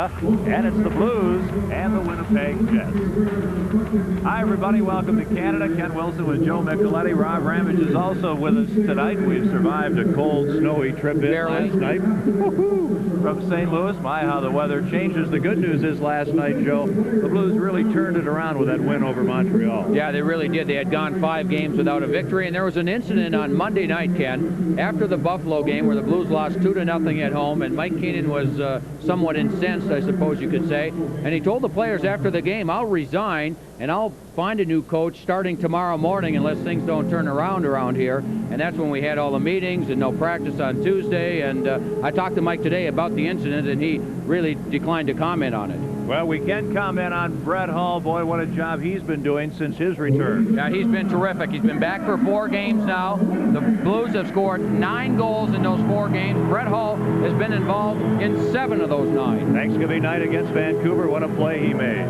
And it's the Blues and the Winnipeg Jets. Hi, everybody. Welcome to Canada. Ken Wilson with Joe Micheletti. Rob Ramage is also with us tonight. We've survived a cold, snowy trip in last night from St. Louis. My, how the weather changes. The good news is last night, Joe, the Blues really turned it around with that win over Montreal. Yeah, they really did. They had gone 5 games without a victory, and there was an incident on Monday night, Ken, after the Buffalo game where the Blues lost 2-0 at home, and Mike Keenan was somewhat incensed, I suppose you could say, and he told the players after the game, I'll resign and I'll find a new coach starting tomorrow morning unless things don't turn around here. And that's when we had all the meetings and no practice on Tuesday. And I talked to Mike today about the incident, and he really declined to comment on it. Well, we can comment on Brett Hull. Boy, what a job he's been doing since his return. Yeah, he's been terrific. He's been back for 4 games now. The Blues have scored 9 goals in those 4 games. Brett Hull has been involved in 7 of those 9. Thanksgiving night against Vancouver, what a play he made.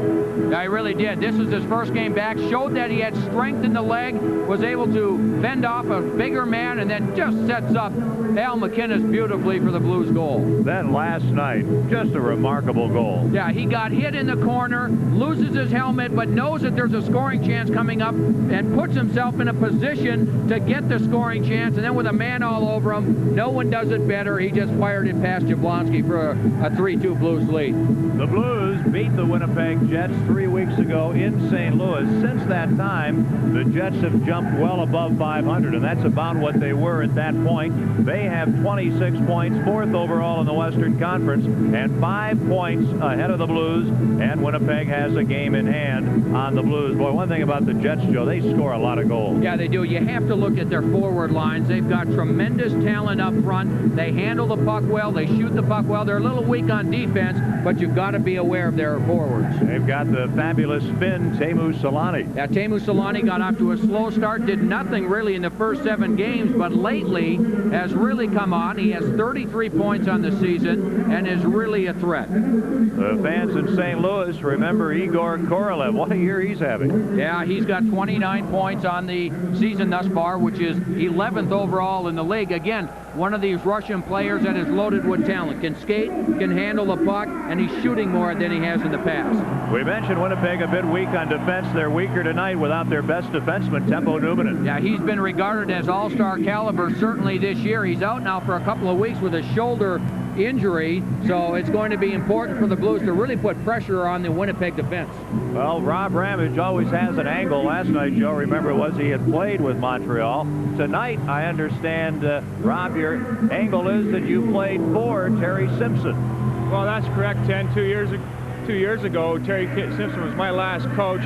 Yeah, he really did. This was his first game back. Showed that he had strength in the leg, was able to fend off a bigger man, and then just sets up Al McInnes beautifully for the Blues goal. Then last night, just a remarkable goal. Yeah, he got hit in the corner, loses his helmet, but knows that there's a scoring chance coming up and puts himself in a position to get the scoring chance, and then with a man all over him, no one does it better. He just fired it past Jablonski for a 3-2 Blues lead. The Blues beat the Winnipeg Jets 3 weeks ago in St. Louis. Since that time, the Jets have jumped well above 500, and that's about what they were at that point. They have 26 points, 4th overall in the Western Conference, and 5 points ahead of the Blues, and Winnipeg has a game in hand on the Blues. Boy, one thing about the Jets, Joe, they score a lot of goals. Yeah, they do. You have to look at their forward lines. They've got tremendous talent up front. They handle the puck well. They shoot the puck well. They're a little weak on defense, but you've got to be aware of their forwards. They've got the fabulous Finn Teemu Selanne. Yeah, Teemu Selanne got off to a slow start, did nothing really in the first 7 games, but lately has really come on. He has 33 points on the season and is really a threat. The fans in St. Louis remember Igor Korolev. What a year he's having. Yeah, he's got 29 points on the season thus far, which is 11th overall in the league. Again, one of these Russian players that is loaded with talent. Can skate, can handle the puck, and he's shooting more than he has in the past. We mentioned Winnipeg a bit weak on defense. They're weaker tonight without their best defenseman, Tempo Numminen. Yeah, he's been regarded as all-star caliber certainly this year. He's out now for a couple of weeks with a shoulder injury, so it's going to be important for the Blues to really put pressure on the Winnipeg defense. Well, Rob Ramage always has an angle. Last night, Joe, remember, he had played with Montreal. Tonight, I understand, Rob, your angle is that you played for Terry Simpson. Well, that's correct, Ken. 2 years ago, Terry Simpson was my last coach.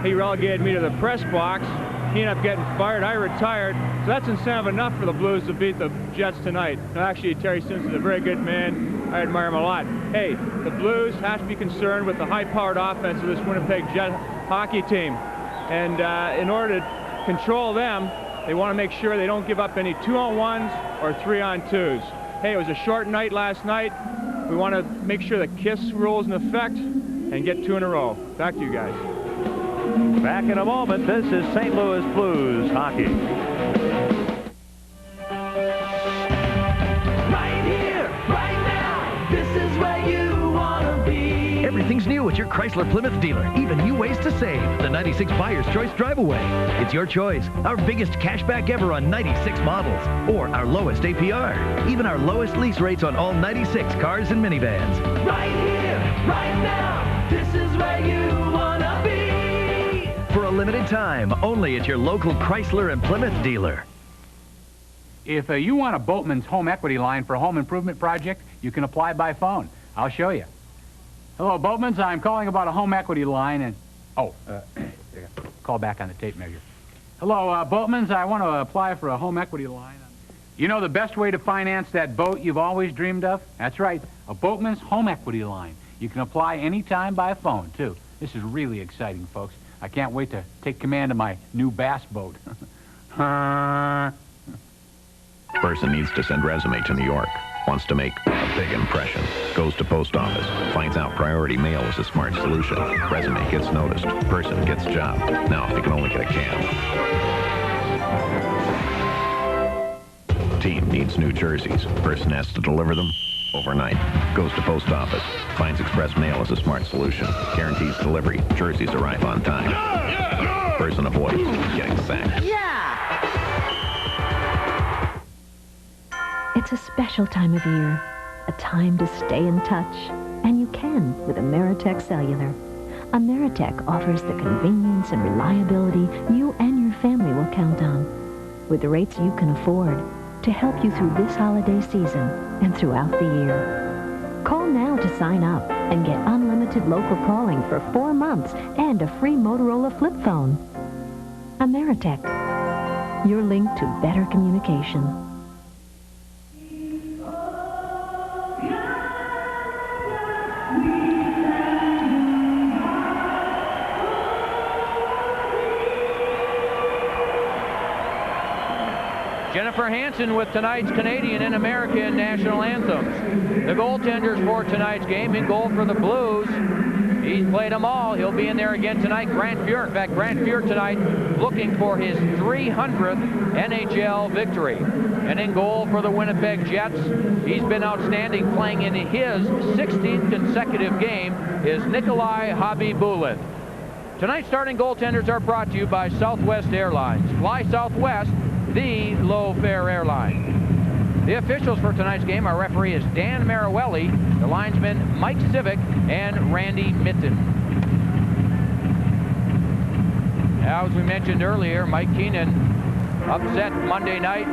He relegated me to the press box. He ended up getting fired. I retired. So that's incentive enough for the Blues to beat the Jets tonight. Now, actually, Terry Simpson's a very good man. I admire him a lot. Hey, the Blues have to be concerned with the high-powered offense of this Winnipeg Jet hockey team. And in order to control them, they want to make sure they don't give up any 2-on-1s or 3-on-2s. Hey, it was a short night last night. We want to make sure the KISS rule is in effect and get 2 in a row. Back to you guys. Back in a moment. This is St. Louis Blues hockey. Right here, right now, this is where you want to be. Everything's new at your Chrysler Plymouth dealer. Even new ways to save. The 96 Buyer's Choice Drive Away. It's your choice. Our biggest cashback ever on 96 models. Or our lowest APR. Even our lowest lease rates on all 96 cars and minivans. Right here, right now, this is where you want to be. For a limited time, only at your local Chrysler and Plymouth dealer. If you want a Boatman's home equity line for a home improvement project, you can apply by phone. I'll show you. Hello, Boatman's. I'm calling about a home equity line and... call back on the tape measure. Hello, Boatman's. I want to apply for a home equity line. You know the best way to finance that boat you've always dreamed of? That's right, a Boatman's home equity line. You can apply anytime by phone, too. This is really exciting, folks. I can't wait to take command of my new bass boat. Person needs to send resume to New York. Wants to make a big impression. Goes to post office. Finds out priority mail is a smart solution. Resume gets noticed. Person gets job. Now, if you can only get a cab. Team needs new jerseys. Person has to deliver them. Overnight. Goes to post office. Finds express mail as a smart solution. Guarantees delivery. Jerseys arrive on time. Person avoids getting sacked. It's a special time of year, a time to stay in touch, and you can with Ameritech Cellular. Ameritech offers the convenience and reliability you and your family will count on, with the rates you can afford to help you through this holiday season and throughout the year. Call now to sign up and get unlimited local calling for 4 months and a free Motorola flip phone. Ameritech, your link to better communication. Jennifer Hansen with tonight's Canadian and American national anthems. The goaltenders for tonight's game. In goal for the Blues. He's played them all. He'll be in there again tonight. Grant Fuhr. In fact, Grant Fuhr tonight looking for his 300th NHL victory. And in goal for the Winnipeg Jets, he's been outstanding, playing in his 16th consecutive game, is Nikolai Habibulin. Tonight's starting goaltenders are brought to you by Southwest Airlines. Fly Southwest, the low-fare airline. The officials for tonight's game, our referee is Dan Marawelli, the linesmen Mike Civic and Randy Mitten. Now, as we mentioned earlier, Mike Keenan upset Monday night,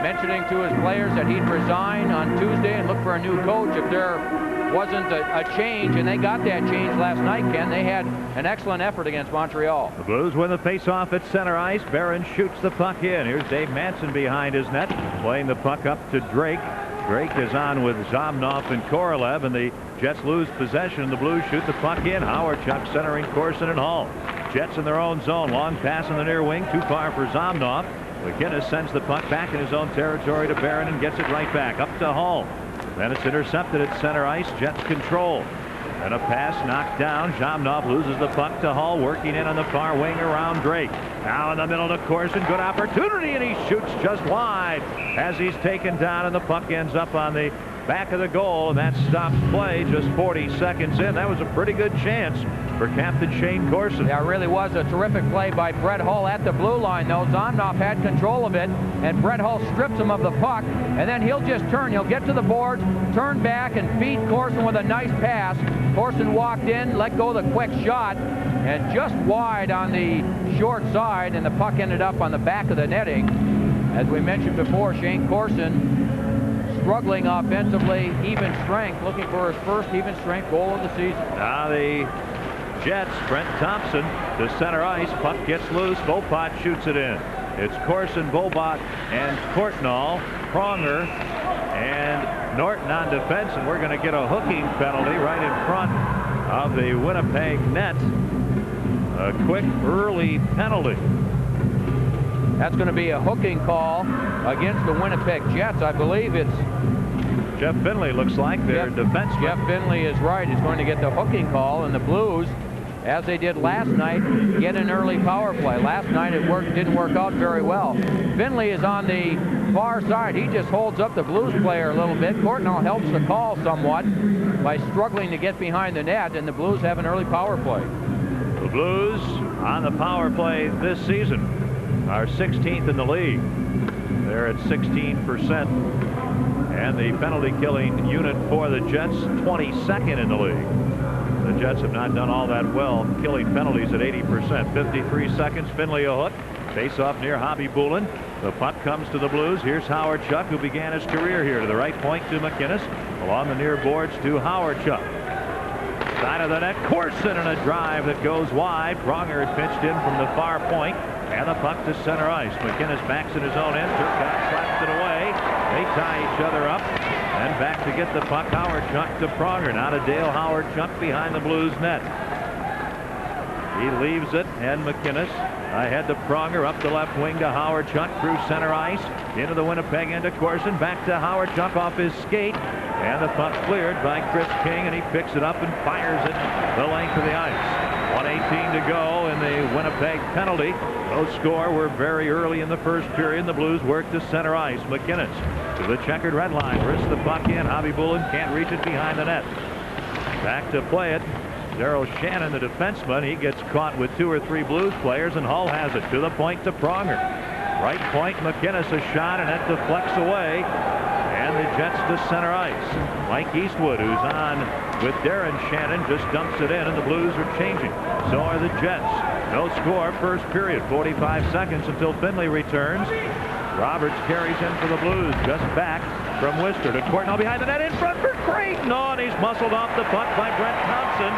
mentioning to his players that he'd resign on Tuesday and look for a new coach if there wasn't a change, and they got that change last night, Ken. They had an excellent effort against Montreal. The Blues win the face-off at center ice. Barron shoots the puck in. Here's Dave Manson behind his net, playing the puck up to Drake. Drake is on with Zomnoff and Korolev, and the Jets lose possession. The Blues shoot the puck in. Howard Chuck centering Corson and Hall. Jets in their own zone. Long pass in the near wing. Too far for Zomnoff. McInnes sends the puck back in his own territory to Barron and gets it right back up to Hall. Then it's intercepted at center ice. Jets control. And a pass knocked down. Zomnoff loses the puck to Hall, working in on the far wing around Drake. Now in the middle to Corson. Good opportunity, and he shoots just wide as he's taken down, and the puck ends up on the back of the goal, and that stops play just 40 seconds in. That was a pretty good chance for Captain Shane Corson. Yeah, it really was a terrific play by Brett Hull at the blue line, though. Zomnoff had control of it, and Brett Hull strips him of the puck, and then he'll just turn. He'll get to the boards, turn back, and feed Corson with a nice pass. Corson walked in, let go of the quick shot, and just wide on the short side, and the puck ended up on the back of the netting. As we mentioned before, Shane Corson struggling offensively, even strength, looking for his first even strength goal of the season. Now the Jets, Brent Thompson to center ice. Puck gets loose. Bopot shoots it in. It's Corson, Bobot, and Courtnall, Pronger, and Norton on defense, and we're going to get a hooking penalty right in front of the Winnipeg net. A quick early penalty. That's going to be a hooking call against the Winnipeg Jets. I believe it's Jeff Finley, looks like their defenseman. Jeff Finley is right. He's going to get the hooking call, and the Blues, as they did last night, get an early power play. Last night it didn't work out very well. Finley is on the far side. He just holds up the Blues player a little bit. Courtnall helps the call somewhat by struggling to get behind the net, and the Blues have an early power play. The Blues on the power play this season are 16th in the league. They're at 16%. And the penalty killing unit for the Jets, 22nd in the league. The Jets have not done all that well killing penalties at 80%. 53 seconds. Finley a hook. Face off near Habibulin. The puck comes to the Blues. Here's Howard Chuck, who began his career here. To the right point to McInnes. Along the near boards to Howard Chuck. Side of the net, Corson, and a drive that goes wide. Pronger had pitched in from the far point, and the puck to center ice. McInnes backs in his own end. Turcotte slaps it away. They tie each other up, and back to get the puck. Howard Chuck to Pronger. Now to Dale Howard Chuck behind the Blues net. He leaves it, and McInnes ahead to Pronger, up the left wing to Howard Chuck, through center ice, into the Winnipeg end to Corson, back to Howard Chuck off his skate, and the puck cleared by Chris King, and he picks it up and fires it the length of the ice. 1:18 to go in the Winnipeg penalty. No score. We're very early in the first period. The Blues work to center ice. McInnes to the checkered red line. Wrists the puck in. Hobby Bullen can't reach it behind the net. Back to play it. Daryl Shannon, the defenseman, he gets caught with 2 or 3 Blues players, and Hull has it to the point to Pronger. Right point, McInnes a shot, and it deflects away. And the Jets to center ice. Mike Eastwood, who's on with Darren Shannon, just dumps it in, and the Blues are changing. So are the Jets. No score, first period. 45 seconds until Finley returns. Roberts carries in for the Blues, just back from Worcester to Courtnall behind the net, in front for Creighton. Oh, and he's muscled off the puck by Brent Thompson.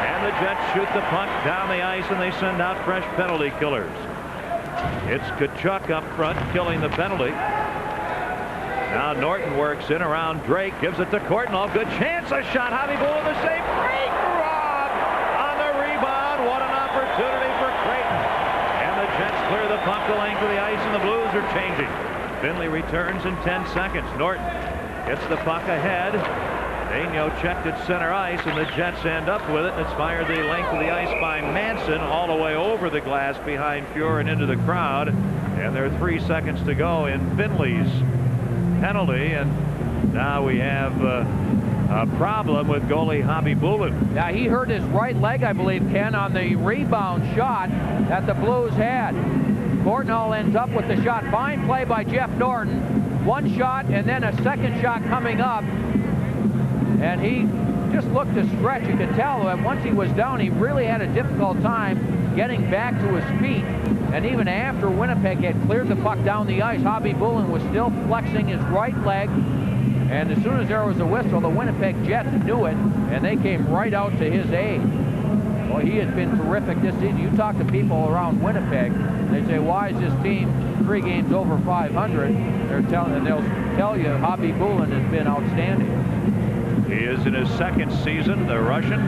And the Jets shoot the puck down the ice, and they send out fresh penalty killers. It's Tkachuk up front killing the penalty. Now Norton works in around Drake, gives it to Courtnall. Good chance, a shot. Hobby Bullen the save. Great rob on the rebound. What an opportunity for Creighton. And the Jets clear the puck the length of the ice, and the Blues are changing. Finley returns in 10 seconds. Norton gets the puck ahead. Daigneault checked at center ice, and the Jets end up with it. It's fired the length of the ice by Manson all the way over the glass behind Fuhr and into the crowd. And there are 3 seconds to go in Finley's penalty, and now we have a problem with goalie Hobby Bullen. Now, he hurt his right leg, I believe, Ken, on the rebound shot that the Blues had. Courtnall ends up with the shot. Fine play by Jeff Norton. One shot and then a second shot coming up. And he just looked to stretch. You could tell that once he was down, he really had a difficult time getting back to his feet. And even after Winnipeg had cleared the puck down the ice, Hobby Bullen was still flexing his right leg. And as soon as there was a whistle, the Winnipeg Jets knew it, and they came right out to his aid. Well, he has been terrific this season. You talk to people around Winnipeg, they say, why is this team 3 games over 500? They'll tell you Hobby Bullen has been outstanding. He is in his 2nd season, the Russian.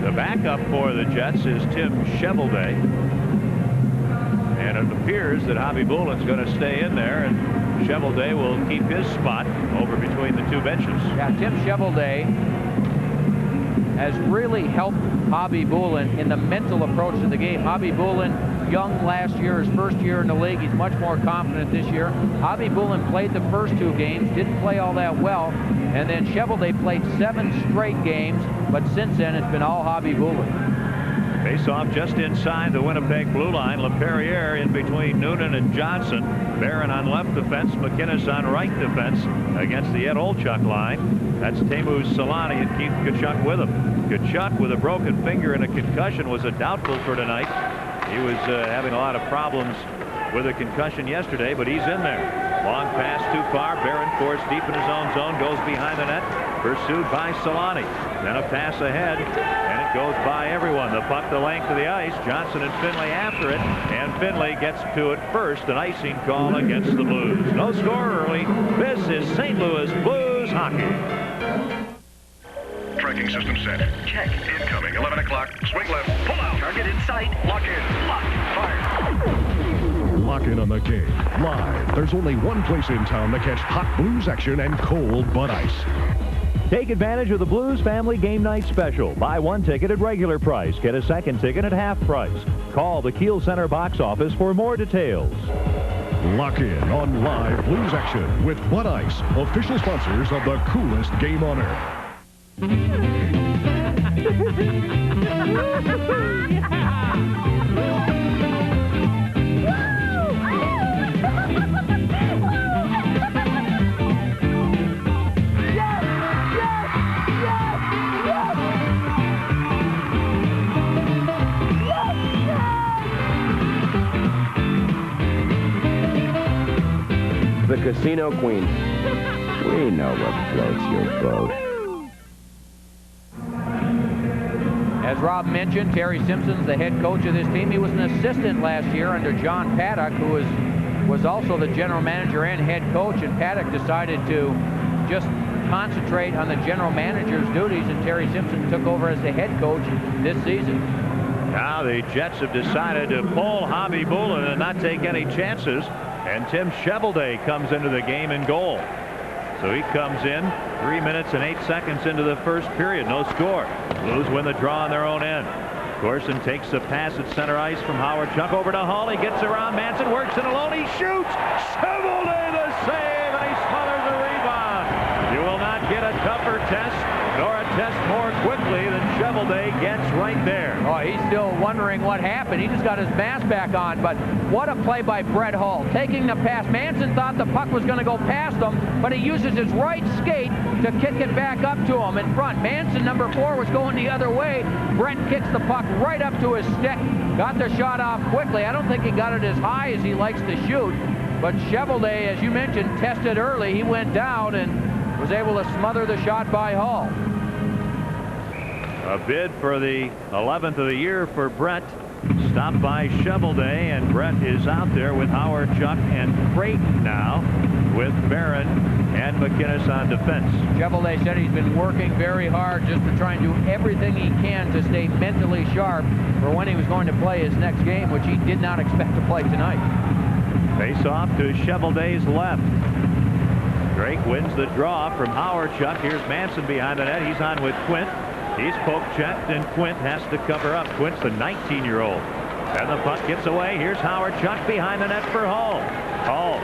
The backup for the Jets is Tim Cheveldae. And it appears that Hobby Bullen's going to stay in there, and Cheveldae will keep his spot over between the 2 benches. Yeah, Tim Cheveldae has really helped Hobby Bullen in the mental approach to the game. Hobby Bullen, young last year, his first year in the league. He's much more confident this year. Hobby Bullen played the first 2 games, didn't play all that well, and then Cheveldae played 7 straight games, but since then it's been all Hobby Bullen. Face-off just inside the Winnipeg blue line. LaPerriere in between Noonan and Johnson. Barron on left defense. McInnes on right defense against the Ed Olchuk line. That's Teemu Selanne and Keith Tkachuk with him. Tkachuk with a broken finger and a concussion was a doubtful for tonight. He was having a lot of problems with a concussion yesterday, but he's in there. Long pass too far. Barron forced deep in his own zone. Goes behind the net. Pursued by Selanne. Then a pass ahead. And it goes by everyone. The puck the length of the ice. Johnson and Finley after it. And Finley gets to it first. An icing call against the Blues. No score early. This is St. Louis Blues hockey. Tracking system set. Check. Incoming. 11 o'clock. Swing left. Pull out. Target in sight. Lock in. Lock. Fire. Lock in on the game. Live. There's only one place in town to catch hot Blues action and cold Bud Ice. Take advantage of the Blues Family Game Night Special. Buy 1 ticket at regular price. Get a 2nd ticket at half price. Call the Kiel Center box office for more details. Lock in on live Blues action with Bud Ice, official sponsors of the coolest game on earth. The Casino Queen. We know what floats your boat. As Rob mentioned, Terry Simpson's the head coach of this team. He was an assistant last year under John Paddock, who was also the general manager and head coach, and Paddock decided to just concentrate on the general manager's duties, and Terry Simpson took over as the head coach this season. Now the Jets have decided to pull Hobby Bullen and not take any chances, and Tim Cheveldae comes into the game in goal. So he comes in 3 minutes and 8 seconds into the first period. No score. Blues win the draw on their own end. Corson takes a pass at center ice from Howard Chuck over to Hull. He gets around Manson, works it alone. He shoots. Cheveldae the save, and he smothers the rebound. You will not get a tougher test nor a test more quickly than Cheveldae gets right there. Oh, he's still wondering what happened. He just got his mask back on, but what a play by Brett Hull. Taking the pass. Manson thought the puck was going to go past him, but he uses his right skate to kick it back up to him in front. Manson, number 4, was going the other way. Brett kicks the puck right up to his stick. Got the shot off quickly. I don't think he got it as high as he likes to shoot, but Cheveldae, as you mentioned, tested early. He went down and was able to smother the shot by Hull. A bid for the 11th of the year for Brett. Stopped by Cheveldae, and Brett is out there with Howard Chuck and Creighton now, with Barron and McInnes on defense. Cheveldae said he's been working very hard just to try and do everything he can to stay mentally sharp for when he was going to play his next game, which he did not expect to play tonight. Face off to Cheveldae's left. Drake wins the draw from Howard Chuck. Here's Manson behind the net. He's on with Quint. He's poke-checked, and Quint has to cover up. Quint's the 19-year-old. And the puck gets away. Here's Howard Chuck behind the net for Hull. Hull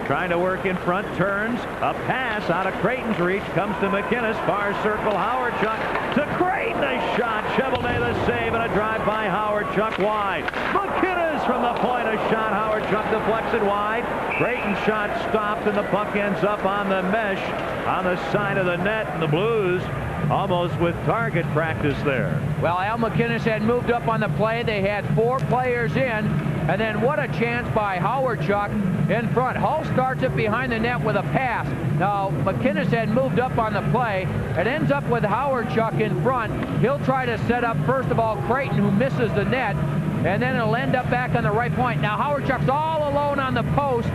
trying to work in front, turns. A pass out of Creighton's reach. Comes to McInnes. Far circle. Howard Chuck to Creighton. A shot. Cheveldae the save, and a drive by Howard Chuck wide. McInnes from the point. A shot. Howard Chuck deflects it wide. Creighton's shot stopped, and the puck ends up on the mesh on the side of the net, and the Blues almost with target practice there. Well, Al McInnes had moved up on the play. They had 4 players in, and then what a chance by Howard Chuck in front. Hull starts it behind the net with a pass. Now, McInnes had moved up on the play. It ends up with Howard Chuck in front. He'll try to set up, first of all, Creighton, who misses the net, and then it'll end up back on the right point. Now, Howard Chuck's all alone on the post,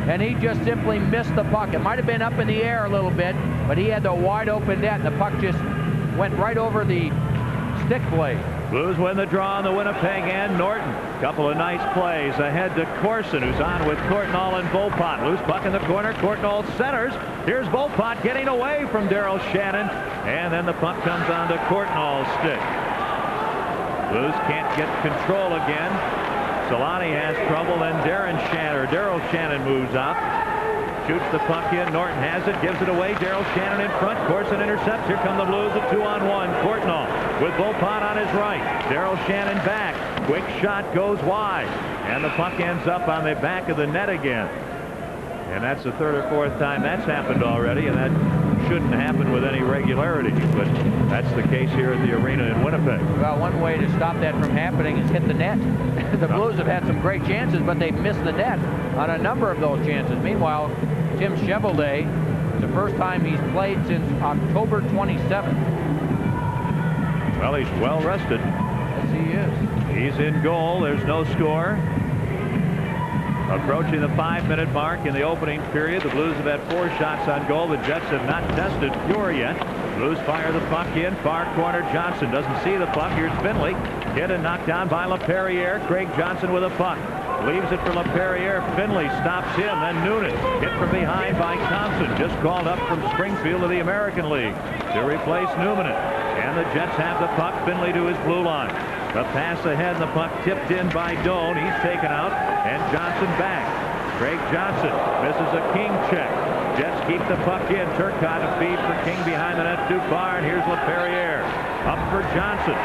and he just simply missed the puck. It might have been up in the air a little bit, but he had the wide open net, and the puck just went right over the stick blade. Blues win the draw on the Winnipeg and Norton. Couple of nice plays ahead to Corson, who's on with Courtnall and Volpot. Loose puck in the corner. Courtnall centers. Here's Volpot getting away from Daryl Shannon, and then the puck comes on to Courtnall's stick. Blues can't get control again. Solani has trouble, and Daryl Shannon moves up. Shoots the puck in. Norton has it. Gives it away. Daryl Shannon in front. Corson intercepts. Here come the Blues at 2-on-1. Courtnall with Volpot on his right. Daryl Shannon back. Quick shot goes wide. And the puck ends up on the back of the net again. And that's the 3rd or 4th time that's happened already, and that shouldn't happen with any regularity, but that's the case here at the arena in Winnipeg. Well, one way to stop that from happening is hit the net. The Blues have had some great chances, but they've missed the net on a number of those chances. Meanwhile, Tim Cheveldae, it's the first time he's played since October 27th. Well, he's well rested. Yes, he is. He's in goal. There's no score. Approaching the 5-minute mark in the opening period. The Blues have had 4 shots on goal. The Jets have not tested Pure yet. Blues fire the puck in. Far corner. Johnson doesn't see the puck. Here's Finley. Hit and knocked down by LaPerriere. Craig Johnson with a puck. Leaves it for LaPerriere. Finley stops him. Then Noonan hit from behind by Thompson. Just called up from Springfield to the American League to replace Newman. And the Jets have the puck. Finley to his blue line. The pass ahead, and the puck tipped in by Doan. He's taken out, and Johnson back. Craig Johnson misses a King check. Jets keep the puck in. Turcotte a feed for King behind the net too far, and here's LaPerriere. Up for Johnson.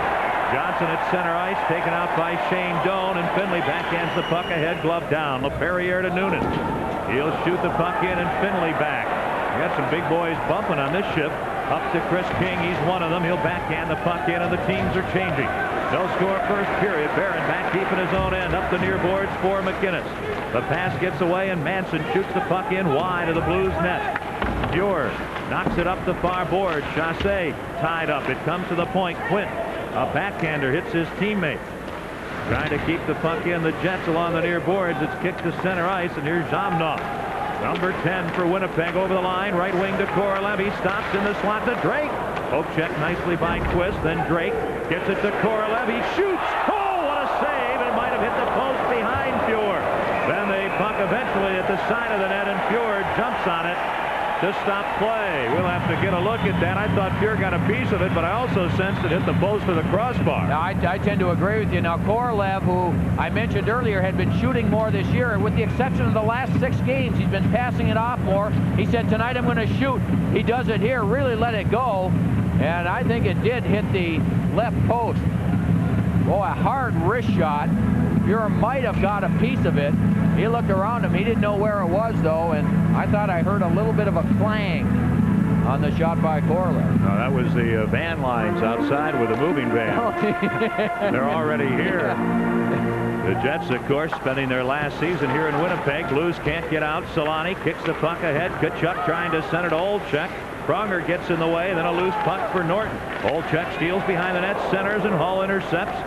Johnson at center ice, taken out by Shane Doan, and Finley backhands the puck ahead, glove down. LaPerriere to Noonan. He'll shoot the puck in, and Finley back. We got some big boys bumping on this shift. Up to Chris King. He's one of them. He'll backhand the puck in, and the teams are changing. No score first period. Barron back deep in his own end. Up the near boards for McInnes. The pass gets away, and Manson shoots the puck in wide of the Blues net. Pure knocks it up the far board. Chassé tied up. It comes to the point. Quint, a backhander, hits his teammate. Trying to keep the puck in. The Jets along the near boards. It's kicked to center ice, and here's Zomnov. Number 10 for Winnipeg over the line. Right wing to Korolev. He stops in the slot to Drake. Poke check nicely by Twist. Then Drake gets it to Korolev. He shoots. Oh, what a save. It might have hit the post behind Pure. Then the puck eventually at the side of the net, and Pure jumps on it. to stop play. We'll have to get a look at that. I thought Pure got a piece of it, but I also sensed it hit the post of the crossbar. Now, I tend to agree with you. Now, Korolev, who I mentioned earlier, had been shooting more this year, and with the exception of the last 6 games, he's been passing it off more. He said, tonight I'm going to shoot. He does it here, really let it go, and I think it did hit the left post. Oh, a hard wrist shot. Pure might have got a piece of it. He looked around him. He didn't know where it was, though, and I thought I heard a little bit of a clang on the shot by Korolev. No, that was the van lines outside with a moving van. Oh, yeah. They're already here. The Jets, of course, spending their last season here in Winnipeg. Blues can't get out. Solani kicks the puck ahead. Tkachuk trying to send it to Olczyk. Pronger gets in the way, then a loose puck for Norton. Olczyk steals behind the net, centers, and Hall intercepts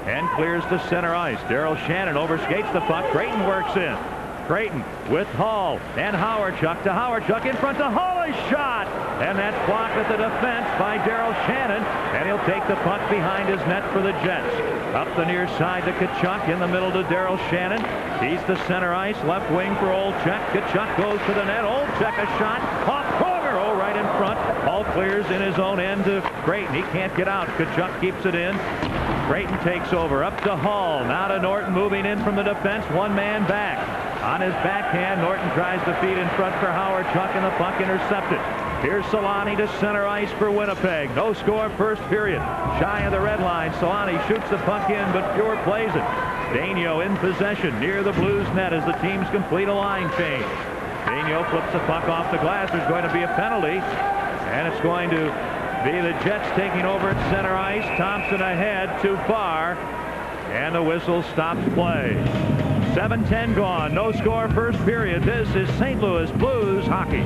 and clears to center ice. Daryl Shannon overskates the puck. Creighton works in. Creighton with Hall and Howardchuk to Howardchuk in front to Hall. A shot, and that's blocked at the defense by Daryl Shannon, and he'll take the puck behind his net for the Jets. Up the near side to Tkachuk, in the middle to Daryl Shannon. He's the center ice, left wing for Olczyk. Tkachuk goes to the net. Olczyk a shot off Pronger. Oh, right in front. Hall clears in his own end to Creighton. He can't get out. Tkachuk keeps it in. Creighton takes over. Up to Hall. Now to Norton, moving in from the defense. One man back. On his backhand, Norton tries to feed in front for Howardchuk, and the puck intercepted. Here's Solani to center ice for Winnipeg. No score first period. Shy of the red line. Solani shoots the puck in, but Pure plays it. Daigneault in possession near the Blues net as the teams complete a line change. Daigneault flips the puck off the glass. There's going to be a penalty, and it's going to be the Jets taking over at center ice. Thompson ahead, too far, and the whistle stops play. 7:10 gone. No score first period. This is St. Louis Blues hockey.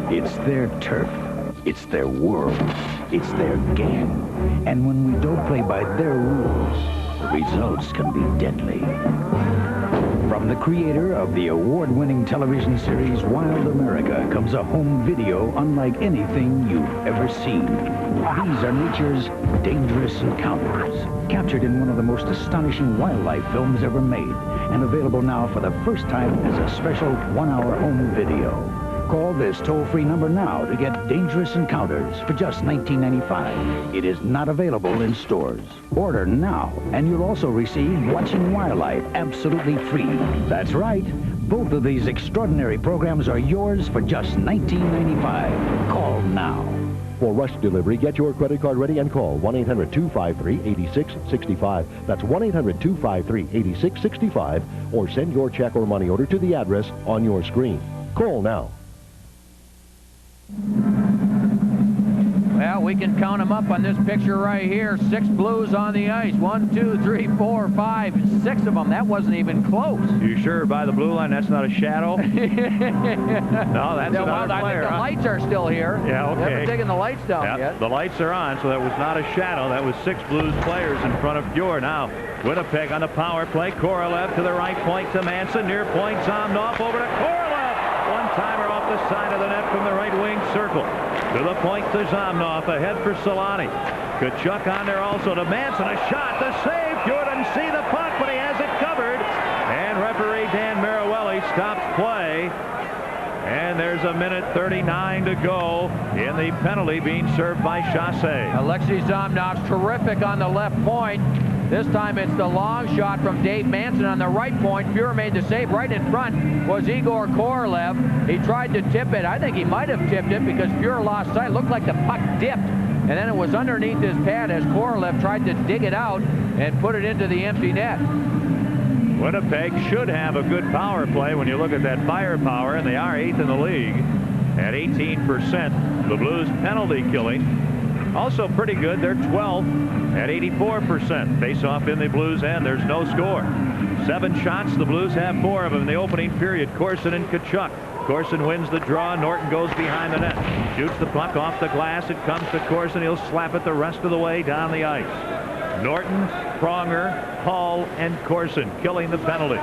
It's their turf. It's their world. It's their game. And when we don't play by their rules, the results can be deadly. From the creator of the award-winning television series Wild America comes a home video unlike anything you've ever seen. These are nature's dangerous encounters, captured in one of the most astonishing wildlife films ever made, and available now for the first time as a special 1-hour home video. Call this toll-free number now to get Dangerous Encounters for just $19.95. It is not available in stores. Order now, and you'll also receive Watching Wildlife absolutely free. That's right. Both of these extraordinary programs are yours for just $19.95. Call now. For rush delivery, get your credit card ready and call 1-800-253-8665. That's 1-800-253-8665, or send your check or money order to the address on your screen. Call now. Well, we can count them up on this picture right here. 6 Blues on the ice. 1, 2, 3, 4, 5, 6 of them. That wasn't even close. You sure by the blue line that's not a shadow? No, that's another player. I think the lights are still here. Yeah, okay. They haven't taken the lights down yet. The lights are on, so that was not a shadow. That was 6 Blues players in front of Pure. Now, Winnipeg on the power play. Korolev to the right point to Manson. Near point, Zomnov over to Korolev. One-timer off the side of the net from the right wing circle. To the point to Zomnov. Ahead for Solani. Tkachuk on there also to Manson. A shot. The save. Pure doesn't see the puck, but he has it covered. And referee Dan Maruelli stops play. And there's a minute 39 to go in the penalty being served by Chassé. Alexei Zomnov's terrific on the left point. This time it's the long shot from Dave Manson on the right point. Pure made the save. Right in front was Igor Korolev. He tried to tip it. I think he might have tipped it because Pure lost sight. It looked like the puck dipped, and then it was underneath his pad as Korolev tried to dig it out and put it into the empty net. Winnipeg should have a good power play when you look at that firepower, and they are 8th in the league at 18%. The Blues penalty killing also pretty good. They're 12th at 84%. Face off in the Blues end. There's no score. 7 shots. The Blues have 4 of them in the opening period. Corson and Tkachuk. Corson wins the draw. Norton goes behind the net. Shoots the puck off the glass. It comes to Corson. He'll slap it the rest of the way down the ice. Norton, Pronger, Hall, and Corson killing the penalty.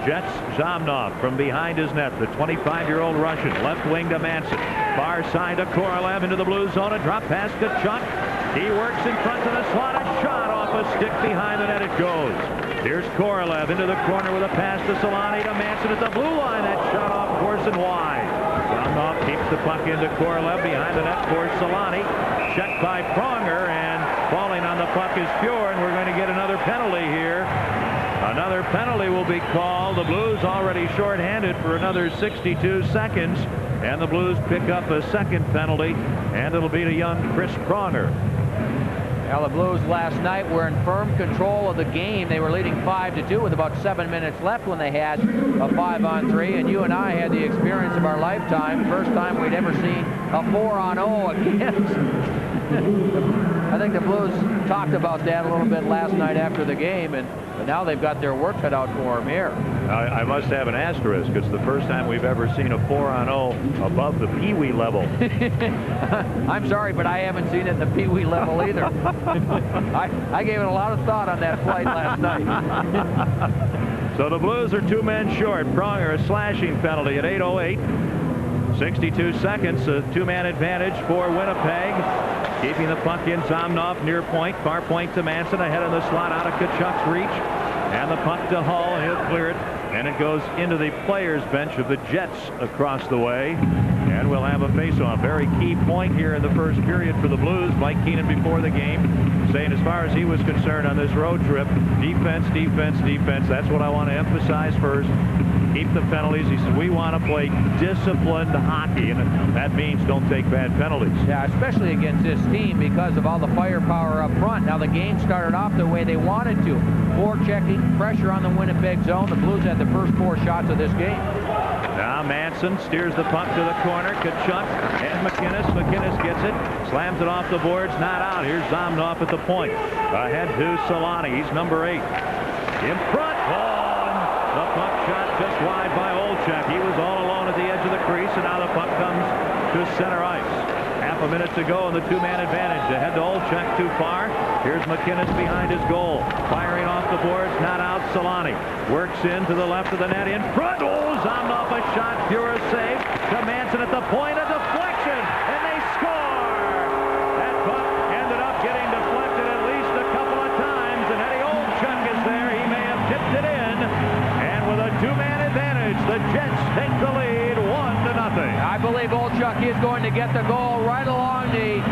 Jets, Zomnov from behind his net. The 25-year-old Russian. Left wing to Manson. Far side to Korolev into the blue zone. A drop pass to Tkachuk. He works in front of the slot. A shot off a stick behind the net. It goes. Here's Korolev into the corner with a pass to Solani to Manson at the blue line. That shot off course and wide. Zamnov keeps the puck into Korolev behind the net for Solani. Checked by Pronger, and falling on the puck is Fuhr, and we're going to get another penalty here. Another penalty will be called. The Blues already shorthanded for another 62 seconds, and the Blues pick up a second penalty, and it'll be to young Chris Pronger. Well, the Blues last night were in firm control of the game. They were leading 5-2 with about 7 minutes left when they had a 5-on-3, and you and I had the experience of our lifetime. First time we'd ever seen a 4-on-0 against. I think the Blues talked about that a little bit last night after the game, but now they've got their work cut out for them here. I must have an asterisk. It's the first time we've ever seen a 4-on-0 above the Pee-wee level. I'm sorry, but I haven't seen it at the Pee-wee level either. I gave it a lot of thought on that flight last night. So the Blues are 2 men short. Pronger, a slashing penalty at 8:08. 62 seconds, a 2-man advantage for Winnipeg. Keeping the puck in, Zamnov near point, far point to Manson, ahead of the slot, out of Tkachuk's reach. And the puck to Hull, and he'll clear it. And it goes into the players' bench of the Jets across the way. And we'll have a face-off. Very key point here in the first period for the Blues. Mike Keenan before the game saying as far as he was concerned on this road trip, defense, defense, defense. That's what I want to emphasize first. Keep the penalties. He said, we want to play disciplined hockey, and that means don't take bad penalties. Yeah, especially against this team because of all the firepower up front. Now, the game started off the way they wanted to. Forechecking, pressure on the Winnipeg zone. The Blues had the first 4 shots of this game. Now Manson steers the puck to the corner. Tkachuk and McInnes. McInnes gets it. Slams it off the boards. Not out. Here's Zamnov at the point. Ahead to Solani. He's number 8. In front. The puck shot just wide by Olchek. He was all alone at the edge of the crease, and now the puck comes to center ice. Half a minute to go in the 2-man advantage. Ahead to Olchek, too far. Here's McInnes behind his goal. Firing off the boards, not out. Solani works in to the left of the net, in front. Oh, Zamnov a shot. Fuhr a save. To Manson at the point. A deflection, and they score. That puck ended up getting deflected at least a couple of times, and Eddie Olchek is there. He may have tipped it in. With a 2-man advantage, the Jets take the lead 1-0. I believe Olchuk is going to get the goal right along the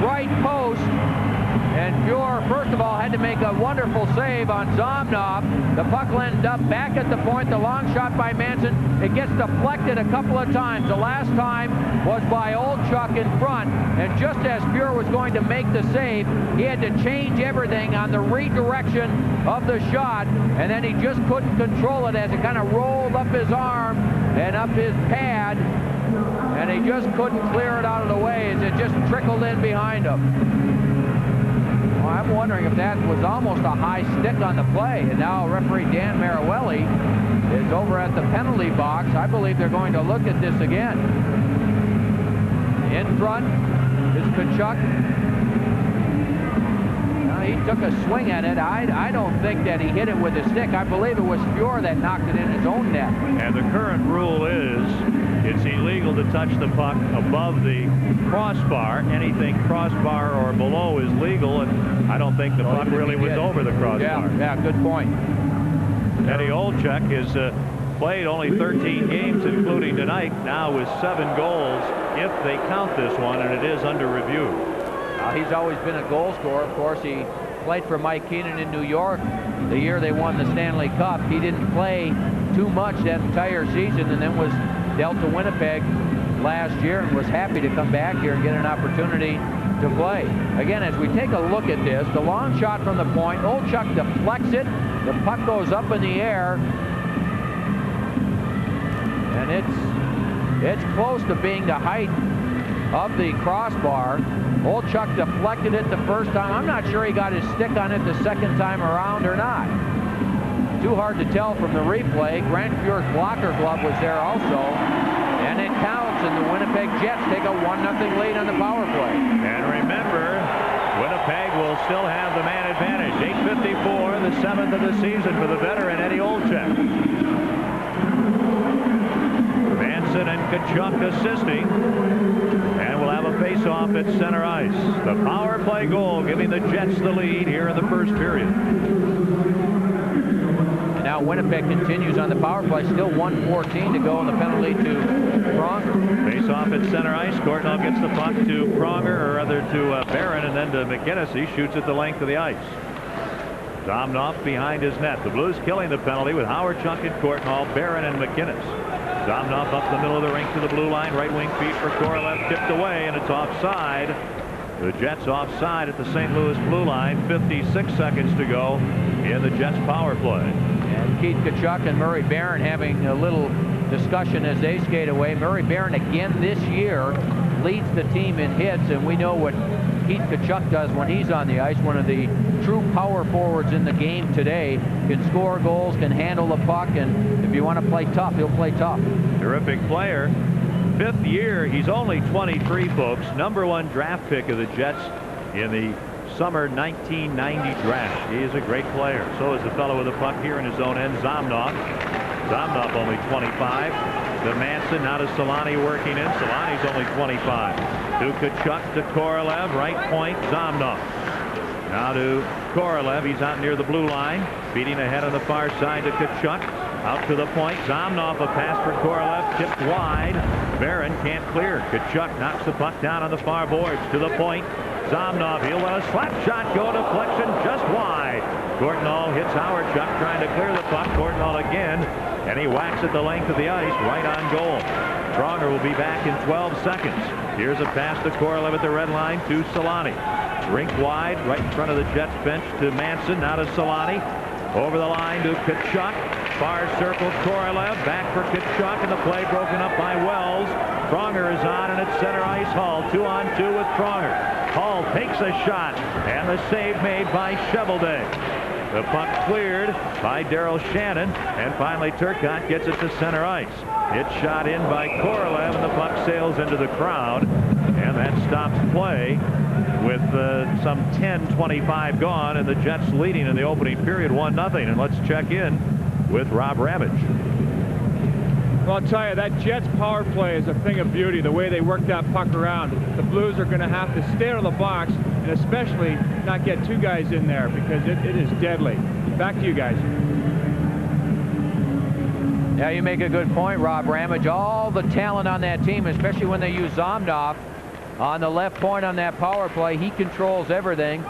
right post. And Fuhr, first of all, had to make a wonderful save on Zamnov. The puck ended up back at the point. The long shot by Manson. It gets deflected a couple of times. The last time was by Olchuk in front. And just as Fuhr was going to make the save, he had to change everything on the redirection of the shot. And then he just couldn't control it as it kind of rolled up his arm and up his pad. And he just couldn't clear it out of the way as it just trickled in behind him. Well, I'm wondering if that was almost a high stick on the play. And now referee Dan Marawelli is over at the penalty box. I believe they're going to look at this again. In front is Tkachuk. He took a swing at it. I don't think that he hit it with a stick. I believe it was Fuhr that knocked it in his own net. And the current rule is it's illegal to touch the puck above the crossbar. Anything crossbar or below is legal, and I don't think the puck really was over the crossbar. Yeah, good point. Eddie Olchek has played only 13 games, including tonight, now with 7 goals, if they count this one, and it is under review. He's always been a goal scorer. Of course, he played for Mike Keenan in New York the year they won the Stanley Cup. He didn't play too much that entire season, and then was dealt to Winnipeg last year and was happy to come back here and get an opportunity to play. Again, as we take a look at this, the long shot from the point, Olchuk deflects it. The puck goes up in the air, and it's close to being the height of the crossbar. Olchuk deflected it the first time. I'm not sure he got his stick on it the second time around or not. Too hard to tell from the replay. Grant Fuhr's blocker glove was there also. And it counts, and the Winnipeg Jets take a 1-0 lead on the power play. And remember, Winnipeg will still have the man advantage. 8:54, the 7th of the season for the veteran Eddie Olchek. Manson and Tkachuk assisting. And we'll have a face face-off at center ice. The power play goal giving the Jets the lead here in the first period. And now Winnipeg continues on the power play. Still 1:14 to go in the penalty to Pronger. Face-off at center ice. Courtnall gets the puck to Pronger, or rather to Barron, and then to McInnes. He shoots at the length of the ice. Zomnoff behind his net. The Blues killing the penalty with Howard, Chunk, and Courtnall, Barron, and McInnes. Zomnoff up the middle of the rink to the blue line. Right wing feed for Korolev, tipped away, and it's offside. The Jets offside at the St. Louis blue line. 56 seconds to go in the Jets power play. And Keith Tkachuk and Murray Barron having a little discussion as they skate away. Murray Barron again this year leads the team in hits, and we know what Keith Tkachuk does when he's on the ice. One of the true power forwards in the game today. Can score goals, can handle the puck, and if you want to play tough, he'll play tough. Terrific player. 5th year. He's only 23, folks. #1 draft pick of the Jets in the summer 1990 draft. He is a great player. So is the fellow with the puck here in his own end, Zomnoff. Zomnoff only 25. To Manson, now to Solani working in. Solani's only 25. To Tkachuk, to Korolev, right point, Zomnoff. Now to Korolev, he's out near the blue line. Beating ahead on the far side to Tkachuk. Out to the point, Zomnoff, a pass for Korolev, tipped wide. Barron can't clear. Tkachuk knocks the puck down on the far boards. To the point, Zomnoff, he'll let a slap shot go, deflection just wide. Courtnall hits Howard, Chuck trying to clear the puck. Courtnall again, and he whacks at the length of the ice, right on goal. Pronger will be back in 12 seconds. Here's a pass to Korolev at the red line to Solani. Rink wide, right in front of the Jets bench to Manson, now to Solani. Over the line to Tkachuk. Far circle, Korolev, back for Tkachuk, and the play broken up by Wells. Pronger is on, and it's center ice. Hall 2-on-2 with Pronger. Hall takes a shot, and the save made by Cheveldae. The puck cleared by Daryl Shannon, and finally Turcotte gets it to center ice. It's shot in by Korolev, and the puck sails into the crowd, and that stops play with some 10:25 gone, and the Jets leading in the opening period 1-0. And let's check in with Rob Ramage. Well, I'll tell you, that Jets power play is a thing of beauty, the way they work that puck around. The Blues are going to have to stay out of the box, and especially not get two guys in there, because it is deadly. Back to you guys. Yeah, you make a good point, Rob Ramage. All the talent on that team, especially when they use Zomnoff on the left point on that power play. He controls everything,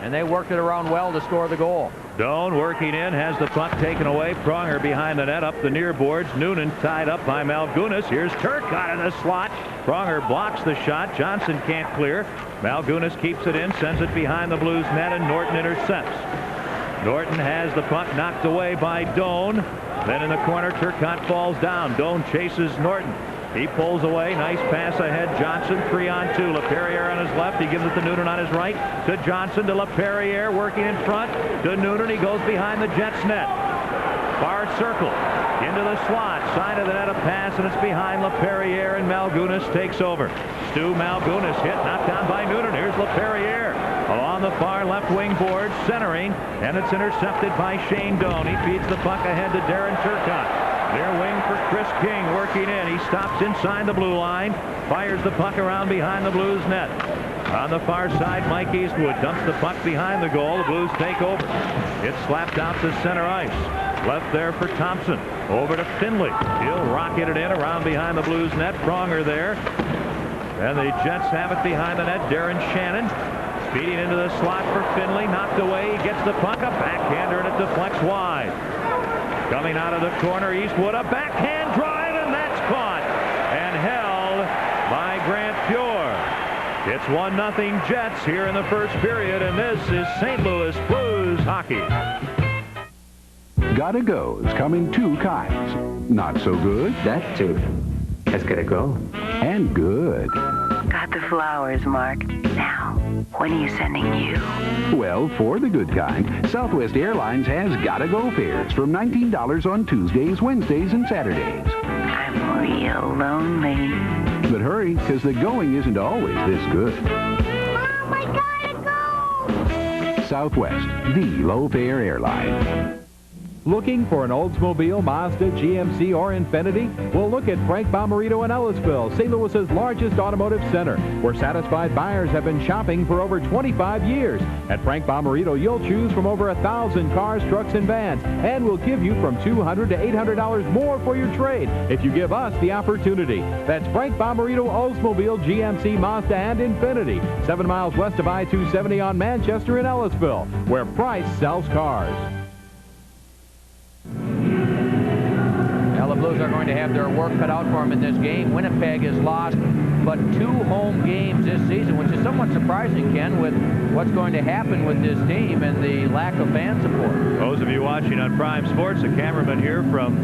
and they worked it around well to score the goal. Doan working in, has the puck taken away. Pronger behind the net, up the near boards. Noonan tied up by Malgunas. Here's Turcotte in the slot. Pronger blocks the shot. Johnson can't clear. Malgunas keeps it in, sends it behind the Blues net, and Norton intercepts. Norton has the puck knocked away by Doan. Then in the corner, Turcotte falls down. Doan chases Norton. He pulls away. Nice pass ahead. Johnson 3-on-2. LaPerriere on his left. He gives it to Noonan on his right. To Johnson, to LaPerriere, working in front. To Noonan. He goes behind the Jets net. Far circle. Into the slot. Side of the net, a pass, and it's behind LaPerriere, and Malgunas takes over. Stu Malgunas hit, knocked down by Noonan. Here's LaPerriere along the far left wing board, centering, and it's intercepted by Shane Doan. He feeds the puck ahead to Darren Turcotte. Near wing for Chris King, working in. He stops inside the blue line, fires the puck around behind the Blues net. On the far side, Mike Eastwood dumps the puck behind the goal. The Blues take over. It's slapped out to center ice. Left there for Thompson. Over to Finley. He'll rocket it in around behind the Blues net. Pronger there. And the Jets have it behind the net. Darren Shannon speeding into the slot for Finley. Knocked away. He gets the puck. A backhander, and it deflects wide. Coming out of the corner, Eastwood, a backhand drive, and that's caught and held by Grant Pure. It's 1-0 Jets here in the first period, and this is St. Louis Blues hockey. Gotta Go's come in two kinds. Not so good. That too. That's gotta go. And good. Got the flowers, Mark. Now, when are you sending you? Well, for the good kind, Southwest Airlines has Gotta Go fares from $19 on Tuesdays, Wednesdays, and Saturdays. I'm real lonely. But hurry, because the going isn't always this good. Mom, I gotta go! Southwest, the low-fare airline. Looking for an Oldsmobile, Mazda, GMC, or Infiniti? Well, look at Frank Bomarito in Ellisville, St. Louis's largest automotive center, where satisfied buyers have been shopping for over 25 years. At Frank Bomarito, you'll choose from over 1,000 cars, trucks, and vans, and we'll give you from $200 to $800 more for your trade if you give us the opportunity. That's Frank Bomarito, Oldsmobile, GMC, Mazda, and Infiniti, 7 miles west of I-270 on Manchester in Ellisville, where Price sells cars. Now the Blues are going to have their work cut out for them in this game. Winnipeg has lost but 2 home games this season, which is somewhat surprising, Ken, with what's going to happen with this team and the lack of fan support. Those of you watching on Prime Sports, a cameraman here from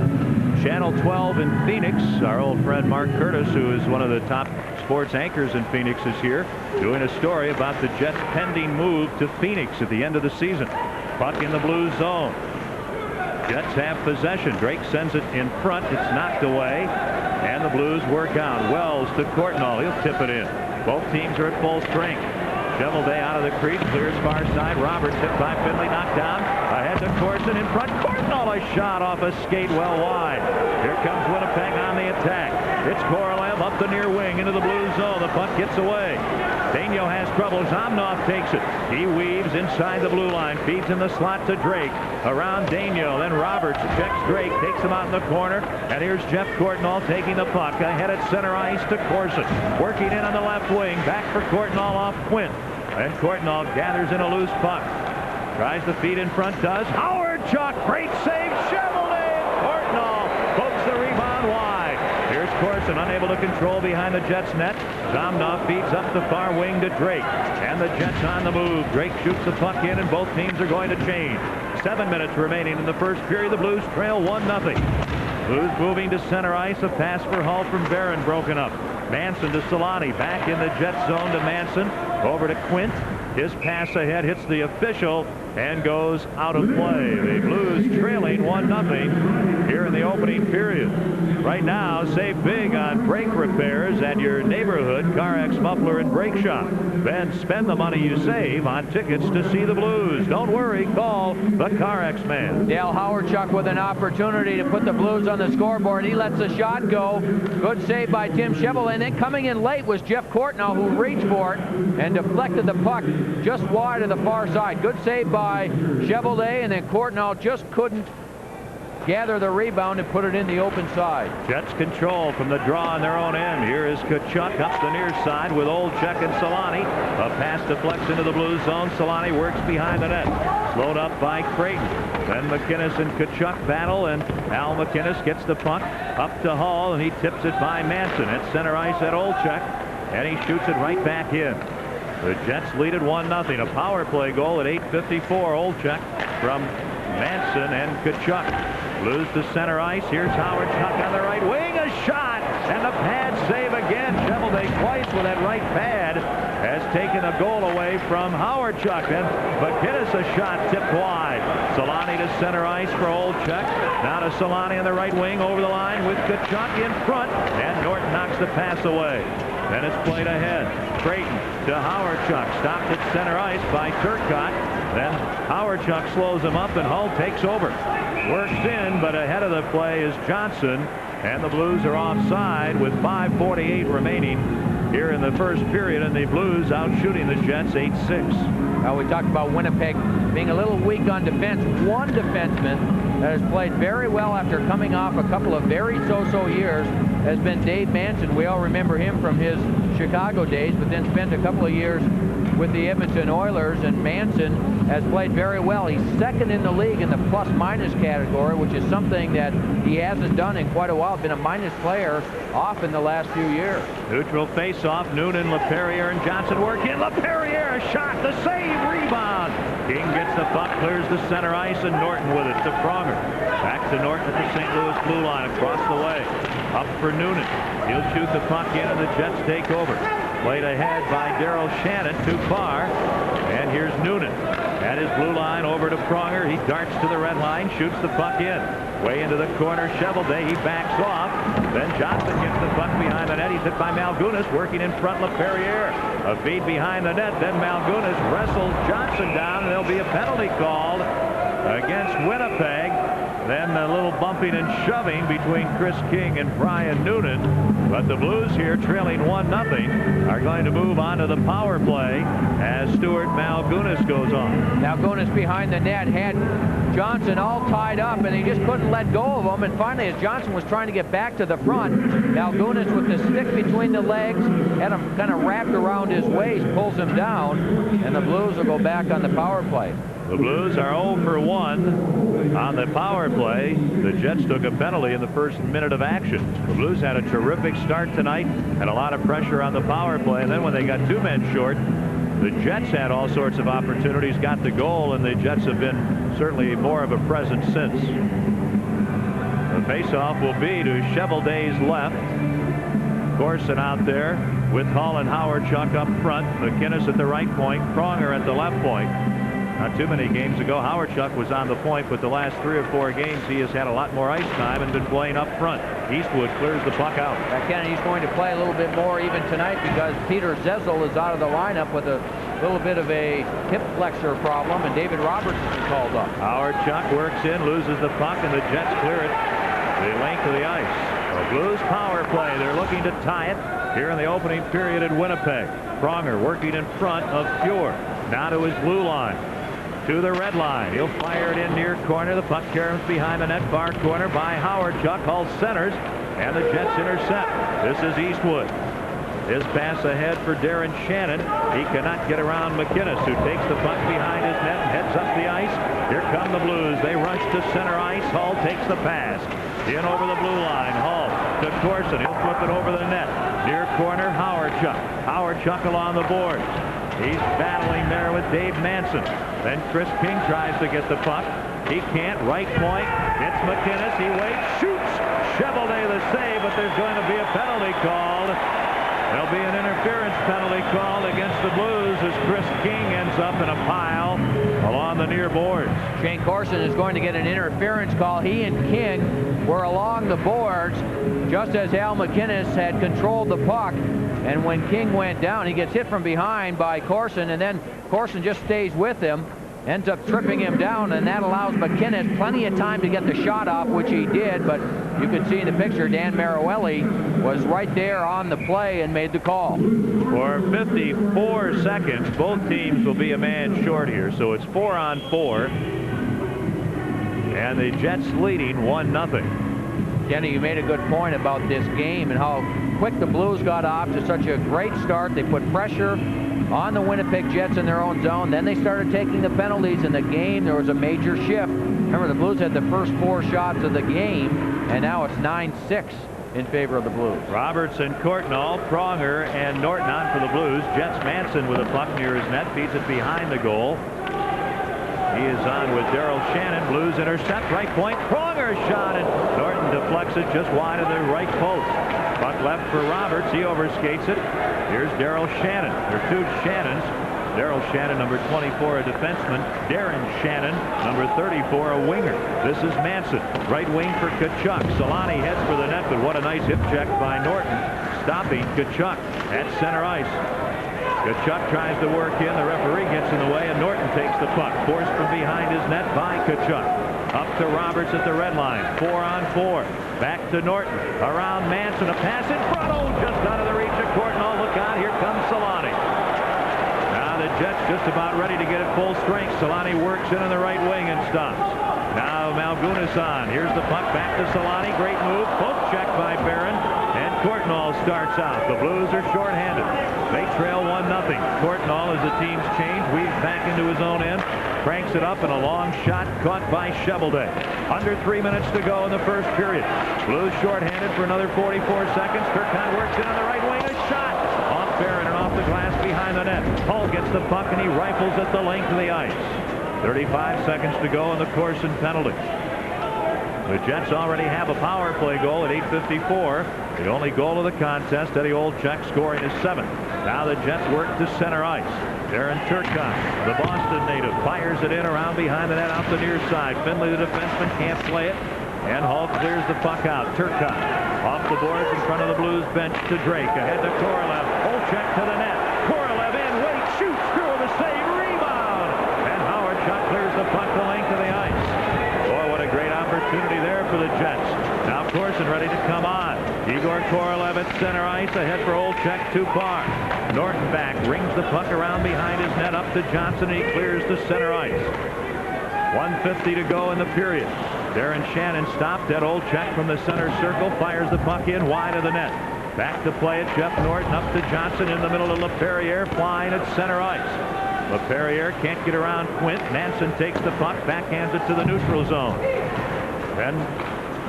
Channel 12 in Phoenix. Our old friend Mark Curtis, who is one of the top sports anchors in Phoenix, is here doing a story about the Jets' pending move to Phoenix at the end of the season. Puck in the Blues zone. Jets have possession. Drake sends it in front. It's knocked away. And the Blues work out. Wells to Courtnall. He'll tip it in. Both teams are at full strength. Shovelday out of the crease. Clears far side. Roberts hit by Finley. Knocked down. Ahead to Corson in front. Courtnall, a shot off a skate well wide. Here comes Winnipeg on the attack. It's Korolev up the near wing into the Blues zone. The puck gets away. Daigneault has trouble. Zomnov takes it. He weaves inside the blue line. Feeds in the slot to Drake. Around Daigneault. Then Roberts checks Drake. Takes him out in the corner. And here's Jeff Courtnall taking the puck. Ahead at center ice to Corson. Working in on the left wing. Back for Courtnall off Quint. And Courtnall gathers in a loose puck. Tries the feed in front. Does. Howard Chuck. Great save. Shovelday. Courtnall pokes the rebound wide. Here's Corson, unable to control behind the Jets net. Zomnov feeds up the far wing to Drake. And the Jets on the move. Drake shoots the puck in, and both teams are going to change. 7 minutes remaining in the first period. The Blues trail 1-0. Blues moving to center ice. A pass for Hull from Barron broken up. Manson to Solani. Back in the Jets zone to Manson. Over to Quint. His pass ahead hits the official and goes out of play. The Blues trailing 1-0 here in the opening period. Right now, save big on brake repairs at your neighborhood CarX Muffler and Brake Shop. Then spend the money you save on tickets to see the Blues. Don't worry, call the CarX man. Dale Howardchuk with an opportunity to put the Blues on the scoreboard. He lets the shot go. Good save by Tim Chevel. And then coming in late was Jeff Courtnall, who reached for it and deflected the puck just wide of the far side. Good save by Chevelday, and then Courtnall just couldn't gather the rebound and put it in the open side. Jets control from the draw on their own end. Here is Tkachuk up the near side with Olczyk and Solani. A pass deflects into the Blues zone. Solani works behind the net. Slowed up by Creighton. Then McInnes and Tkachuk battle, and Al McInnes gets the puck up to Hall, and he tips it by Manson. At center ice at Olczyk, and he shoots it right back in. The Jets lead at 1-0. A power play goal at 8:54. Olczyk from Manson and Tkachuk. Blues to center ice. Here's Howardchuk on the right wing. A shot! And the pad save again. Chevelday twice with that right pad has taken a goal away from Howardchuk. And McInnes a shot tipped wide. Solani to center ice for Olczyk. Now to Solani on the right wing over the line with Tkachuk in front. And Norton knocks the pass away. Then it's played ahead. Creighton to Howardchuk. Stopped at center ice by Turcotte. Then Howardchuk slows him up, and Hull takes over. Works in, but ahead of the play is Johnson. And the Blues are offside with 5:48 remaining here in the first period, and the Blues out shooting the Jets 8-6. Now, we talked about Winnipeg being a little weak on defense. One defenseman that has played very well after coming off a couple of very so-so years has been Dave Manson. We all remember him from his Chicago days, but then spent a couple of years with the Edmonton Oilers, and Manson has played very well. He's second in the league in the plus-minus category, which is something that he hasn't done in quite a while. Been a minus player off in the last few years. Neutral face-off. Noonan, LaPerriere, and Johnson work in. LaPerriere, a shot, the save, rebound. King gets the puck, clears the center ice, and Norton with it to Pronger. Back to Norton at the St. Louis blue line, across the way. Up for Noonan. He'll shoot the puck in, and the Jets take over. Played ahead by Daryl Shannon, too far. And here's Noonan at his blue line over to Pronger. He darts to the red line, shoots the puck in. Way into the corner, Chevelday. He backs off. Then Johnson gets the puck behind the net. He's hit by Malgunas, working in front, LaPerriere. A feed behind the net. Then Malgunas wrestles Johnson down, and there'll be a penalty called against Winnipeg. Then a little bumping and shoving between Chris King and Brian Noonan. But the Blues here, trailing 1-0, are going to move on to the power play as Stuart Malgunas goes on. Malgunas behind the net had Johnson all tied up, and he just couldn't let go of him. And finally, as Johnson was trying to get back to the front, Malgunas with the stick between the legs, had him kind of wrapped around his waist, pulls him down, and the Blues will go back on the power play. The Blues are 0 for 1 on the power play. The Jets took a penalty in the first minute of action. The Blues had a terrific start tonight, had a lot of pressure on the power play, and then when they got 2 men short, the Jets had all sorts of opportunities, got the goal, and the Jets have been certainly more of a presence since. The faceoff will be to Chevelday's left. Corson out there with Hull and Howard-Chuck up front. McInnes at the right point, Pronger at the left point. Not too many games ago, Howard-Chuck was on the point, but the last 3 or 4 games he has had a lot more ice time and been playing up front. Eastwood clears the puck out. Kennedy, he's going to play a little bit more even tonight because Peter Zezel is out of the lineup with a little bit of a hip flexor problem, and David Roberts is called up. Howard-Chuck works in, loses the puck, and the Jets clear it the length of the ice. The Blues power play. They're looking to tie it here in the opening period at Winnipeg. Pronger working in front of Fuhr. Now to his blue line. To the red line. He'll fire it in near corner. The puck carries behind the net, far corner by Howard-Chuck. Hull centers, and the Jets intercept. This is Eastwood. His pass ahead for Darren Shannon. He cannot get around McInnes, who takes the puck behind his net and heads up the ice. Here come the Blues. They rush to center ice. Hull takes the pass. In over the blue line. Hull to Corson. He'll flip it over the net. Near corner, Howard-Chuck. Howard-Chuck along the boards. He's battling there with Dave Manson. Then Chris King tries to get the puck. He can't. Right point. It's McInnes. He waits. Shoots. Chevelday the save, but there's going to be a penalty called. There'll be an interference penalty called against the Blues as Chris King ends up in a pile along the near boards. Shane Corson is going to get an interference call. He and King were along the boards just as Al McInnes had controlled the puck. And when King went down, he gets hit from behind by Corson, and then Corson just stays with him, ends up tripping him down, and that allows McInnes plenty of time to get the shot off, which he did. But you can see in the picture, Dan Maruelli was right there on the play and made the call. For 54 seconds, both teams will be a man short here, so it's 4-on-4. And the Jets leading 1-0. Kenny, you made a good point about this game and how quick the Blues got off to such a great start. They put pressure on the Winnipeg Jets in their own zone. Then they started taking the penalties in the game. There was a major shift. Remember, the Blues had the first 4 shots of the game, and now it's 9-6 in favor of the Blues. Roberts and Courtnall, Pronger and Norton on for the Blues. Jets Manson with a puck near his net, feeds it behind the goal. He is on with Daryl Shannon. Blues intercept, right point. Pronger shot, and Norton deflects it just wide of the right post. Puck left for Roberts. He overskates it. Here's Daryl Shannon. There are 2 Shannons. Daryl Shannon, number 24, a defenseman. Darren Shannon, number 34, a winger. This is Manson. Right wing for Tkachuk. Solani heads for the net, but what a nice hip check by Norton, stopping Tkachuk at center ice. Tkachuk tries to work in. The referee gets in the way, and Norton takes the puck. Forced from behind his net by Tkachuk. Up to Roberts at the red line. 4-on-4. Back to Norton. Around Manson. A pass in front. Oh, just out of the reach of Courtnall. Look out. Here comes Solani. Now the Jets just about ready to get at full strength. Solani works in on the right wing and stops. Now Malgunas on. Here's the puck back to Solani. Great move. Poke check by Barron. And Courtnall starts out. The Blues are shorthanded. They trail 1-0. Courtnall, as the team's changed, weaves back into his own end. Cranks it up, and a long shot caught by Chevelday. Under 3 minutes to go in the first period. Blues shorthanded for another 44 seconds. Turcotte works in on the right wing. A shot off Barron and off the glass behind the net. Hull gets the puck, and he rifles at the length of the ice. 35 seconds to go in the Corson penalty. The Jets already have a power play goal at 8:54. The only goal of the contest, Eddie Olczyk scoring his 7th. Now the Jets work to center ice. Darren Turcotte, the Boston native, fires it in around behind the net off the near side. Finley, the defenseman, can't play it. And Hull clears the puck out. Turcotte off the boards in front of the Blues bench to Drake. Ahead to Korolev. Olczyk to the net. Korolev in, waits, shoots, through the save, rebound. And Howard-Chuck clears the puck the length of the ice. Boy, what a great opportunity Corson ready to come on. Igor Korolev at center ice, ahead for Olczyk, too far. Norton back, rings the puck around behind his net, up to Johnson, and he clears the center ice. 1:50 to go in the period. Darren Shannon stopped at Olczyk from the center circle, fires the puck in wide of the net. Back to play it, Jeff Norton up to Johnson in the middle of LaPerriere, flying at center ice. LaPerriere can't get around Quint. Manson takes the puck, backhands it to the neutral zone. Then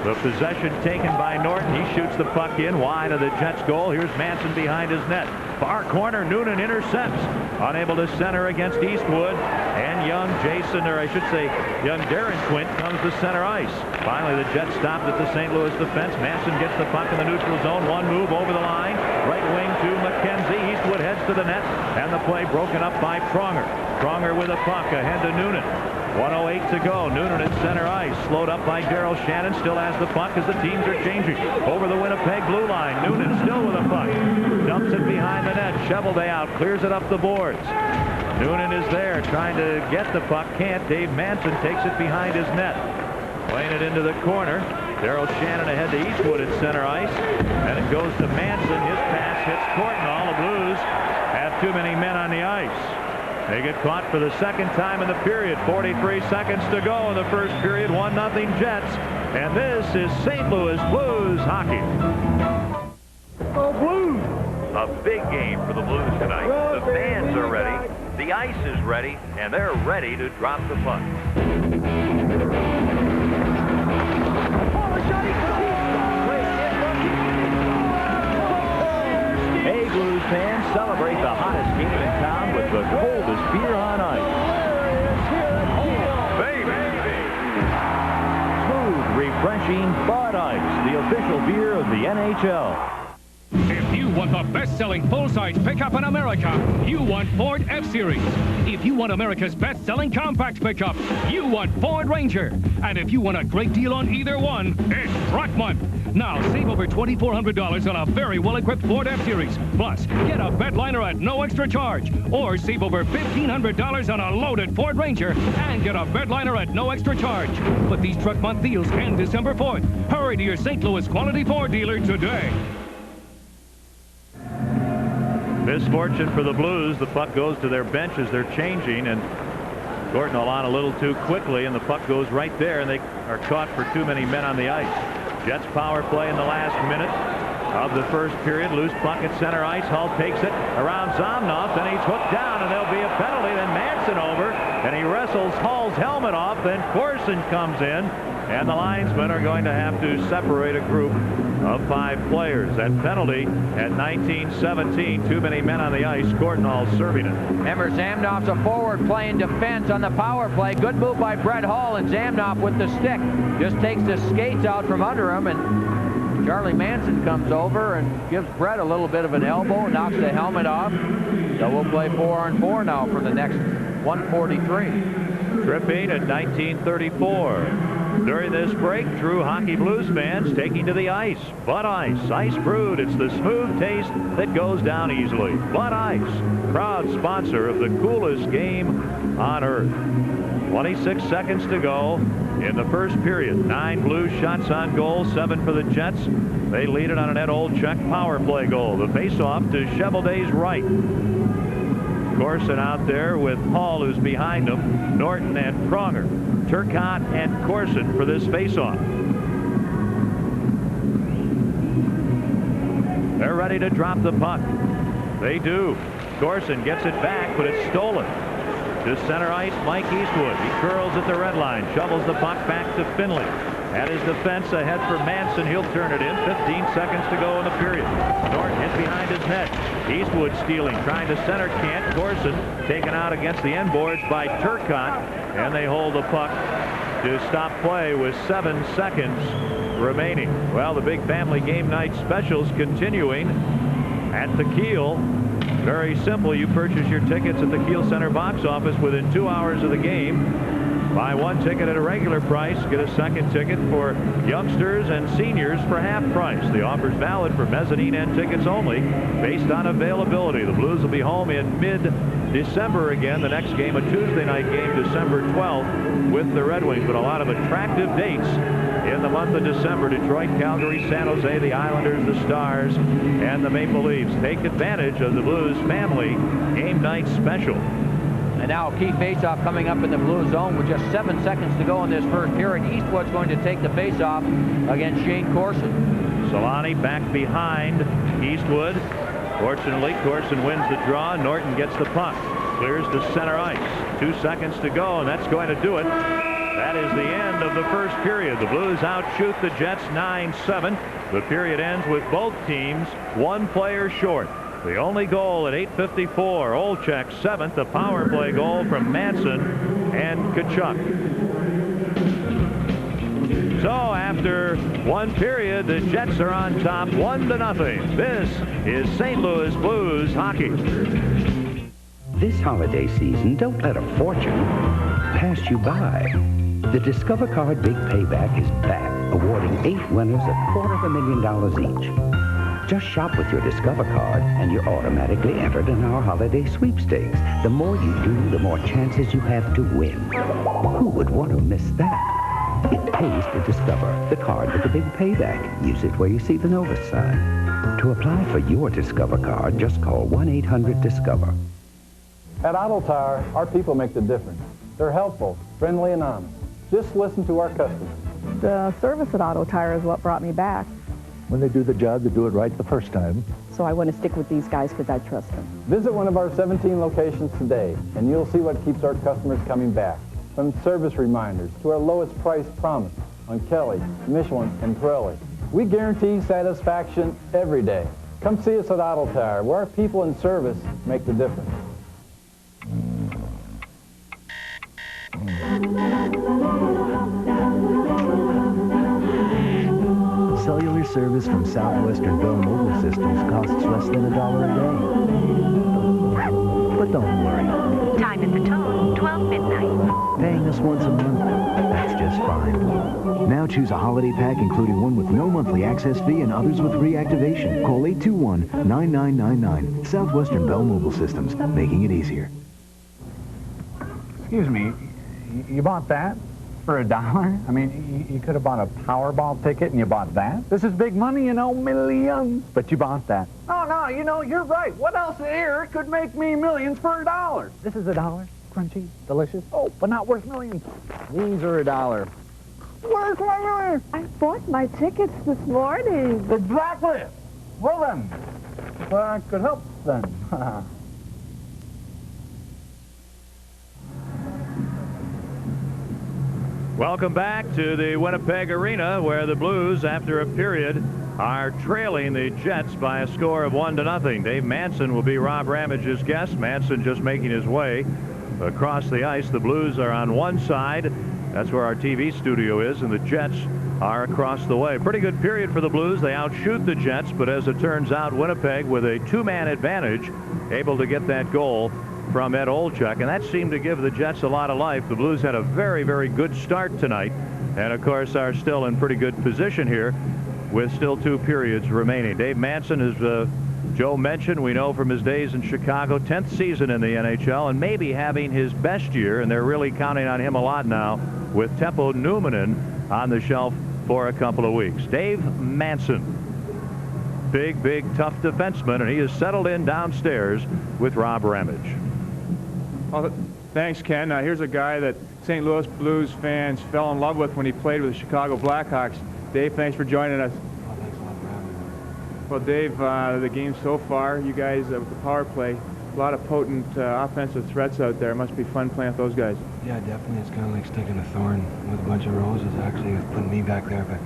the possession taken by Norton. He shoots the puck in wide of the Jets' goal. Here's Manson behind his net. Far corner, Noonan intercepts. Unable to center against Eastwood. And young Darren Quint comes to center ice. Finally, the Jets stopped at the St. Louis defense. Manson gets the puck in the neutral zone. One move over the line. Right wing to McKenzie. Eastwood heads to the net. And the play broken up by Pronger. Pronger with a puck ahead to Noonan. 1:08 to go. Noonan at center ice. Slowed up by Darryl Shannon. Still has the puck as the teams are changing. Over the Winnipeg blue line. Noonan still with a puck. Dumps it behind the net. Shovelday out. Clears it up the boards. Noonan is there trying to get the puck. Can't. Dave Manson takes it behind his net. Playing it into the corner. Darryl Shannon ahead to Eastwood at center ice. And it goes to Manson. His pass hits Courtnall. The Blues have too many men on the ice. They get caught for the second time in the period. 43 seconds to go in the first period. 1-0 Jets. And this is St. Louis Blues hockey. Oh, Blues! A big game for the Blues tonight. The fans are ready. The ice is ready. And they're ready to drop the puck. Hey, Blues fans, celebrate the hottest game in town with the coldest beer on ice. Baby! Smooth, refreshing Bud Ice, the official beer of the NHL. If you want the best-selling full-size pickup in America, you want Ford F-Series. If you want America's best-selling compact pickup, you want Ford Ranger. And if you want a great deal on either one, it's Truck Month. Now, save over $2,400 on a very well-equipped Ford F-Series. Plus, get a bed liner at no extra charge. Or save over $1,500 on a loaded Ford Ranger and get a bed liner at no extra charge. But these Truck Month deals end December 4th. Hurry to your St. Louis Quality Ford dealer today. Misfortune for the Blues. The puck goes to their bench as they're changing, and Courtnall on a little too quickly, and the puck goes right there, and they are caught for too many men on the ice. Jets power play in the last minute of the first period. Loose puck at center ice. Hull takes it around Zomnoff, and he's hooked down, and there'll be a penalty. Then Manson over, and he wrestles Hull's helmet off. Then Corson comes in, and the linesmen are going to have to separate a group of 5 players. That penalty at 19:17. Too many men on the ice. Courtnall serving it. Remember, Zamnoff's a forward playing defense on the power play. Good move by Brett Hull, and Zamnoff with the stick just takes the skates out from under him, and Charlie Manson comes over and gives Brett a little bit of an elbow, knocks the helmet off. So we'll play 4-on-4 now for the next 1:43. Tripping at 19:34. During this break, true hockey Blues fans taking to the ice. Bud Ice, ice brewed. It's the smooth taste that goes down easily. Bud Ice, proud sponsor of the coolest game on earth. 26 seconds to go in the first period. 9 Blues shots on goal, 7 for the Jets. They lead it on an Ed Olczyk power play goal. The face-off to Chevelday's right. Corson out there with Hall, who's behind him. Norton and Pronger. Turcotte and Corson for this face-off. They're ready to drop the puck. They do. Corson gets it back, but it's stolen. To center ice, Mike Eastwood. He curls at the red line, shovels the puck back to Finley. At his defense, ahead for Manson. He'll turn it in. 15 seconds to go in the period. Norton hit behind his net. Eastwood stealing, trying to center, can't. Corson taken out against the end boards by Turcotte, and they hold the puck to stop play with 7 seconds remaining. Well, the big family game night specials continuing at the Kiel. Very simple. You purchase your tickets at the Kiel Center box office within 2 hours of the game. Buy 1 ticket at a regular price, get a second ticket for youngsters and seniors for half price. The offer's valid for mezzanine end tickets only, based on availability. The Blues will be home in mid-December again. The next game, a Tuesday night game, December 12th, with the Red Wings. But a lot of attractive dates in the month of December. Detroit, Calgary, San Jose, the Islanders, the Stars, and the Maple Leafs. Take advantage of the Blues family game night special. And now a key faceoff coming up in the blue zone with just 7 seconds to go in this first period. Eastwood's going to take the faceoff against Shane Corson. Solani back behind Eastwood. Fortunately, Corson wins the draw. Norton gets the puck. Clears to center ice. 2 seconds to go, and that's going to do it. That is the end of the first period. The Blues outshoot the Jets 9-7. The period ends with both teams one player short. The only goal at 8:54, Olchek 7th, a power play goal from Manson and Tkachuk. So after one period, the Jets are on top 1-0. This is St. Louis Blues hockey. This holiday season, don't let a fortune pass you by. The Discover Card Big Payback is back, awarding 8 winners $250,000 each. Just shop with your Discover card, and you're automatically entered in our holiday sweepstakes. The more you do, the more chances you have to win. Who would want to miss that? It pays to Discover, the card with the big payback. Use it where you see the Novus sign. To apply for your Discover card, just call 1-800-DISCOVER. At Auto Tire, our people make the difference. They're helpful, friendly, and honest. Just listen to our customers. The service at Auto Tire is what brought me back. When they do the job, they do it right the first time. So I want to stick with these guys because I trust them. Visit one of our 17 locations today, and you'll see what keeps our customers coming back. From service reminders to our lowest price promise on Kelly, Michelin, and Pirelli. We guarantee satisfaction every day. Come see us at Auto Tire, where our people and service make the difference. Cellular service from Southwestern Bell Mobile Systems costs less than $1 a day. But don't worry. Time at the tone, 12 midnight. Paying us once a month, that's just fine. Now choose a holiday pack including one with no monthly access fee and others with reactivation. Call 821-9999. Southwestern Bell Mobile Systems, making it easier. Excuse me, you bought that for $1? I mean, you could have bought a Powerball ticket and you bought that? This is big money, you know, millions. But you bought that. No, you know, you're right. What else here could make me millions for $1? This is $1. Crunchy, delicious. Oh, but not worth millions. These are $1. Where's my million? I bought my tickets this morning. Exactly. Well then, if I could help then. Welcome back to the Winnipeg Arena, where the Blues, after a period, are trailing the Jets by a score of 1-0. Dave Manson will be Rob Ramage's guest. Manson just making his way across the ice. The Blues are on one side. That's where our TV studio is, and the Jets are across the way. Pretty good period for the Blues. They outshoot the Jets, but as it turns out, Winnipeg, with a two-man advantage, able to get that goal from Ed Olchek, and that seemed to give the Jets a lot of life. The Blues had a very, very good start tonight, and of course are still in pretty good position here with still 2 periods remaining. Dave Manson, as Joe mentioned, we know from his days in Chicago, 10th season in the NHL, and maybe having his best year, and they're really counting on him a lot now with Teppo Numminen on the shelf for a couple of weeks. Dave Manson, big, tough defenseman, and he is settled in downstairs with Rob Ramage. Well, thanks, Ken. Here's a guy that St. Louis Blues fans fell in love with when he played with the Chicago Blackhawks. Dave, thanks for joining us. Oh, thanks a lot for having me. Well, Dave, the game so far, you guys with the power play, a lot of potent offensive threats out there. It must be fun playing with those guys. Yeah, definitely. It's kind of like sticking a thorn with a bunch of roses, actually, with putting me back there. But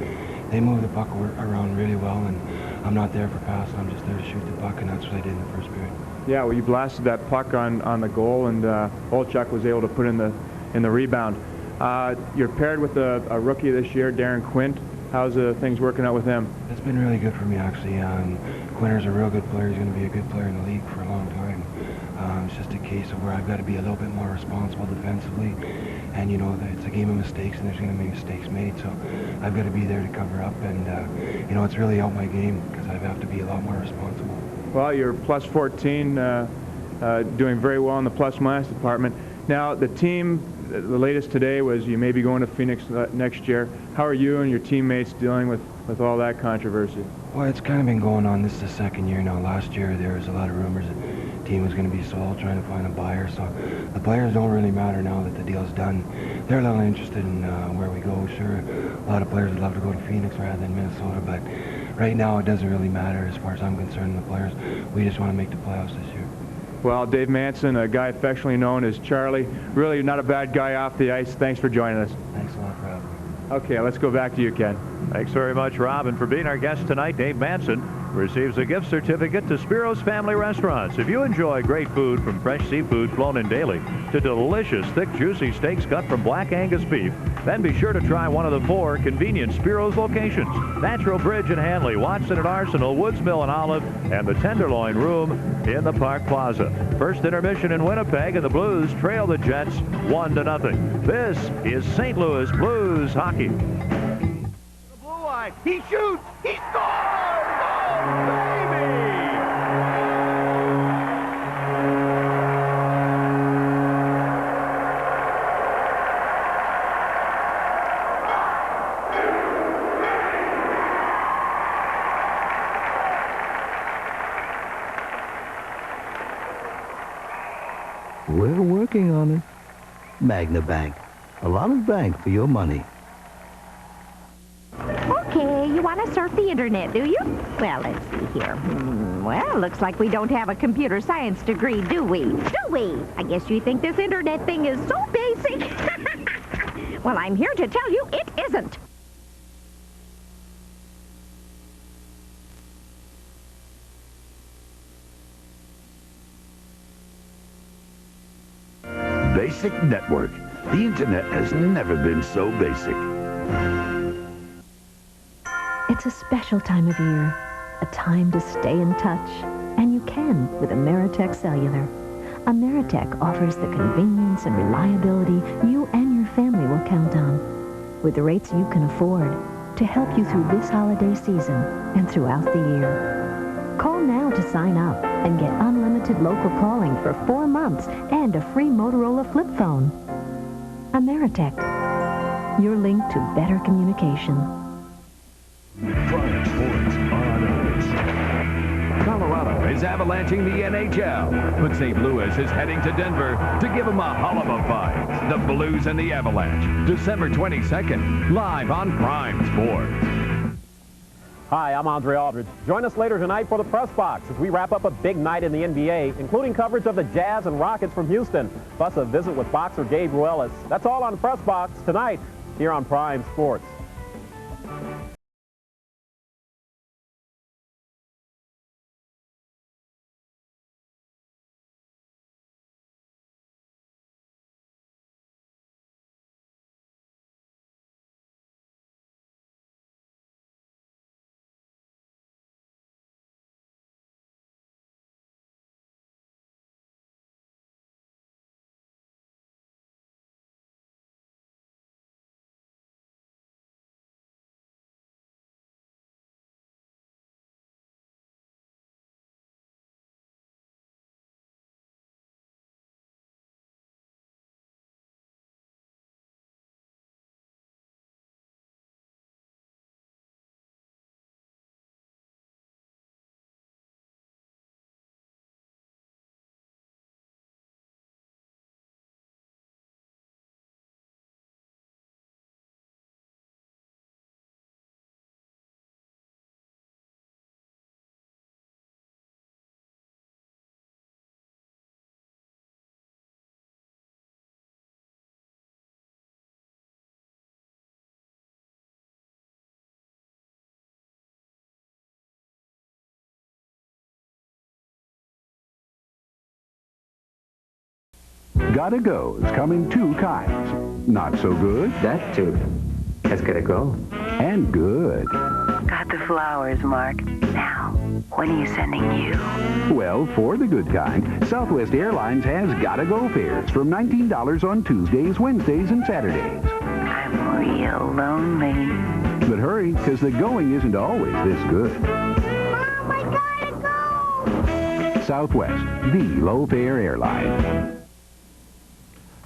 they move the puck around really well, and I'm not there for pass. I'm just there to shoot the puck, and that's what I did in the first period. Yeah, well, you blasted that puck on the goal, and Olchek was able to put in the rebound. You're paired with a rookie this year, Darren Quint. How's things working out with him? It's been really good for me, actually. Quinter's a real good player. He's going to be a good player in the league for a long time. It's just a case of where I've got to be a little bit more responsible defensively. And, you know, it's a game of mistakes, and there's going to be mistakes made. So I've got to be there to cover up. And, you know, it's really helped my game because I have to be a lot more responsible. Well, you're +14, doing very well in the plus-minus department. Now, the team the latest today was you may be going to Phoenix next year. How are you and your teammates dealing with all that controversy? Well, it's kind of been going on. This is the second year now. Last year there was a lot of rumors that the team was going to be sold, trying to find a buyer. So the players don't really matter now that the deal's done. They're a little interested in where we go. Sure, a lot of players would love to go to Phoenix rather than Minnesota, but right now it doesn't really matter as far as I'm concerned. The players, we just want to make the playoffs this year. Well, Dave Manson, a guy affectionately known as Charlie, really not a bad guy off the ice. Thanks for joining us. Thanks a lot for having me. Okay, let's go back to you, Ken. Thanks very much, Rob. And for being our guest tonight, Dave Manson receives a gift certificate to Spiro's Family Restaurants. If you enjoy great food from fresh seafood flown in daily to delicious, thick, juicy steaks cut from black Angus beef, then be sure to try one of the 4 convenient Spiro's locations: Natural Bridge in Hanley, Watson at Arsenal, Woods Mill and Olive, and the Tenderloin Room in the Park Plaza. First intermission in Winnipeg, and the Blues trail the Jets 1-0. This is St. Louis Blues hockey. The blue line. He shoots. He scores. Oh, baby! We're working on it. Magna Bank. A lot of bank for your money. Okay, you want to surf the internet, do you? Well, let's see here. Well, looks like we don't have a computer science degree, do we? Do we? I guess you think this internet thing is so basic. Well, I'm here to tell you it isn't. Basic Network. The internet has never been so basic. It's a special time of year, a time to stay in touch, and you can with Ameritech Cellular. Ameritech offers the convenience and reliability you and your family will count on, with the rates you can afford to help you through this holiday season and throughout the year. Call now to sign up and get unlimited local calling for 4 months and a free Motorola flip phone. Ameritech, your link to better communication. Prime Sports on ice. Colorado is avalanching the NHL, but St. Louis is heading to Denver to give them a hell of a fight. The Blues and the Avalanche, December 22nd, live on Prime Sports. Hi, I'm Andre Aldridge. Join us later tonight for the Press Box as we wrap up a big night in the NBA, including coverage of the Jazz and Rockets from Houston, plus a visit with boxer Gabe Ruelas. That's all on the Press Box tonight here on Prime Sports. Gotta Go is coming 2 kinds. Not so good. That too has gotta go. And good. Got the flowers, Mark. Now, when are you sending you? Well, for the good kind, Southwest Airlines has Gotta Go fares from $19 on Tuesdays, Wednesdays, and Saturdays. I'm real lonely. But hurry, because the going isn't always this good. Mom, I gotta go! Southwest, the low-fare airline.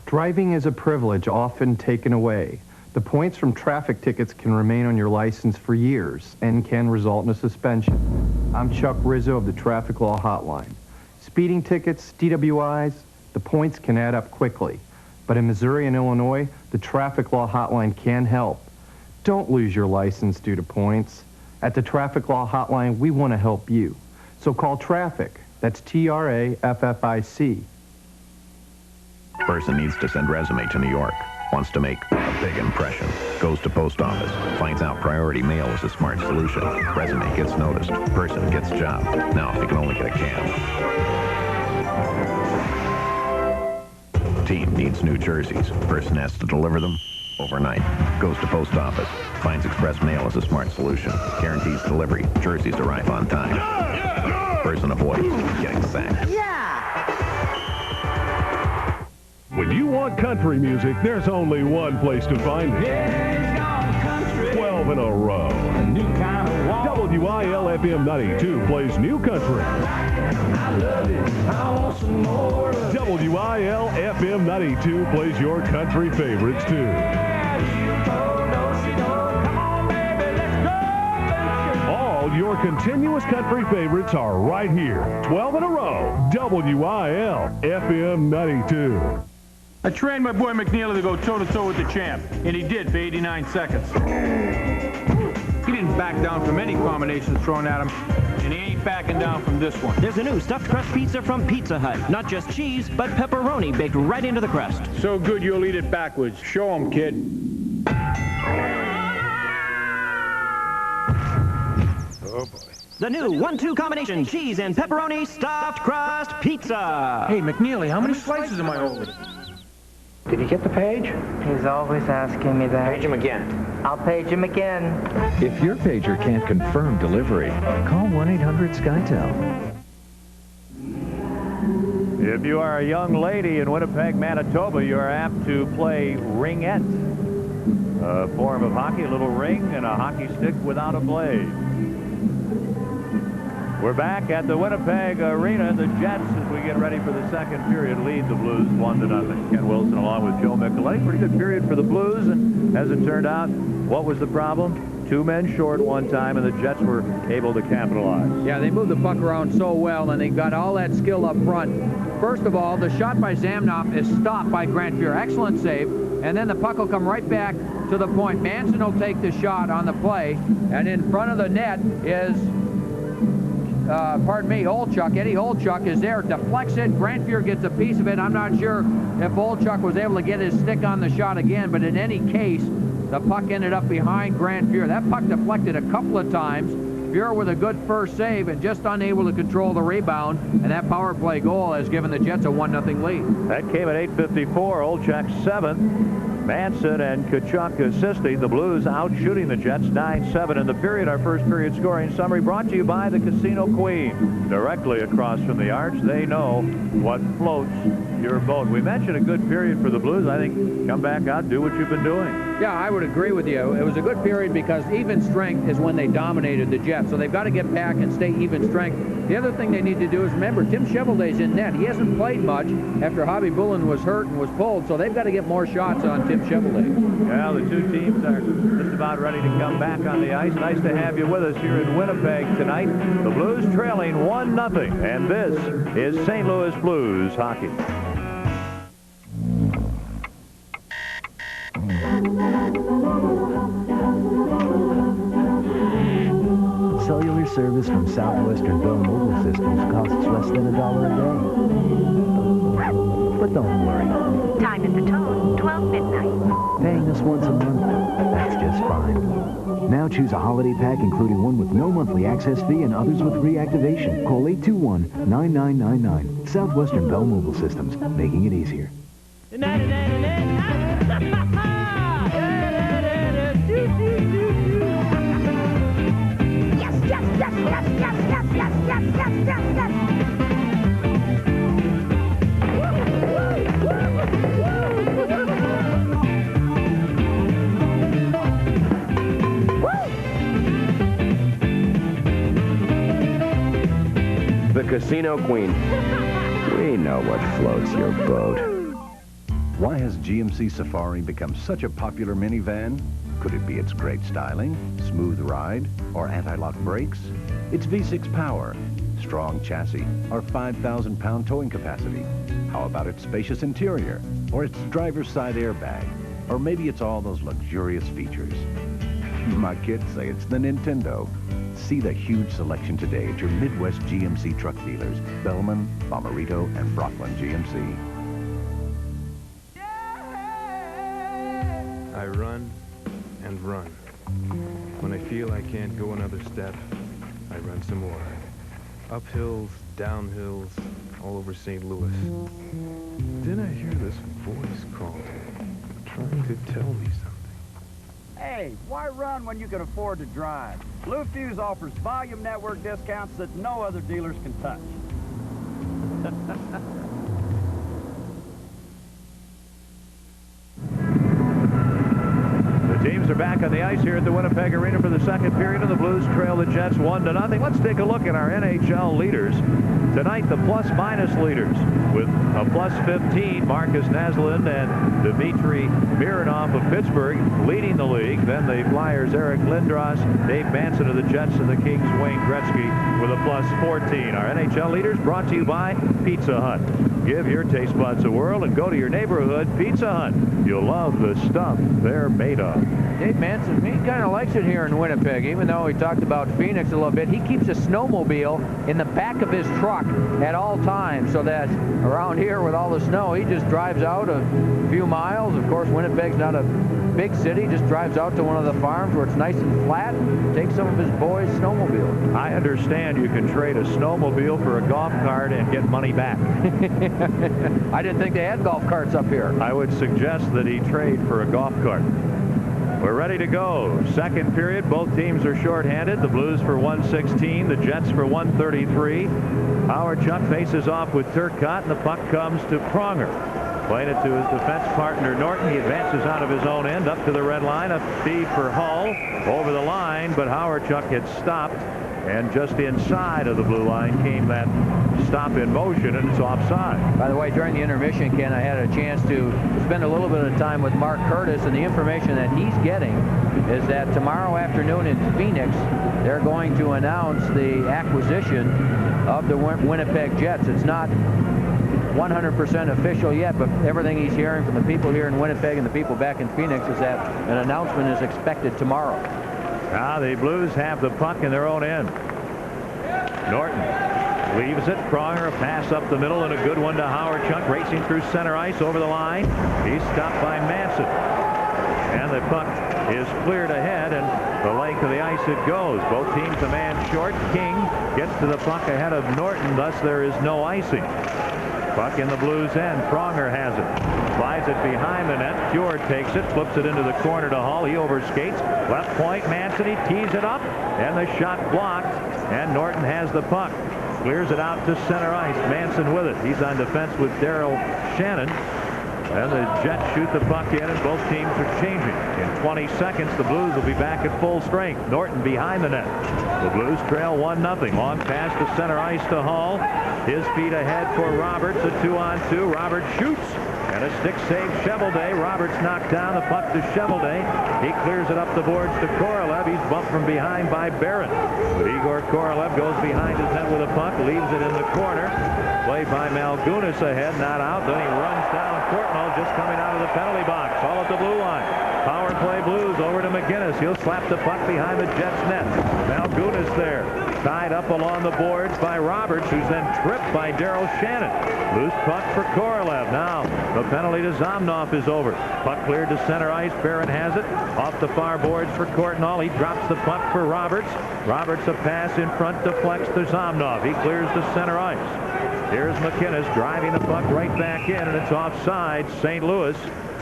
Driving is a privilege often taken away. The points from traffic tickets can remain on your license for years and can result in a suspension. I'm Chuck Rizzo of the Traffic Law Hotline. Speeding tickets, DWIs, the points can add up quickly. But in Missouri and Illinois, the Traffic Law Hotline can help. Don't lose your license due to points. At the Traffic Law Hotline, we want to help you. So call Traffic. That's TRAFFIC. Person needs to send resume to New York. Wants to make a big impression. Goes to post office. Finds out priority mail is a smart solution. Resume gets noticed. Person gets job. Now, if you can only get a cab. Team needs new jerseys. Person has to deliver them overnight. Goes to post office. Finds express mail is a smart solution. Guarantees delivery. Jerseys arrive on time. Person avoids getting sacked. When you want country music, there's only one place to find it. 12 in a row. WIL FM 92 plays new country. WIL FM 92 plays your country favorites too. All your continuous country favorites are right here. 12 in a row. WIL FM 92. I trained my boy McNeely to go toe-to-toe with the champ, and he did for 89 seconds. He didn't back down from any combinations thrown at him, and he ain't backing down from this one. There's a new stuffed crust pizza from Pizza Hut. Not just cheese, but pepperoni baked right into the crust. So good you'll eat it backwards. Show 'em, kid. Oh, boy. The new 1-2 combination cheese and pepperoni stuffed crust pizza. Hey, McNeely, how many slices am I holding? Did you get the page? He's always asking me that. Page him again. I'll page him again. If your pager can't confirm delivery, call 1-800-SkyTel. If you are a young lady in Winnipeg, Manitoba, you are apt to play ringette, a form of hockey, a little ring and a hockey stick without a blade. We're back at the Winnipeg Arena. The Jets, as we get ready for the second period, lead the Blues 1-0. Ken Wilson along with Joe Micheletti. Pretty good period for the Blues, and as it turned out, what was the problem? 2 men short one time, and the Jets were able to capitalize. Yeah, they moved the puck around so well, and they got all that skill up front. First of all, the shot by Zamnoff is stopped by Grant Fuhr. Excellent save. And then the puck will come right back to the point. Manson will take the shot on the play, and in front of the net is Olchuk. Eddie Olchuk is there, deflects it. Grant Fuhr gets a piece of it. I'm not sure if Olchuk was able to get his stick on the shot again, but in any case, the puck ended up behind Grant Fuhr. That puck deflected a couple of times. Fuhr with a good first save and just unable to control the rebound, and that power play goal has given the Jets a 1-0 lead. That came at 8:54. Olchuk 7. Manson and Kachuk assisting. The Blues out shooting the Jets 9-7 in the period. Our first period scoring summary brought to you by the Casino Queen. Directly across from the arch, they know what floats your boat. We mentioned a good period for the Blues. I think come back out, do what you've been doing. Yeah, I would agree with you. It was a good period because even strength is when they dominated the Jets. So they've got to get back and stay even strength. The other thing they need to do is remember, Tim Chevrolet's in net. He hasn't played much after Hobby Bullen was hurt and was pulled, so they've got to get more shots on Tim Chevrolet. Yeah, the two teams are just about ready to come back on the ice. Nice to have you with us here in Winnipeg tonight. The Blues trailing 1-0, and this is St. Louis Blues hockey. Cellular service from Southwestern Bell Mobile Systems costs less than $1 a day. But don't worry. Time at the tone, 12 midnight. Paying us once a month, that's just fine. Now choose a holiday pack including one with no monthly access fee and others with reactivation. Call 821-9999. Southwestern Bell Mobile Systems, making it easier. The Casino Queen. We know what floats your boat. Why has GMC Safari become such a popular minivan? Could it be its great styling, smooth ride, or anti-lock brakes? Its V6 power, strong chassis, or 5,000-pound towing capacity? How about its spacious interior, or its driver's side airbag? Or maybe it's all those luxurious features? My kids say it's the Nintendo. See the huge selection today at your Midwest GMC truck dealers, Bellman, Bomarito, and Brocklin GMC. I run and run. When I feel I can't go another step, I run some more. Up hills, down hills, all over St. Louis. Then I hear this voice calling, trying to tell me something. Hey, why run when you can afford to drive? Blue Fuse offers volume network discounts that no other dealers can touch. Teams are back on the ice here at the Winnipeg Arena for the second period, and the Blues trail the Jets 1-0. Let's take a look at our NHL leaders. Tonight, the plus-minus leaders with a plus 15, Marcus Naslund and Dmitry Mironov of Pittsburgh leading the league. Then the Flyers' Eric Lindros, Dave Manson of the Jets, and the Kings' Wayne Gretzky with a plus 14. Our NHL leaders brought to you by Pizza Hut. Give your taste buds a whirl and go to your neighborhood Pizza Hut. You'll love the stuff they're made of. Dave Manson, he kind of likes it here in Winnipeg, even though he talked about Phoenix a little bit. He keeps a snowmobile in the back of his truck at all times, so that around here with all the snow, he just drives out a few miles. Of course, Winnipeg's not a big city, just drives out to one of the farms where it's nice and flat, takes some of his boys' snowmobile. I understand you can trade a snowmobile for a golf cart and get money back. I didn't think they had golf carts up here. I would suggest that he trade for a golf cart. We're ready to go. Second period, both teams are shorthanded. The Blues for 116, the Jets for 133. Howard Chuck faces off with Turcotte, and the puck comes to Pronger. Playing it to his defense partner, Norton. He advances out of his own end, up to the red line. A feed for Hull. Over the line, but Howard Chuck had stopped. And just inside of the blue line came that stop in motion, and it's offside. By the way, during the intermission, Ken, I had a chance to spend a little bit of time with Mark Curtis, and the information that he's getting is that tomorrow afternoon in Phoenix, they're going to announce the acquisition of the Winnipeg Jets. It's not 100% official yet, but everything he's hearing from the people here in Winnipeg and the people back in Phoenix is that an announcement is expected tomorrow. Now the Blues have the puck in their own end. Norton leaves it. Pronger, a pass up the middle, and a good one to Howard Chuck, racing through center ice over the line. He's stopped by Manson. And the puck is cleared ahead, and the length of the ice it goes. Both teams a man short. King gets to the puck ahead of Norton, thus there is no icing. Puck in the Blues' end. Pronger has it. Slides it behind the net. Fjord takes it, flips it into the corner to Hall. He overskates. Left point, Manson. He tees it up, and the shot blocked, and Norton has the puck. Clears it out to center ice. Manson with it. He's on defense with Daryl Shannon. And the Jets shoot the puck in, and both teams are changing. In 20 seconds, the Blues will be back at full strength. Norton behind the net. The Blues trail 1-0. Long pass to center ice to Hall. His feet ahead for Roberts. A 2-on-2. Roberts shoots. And a stick save, Chevelday. Roberts knocked down the puck to Chevelday. He clears it up the boards to Korolev. He's bumped from behind by Barron. But Igor Korolev goes behind his net with a puck, leaves it in the corner. Played by Malgunas ahead, not out. Then he runs down Courtnall, just coming out of the penalty box. All at the blue line. Power play Blues over to McGinnis. He'll slap the puck behind the Jets net. Malgunas there. Tied up along the boards by Roberts, who's then tripped by Daryl Shannon. Loose puck for Korolev. Now the penalty to Zomnov is over. Puck cleared to center ice. Barron has it. Off the far boards for Courtnall. He drops the puck for Roberts. Roberts a pass in front, deflects to Zomnov. He clears to center ice. Here's McInnes driving the puck right back in, and it's offside. St. Louis.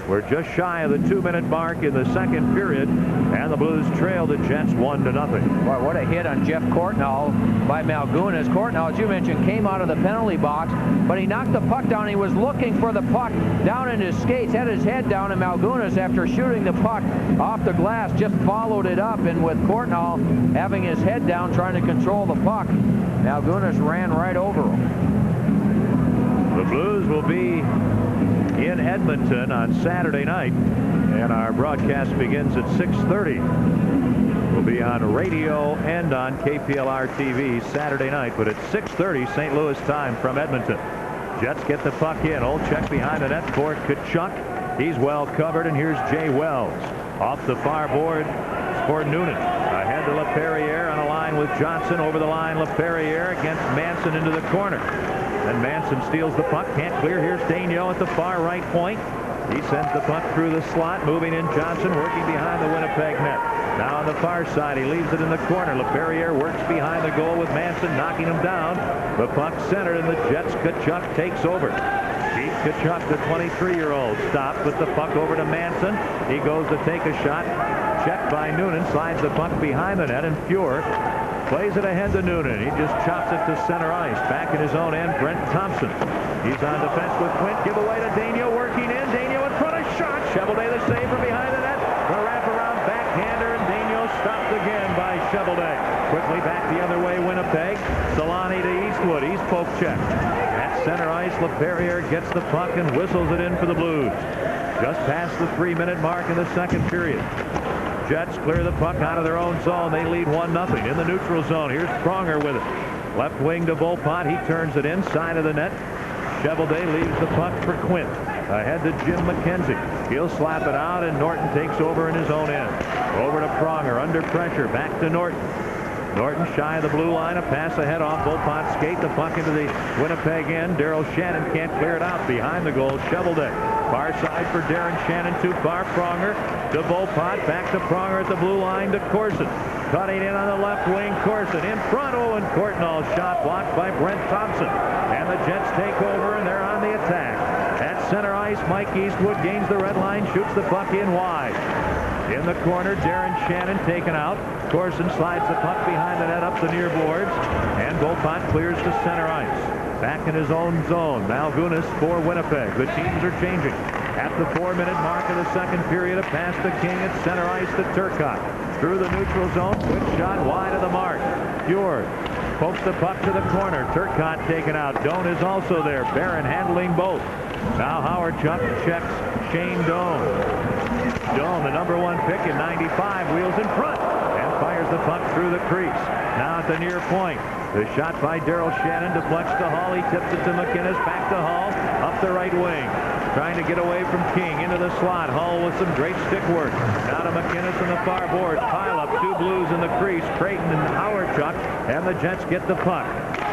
We're just shy of the 2-minute mark in the second period, and the Blues trail the Jets 1-0. Boy, what a hit on Jeff Courtnall by Malgunas. Courtnall, as you mentioned, came out of the penalty box, but he knocked the puck down. He was looking for the puck down in his skates, had his head down, and Malgunas, after shooting the puck off the glass, just followed it up, and with Courtnall having his head down trying to control the puck, Malgunas ran right over him. The Blues will be in Edmonton on Saturday night. And our broadcast begins at 6:30. We'll be on radio and on KPLR TV Saturday night, but at 6:30 St. Louis time from Edmonton. Jets get the puck in. Olczyk behind the net for Tkachuk. He's well covered, and here's Jay Wells. Off the far board for Noonan. Ahead to LaPerriere on a line with Johnson. Over the line, LaPerriere against Manson into the corner. Then Manson steals the puck. Can't clear. Here's Daigneault at the far right point. He sends the puck through the slot. Moving in Johnson, working behind the Winnipeg net. Now on the far side, he leaves it in the corner. LaPerriere works behind the goal with Manson, knocking him down. The puck centered, and the Jets' Tkachuk takes over. Keith Tkachuk, the 23-year-old, stops with the puck over to Manson. He goes to take a shot. Checked by Noonan. Slides the puck behind the net, and Fuhr plays it ahead to Noonan. He just chops it to center ice. Back in his own end, Brent Thompson. He's on defense with Quint. Give away to Daigneault, working in. Daigneault in front of shot. Cheveldae the save from behind the net. The wraparound backhander, and Daigneault stopped again by Cheveldae. Quickly back the other way, Winnipeg. Solani to Eastwood. He's poke checked. At center ice, LaPerriere gets the puck and whistles it in for the Blues. Just past the 3-minute mark in the second period. Jets clear the puck out of their own zone. They lead 1-0 in the neutral zone. Here's Pronger with it. Left wing to Volpot. He turns it inside of the net. Cheveldae leaves the puck for Quint. Ahead to Jim McKenzie. He'll slap it out, and Norton takes over in his own end. Over to Pronger. Under pressure. Back to Norton. Norton shy of the blue line. A pass ahead off Volpot's skate. The puck into the Winnipeg end. Daryl Shannon can't clear it out. Behind the goal, Cheveldae. Far side for Darren Shannon. Too far. Pronger to Volpot. Back to Pronger at the blue line to Corson. Cutting in on the left wing. Corson in front. Owen Courtnall shot blocked by Brent Thompson. And the Jets take over, and they're on the attack. At center ice, Mike Eastwood gains the red line. Shoots the puck in wide. In the corner, Darren Shannon taken out. Corson slides the puck behind the net up the near boards. And Volpot clears to center ice. Back in his own zone. Malgunas for Winnipeg. The teams are changing. At the 4-minute mark of the second period, a pass to King at center ice to Turcotte. Through the neutral zone. Quick shot wide of the mark. Fuhr pokes the puck to the corner. Turcotte taken out. Doan is also there. Barron handling both. Now Howardchuk checks Shane Doan. Doan, the #1 pick in '95, wheels in front and fires the puck through the crease. Now at the near point. The shot by Daryl Shannon deflects to Hall. He tips it to McInnes. Back to Hall. Up the right wing. Trying to get away from King into the slot. Hall with some great stick work. Now to McInnes on the far board. Pile up. Two Blues in the crease. Creighton and Howardchuk. And the Jets get the puck.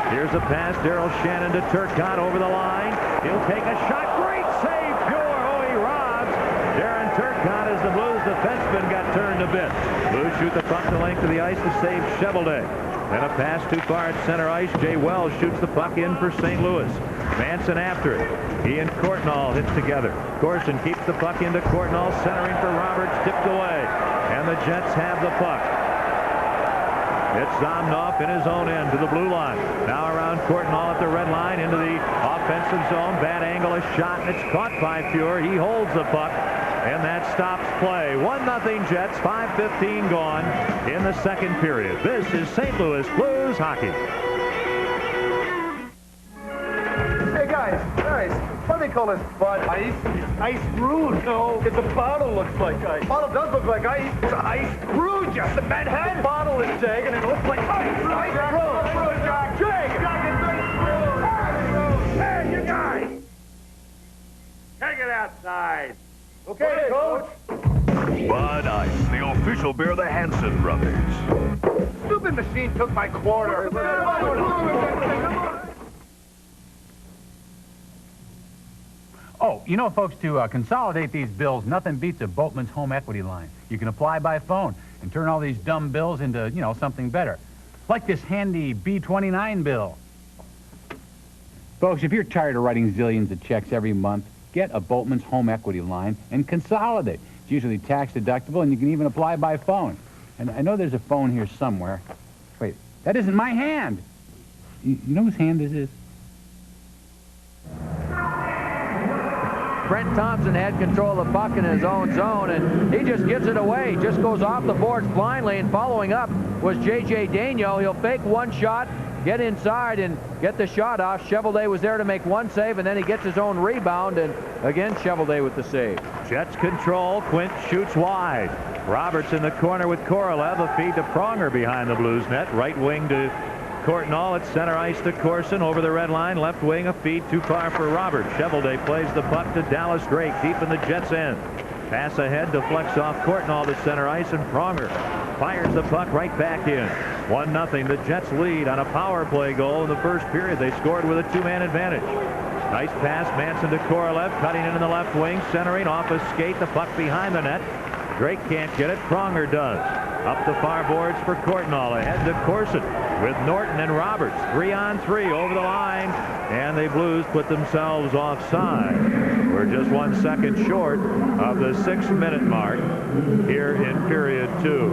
Here's a pass. Daryl Shannon to Turcotte over the line. He'll take a shot. Great save. Fuhr. Oh, he robs. Darren Turcotte as the Blues defenseman got turned a bit. Blues shoot the puck the length of the ice to save Cheveldae. Then a pass too far at center ice. Jay Wells shoots the puck in for St. Louis. Manson after it. He and Courtnall hit together. Corson keeps the puck into Courtnall, centering for Roberts, tipped away. And the Jets have the puck. It's Zomnoff in his own end to the blue line. Now around Courtnall at the red line into the offensive zone. Bad angle, a shot, and it's caught by Fuhr. He holds the puck, and that stops play. 1-0 Jets, 5:15 gone in the second period. This is St. Louis Blues hockey. Hey guys, what do they call this Bud? Ice? Ice brew? No, it's a bottle looks like ice. Bottle does look like ice. It's ice brew, just the manhead. The bottle is Jag, and it looks like ice. Ice brew, Jag. Hey, you guys! Take it outside. Okay, Coach. Bud Ice, the official beer of the Hanson brothers. Stupid machine took my quarter. Oh, you know, folks, to consolidate these bills, nothing beats a Boatman's home equity line. You can apply by phone and turn all these dumb bills into, you know, something better. Like this handy B29 bill. Folks, if you're tired of writing zillions of checks every month, get a Boatman's home equity line and consolidate. It's usually tax deductible, and you can even apply by phone. And I know there's a phone here somewhere. Wait, that isn't my hand. You know whose hand this is? Brent Thompson had control of the puck in his own zone, and he just gives it away. Just goes off the boards blindly, and following up was J.J. Daigneault. He'll fake one shot, get inside and get the shot off. Cheveldae was there to make one save, and then he gets his own rebound, and again Cheveldae with the save. Jets control. Quint shoots wide. Roberts in the corner with Korolev. A feed to Pronger behind the Blues net. Right wing to Courtnall at center ice to Corson over the red line. Left wing, a feed too far for Roberts. Cheveldae plays the puck to Dallas Drake deep in the Jets' end. Pass ahead, deflects off Courtnall to center ice, and Pronger fires the puck right back in. 1-0. The Jets lead on a power play goal in the first period. They scored with a two-man advantage. Nice pass, Manson to Korolev, cutting in the left wing, centering off a skate, the puck behind the net. Drake can't get it, Pronger does. Up the far boards for Courtnall, ahead to Corson with Norton and Roberts. 3-on-3 over the line, and the Blues put themselves offside. We're just 1 second short of the 6-minute mark here in period 2.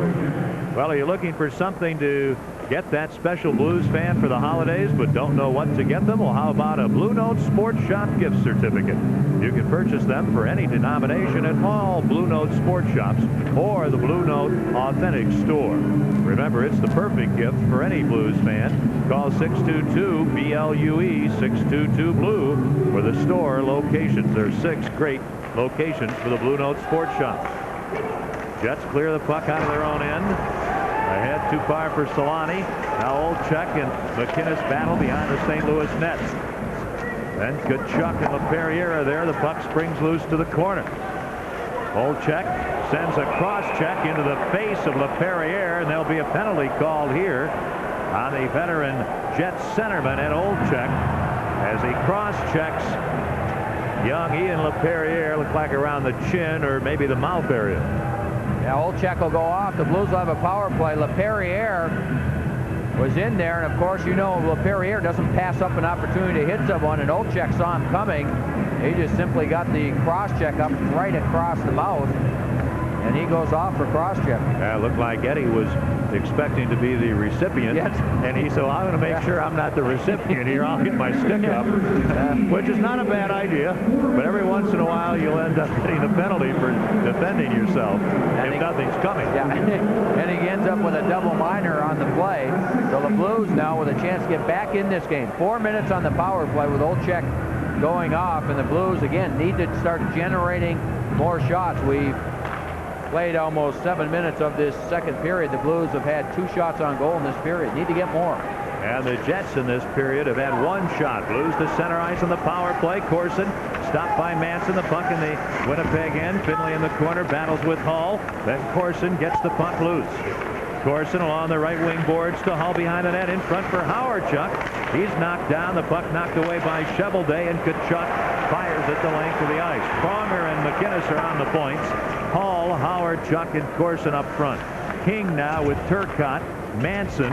Well, are you looking for something to get that special Blues fan for the holidays but don't know what to get them? Well, how about a Blue Note Sports Shop gift certificate? You can purchase them for any denomination at all Blue Note sports shops or the Blue Note Authentic Store. Remember, it's the perfect gift for any Blues fan. Call 622-BLUE, 622-BLUE for the store locations. There are 6 great locations for the Blue Note Sports Shop. Jets clear the puck out of their own end. Ahead too far for Solani. Now Olchek and McInnes battle behind the St. Louis nets. Then Kachuk and LaPerriere are there. The puck springs loose to the corner. Olchek sends a cross check into the face of LaPerriere, and there'll be a penalty called here on the veteran Jets centerman Ed Olchek as he cross checks young Ian LaPerriere. Looked like around the chin or maybe the mouth area. Yeah, Olchek will go off. The Blues will have a power play. LaPerriere was in there, and of course, you know, LaPerriere doesn't pass up an opportunity to hit someone, and Olchek saw him coming. He just simply got the cross-check up right across the mouth, and he goes off for cross-check. Yeah, it looked like Eddie was expecting to be the recipient, yes. And he said, well, I'm going to make sure I'm not the recipient here. I'll get my stick up, which is not a bad idea, but every once in a while you'll end up getting the penalty for defending yourself if nothing's coming. Yeah, and he ends up with a double minor on the play. So the Blues now with a chance to get back in this game. 4 minutes on the power play with Olchek going off, and the Blues again need to start generating more shots. We've played almost 7 minutes of this second period. The Blues have had 2 shots on goal in this period. Need to get more. And the Jets in this period have had 1 shot. Blues to center ice on the power play. Corson stopped by Manson. The puck in the Winnipeg end. Finley in the corner battles with Hull. Then Corson gets the puck loose. Corson along the right wing boards to Hull behind the net in front for Howard-Chuck. He's knocked down. The puck knocked away by Cheveldae, and Kachuk fires at the length of the ice. Pronger and McInnes are on the points. Hull, Howard-Chuck, and Corson up front. King now with Turcotte, Manson,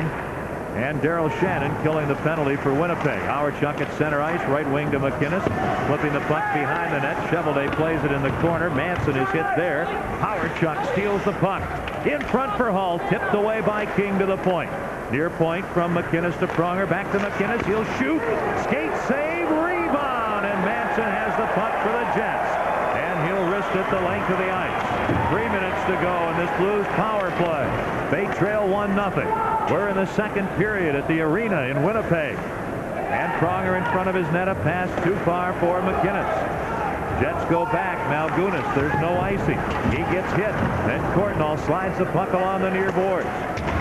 and Daryl Shannon killing the penalty for Winnipeg. Howard-Chuck at center ice, right wing to McInnes, flipping the puck behind the net. Cheveldae plays it in the corner. Manson is hit there. Howard-Chuck steals the puck. In front for Hull, tipped away by King to the point. Near point from McInnes to Pronger. Back to McInnes. He'll shoot. Skate save. Rebound. And Manson has the puck for the Jets. And he'll wrist it the length of the ice. 3 minutes to go in this Blues power play. They trail 1-0. We're in the second period at the arena in Winnipeg. And Pronger in front of his net. A pass too far for McInnes. Jets go back. Malgunas, there's no icing. He gets hit. Then Courtnall slides the puck along the near boards.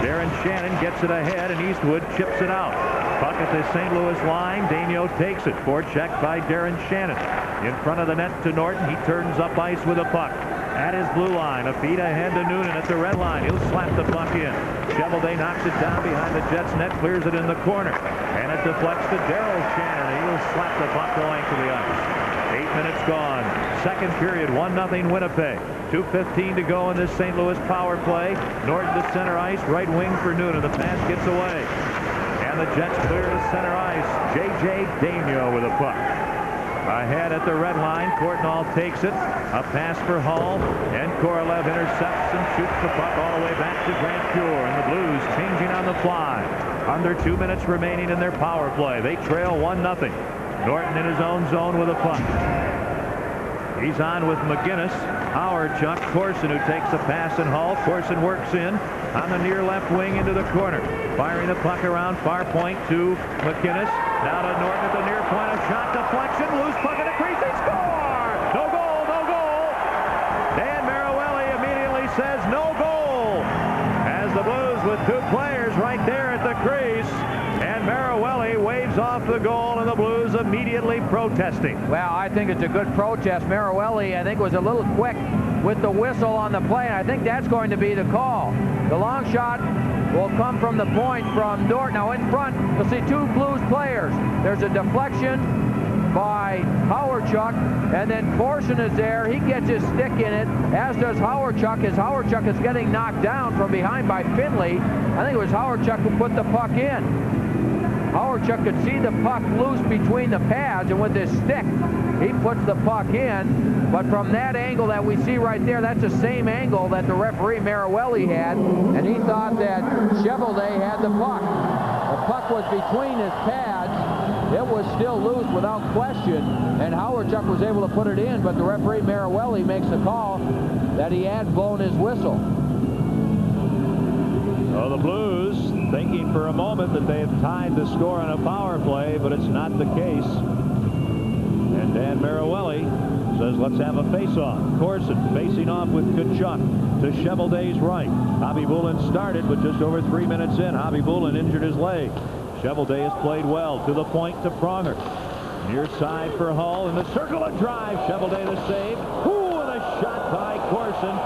Darren Shannon gets it ahead, and Eastwood chips it out. Puck at the St. Louis line. Daigneault takes it. Forecheck by Darren Shannon. In front of the net to Norton. He turns up ice with a puck. At his blue line, a feed ahead to Noonan at the red line. He'll slap the puck in. Cheveldae knocks it down behind the Jets net, clears it in the corner. And it deflects to Daryl Shannon. He'll slap the puck the length of the ice. 8 minutes gone. Second period, 1-0 Winnipeg. 2:15 to go in this St. Louis power play. Norton to center ice, right wing for Noonan. The pass gets away. And the Jets clear to center ice. J.J. Daigneault with a puck. Ahead at the red line, Courtnall takes it. A pass for Hull, and Korolev intercepts and shoots the puck all the way back to Grant Pure. And the Blues changing on the fly. Under 2 minutes remaining in their power play. They trail 1-0. Norton in his own zone with a puck. He's on with McGinnis, Chuck, Corson, who takes the pass, and Hall. Corson works in on the near left wing into the corner. Firing the puck around far point to McGinnis. Now to Norton at the near point. A shot deflection. Loose puck in the crease. They score! No goal, no goal. Dan Marawelli immediately says no goal. As the Blues with two players right there at the crease. And Marawelli waves off the goal, and the Blues immediately protesting. Well, I think it's a good protest. Marawelli, I think, was a little quick with the whistle on the play, and I think that's going to be the call. The long shot will come from the point from Dort. Now in front, you'll see two Blues players. There's a deflection by Chuck, and then Corson is there. He gets his stick in it, as does Chuck, as Chuck is getting knocked down from behind by Finley. I think it was Chuck who put the puck in. Chuck could see the puck loose between the pads, and with his stick, he puts the puck in. But from that angle that we see right there, that's the same angle that the referee Marawelli had, and he thought that Cheveldae had the puck. The puck was between his pads. It was still loose without question, and Chuck was able to put it in, but the referee Marawelli makes the call that he had blown his whistle. So the Blues thinking for a moment that they have tied the score on a power play, but it's not the case. And Dan Marawelli says, let's have a face-off. Corson facing off with Tkachuk to Cheveldae's right. Khabibulin started, but just over 3 minutes in, Khabibulin injured his leg. Cheveldae has played well to the point to Pronger. Near side for Hull in the circle of drive. Cheveldae the save. Ooh, and a shot by Corson.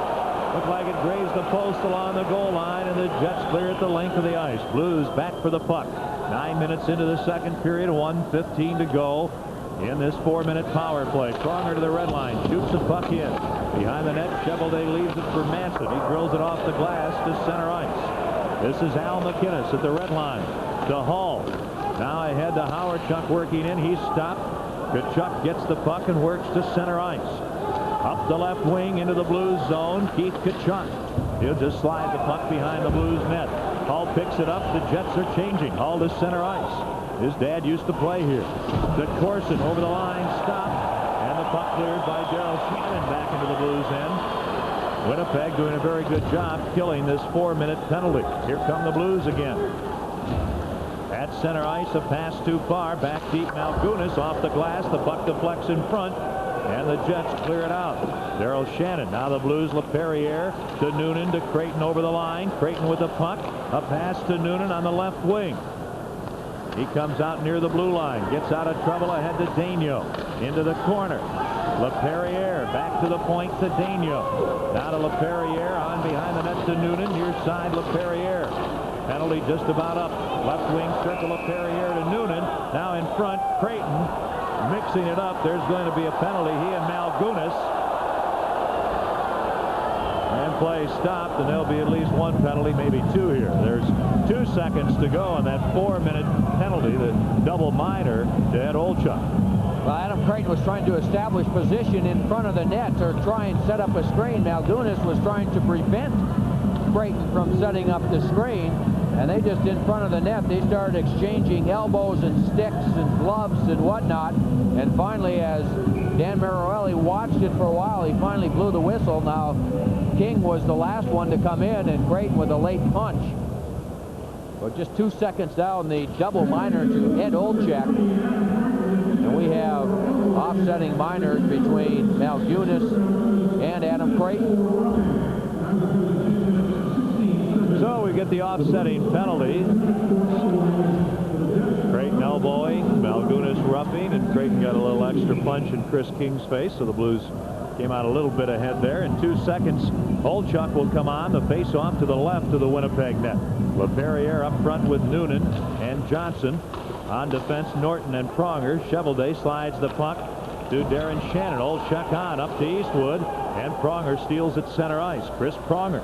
Looked like it grazed the post along the goal line, and the Jets clear at the length of the ice. Blues back for the puck. 9 minutes into the second period, 1:15 to go in this 4-minute power play. Pronger to the red line, shoots the puck in. Behind the net, Cheveldae leaves it for Manson. He drills it off the glass to center ice. This is Al McInnes at the red line to Hall. Now ahead to Chuck working in. He's stopped. Tkachuk gets the puck and works to center ice. Up the left wing into the Blues zone, Keith Tkachuk. He'll just slide the puck behind the Blues net. Hall picks it up. The Jets are changing. Hall to center ice. His dad used to play here. To Corson over the line, stopped, and the puck cleared by Daryl Shannon back into the Blues end. Winnipeg doing a very good job killing this 4-minute penalty. Here come the Blues again. At center ice, a pass too far. Back deep, Malgunas off the glass. The puck deflects in front. And the Jets clear it out. Daryl Shannon. Now the Blues, LaPerriere to Noonan to Creighton over the line. Creighton with the puck. A pass to Noonan on the left wing. He comes out near the blue line. Gets out of trouble ahead to Daigneault. Into the corner. LaPerriere back to the point to Daigneault. Now to LaPerriere on behind the net to Noonan. Near side LaPerriere. Penalty just about up. Left wing circle LaPerriere to Noonan. Now in front, Creighton. Mixing it up. There's going to be a penalty. He and Malgunas. And play stopped, and there'll be at least one penalty, maybe two here. There's 2 seconds to go on that 4-minute penalty, the double minor to Ed Olchuk. Well, Adam Creighton was trying to establish position in front of the net or try and set up a screen. Malgunas was trying to prevent Creighton from setting up the screen. And they just in front of the net, they started exchanging elbows and sticks and gloves and whatnot. And finally, as Dan Marawelli watched it for a while, he finally blew the whistle. Now, King was the last one to come in, and Creighton with a late punch. But just 2 seconds down, the double minor to Ed Olchuk. And we have offsetting minors between Malgunas and Adam Creighton. So we get the offsetting penalty. Creighton elbowing, Malgunas roughing, and Creighton got a little extra punch in Chris King's face, so the Blues came out a little bit ahead there. In 2 seconds, Olchuk will come on. The face-off to the left of the Winnipeg net. LaPerriere up front with Noonan and Johnson. On defense, Norton and Pronger. Cheveldae slides the puck to Darren Shannon. Olchuk on up to Eastwood, and Pronger steals at center ice. Chris Pronger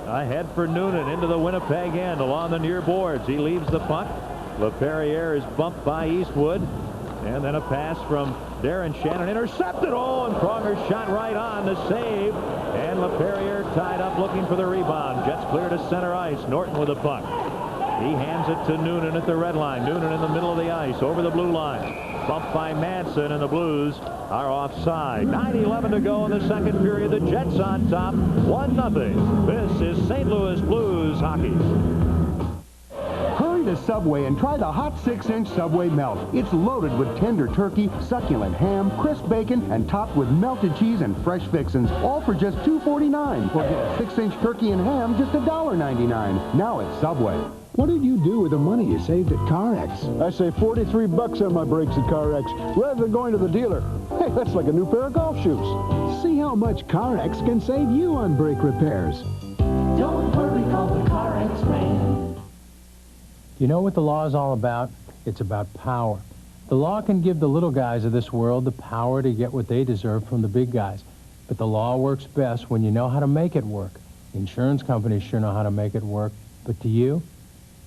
ahead for Noonan into the Winnipeg end along the near boards. He leaves the puck. LaPerriere is bumped by Eastwood. And then a pass from Darren Shannon intercepted. Oh, and Pronger shot right on the save. And LaPerriere tied up looking for the rebound. Jets clear to center ice. Norton with the puck. He hands it to Noonan at the red line. Noonan in the middle of the ice, over the blue line. Bumped by Manson, and the Blues are offside. 9:11 to go in the second period. The Jets on top, 1-0. This is St. Louis Blues hockey. Hurry to Subway and try the hot 6-inch Subway Melt. It's loaded with tender turkey, succulent ham, crisp bacon, and topped with melted cheese and fresh fixins, all for just $2.49. Or get a 6-inch turkey and ham, just $1.99. Now at Subway. What did you do with the money you saved at CarX? I saved $43 on my brakes at CarX, rather than going to the dealer. Hey, that's like a new pair of golf shoes. See how much CarX can save you on brake repairs. Don't worry, call the CarX man. You know what the law is all about? It's about power. The law can give the little guys of this world the power to get what they deserve from the big guys. But the law works best when you know how to make it work. Insurance companies sure know how to make it work. But to you,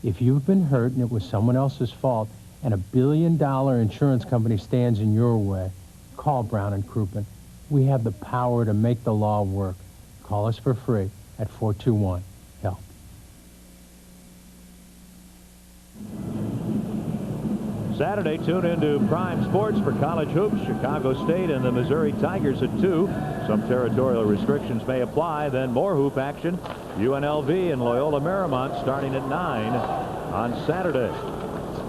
if you've been hurt and it was someone else's fault and $1 billion insurance company stands in your way, call Brown & Crouppen. We have the power to make the law work. Call us for free at 421-HELP. Saturday, tune into Prime Sports for college hoops. Chicago State and the Missouri Tigers at 2. Some territorial restrictions may apply. Then more hoop action. UNLV and Loyola Marymount starting at 9 on Saturday.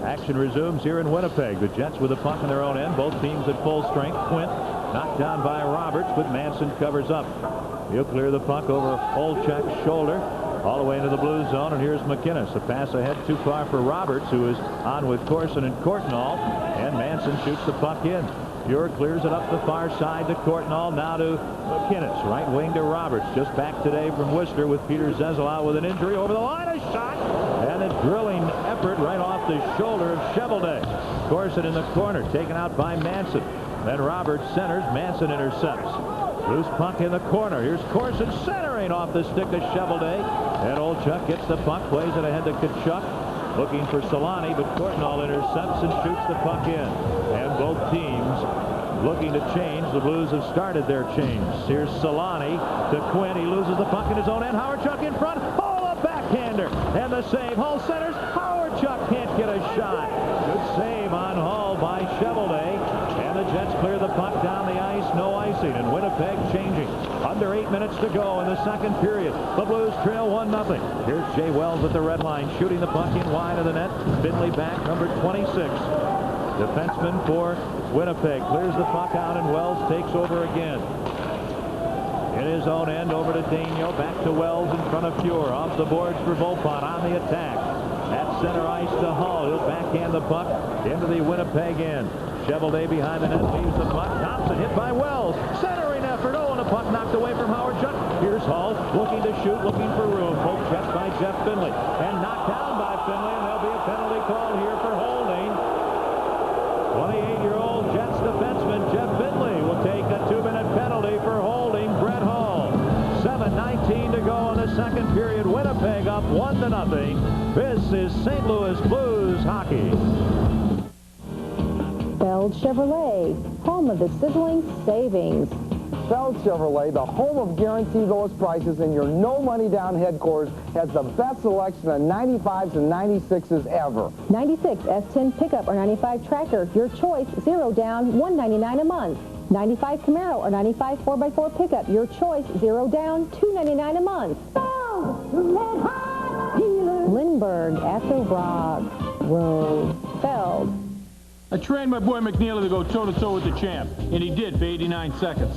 Action resumes here in Winnipeg. The Jets with the puck in their own end. Both teams at full strength. Quint knocked down by Roberts, but Manson covers up. He'll clear the puck over Olczyk's shoulder, all the way into the blue zone, and here's McInnes. A pass ahead too far for Roberts, who is on with Corson and Courtnall, and Manson shoots the puck in. Pure clears it up the far side to Courtnall, now to McInnes. Right wing to Roberts, just back today from Worcester with Peter Zezel out with an injury. Over the line, a shot, and a drilling effort right off the shoulder of Cheveldae. Corson in the corner, taken out by Manson. Then Roberts centers, Manson intercepts. Loose puck in the corner. Here's Corson centering off the stick of Cheveldae. And Olczyk gets the puck, plays it ahead to Tkachuk. Looking for Solani, but Courtnall intercepts and shoots the puck in. And both teams looking to change. The Blues have started their change. Here's Solani to Quinn. He loses the puck in his own end. Howardchuk in front. Oh, a backhander. And the save. Hull centers. Howardchuk can't get a shot. Good save on Hull by Cheveldae. And the Jets clear the puck down the ice. No icing. And Winnipeg changing. Under 8 minutes to go in the second period. The Blues trail 1-0. Here's Jay Wells at the red line, shooting the puck in wide of the net. Finley back, number 26. Defenseman for Winnipeg clears the puck out, and Wells takes over again. In his own end, over to Daigneault, back to Wells in front of Pure. Off the boards for Volpot on the attack. At center ice to Hull. He'll backhand the puck into the Winnipeg end. Cheveldae behind the net, leaves the puck. Thompson hit by Wells. Centering effort. Oh, and a puck knocked away from Howardchuk. Here's Hull looking to shoot, looking for room. Poke checked by Jeff Finley. And knocked down by Finley, and there'll be a penalty called here for holding. 28-year-old Jets defenseman Jeff Finley will take a 2-minute penalty for holding Brett Hull. 7:19 to go in the second period. Winnipeg up 1-0. This is St. Louis Blues hockey. Feld Chevrolet, home of the sizzling savings. Feld Chevrolet, the home of guaranteed lowest prices, and your no-money-down headquarters, has the best selection of 95s and 96s ever. 96 S10 pickup or 95 tractor, your choice, 0 down, $199 a month. 95 Camaro or 95 4x4 pickup, your choice, 0 down, $299 a month. Lindbergh, Asselbrock, Road, Feld. I trained my boy McNeely to go toe-to-toe with the champ, and he did for 89 seconds.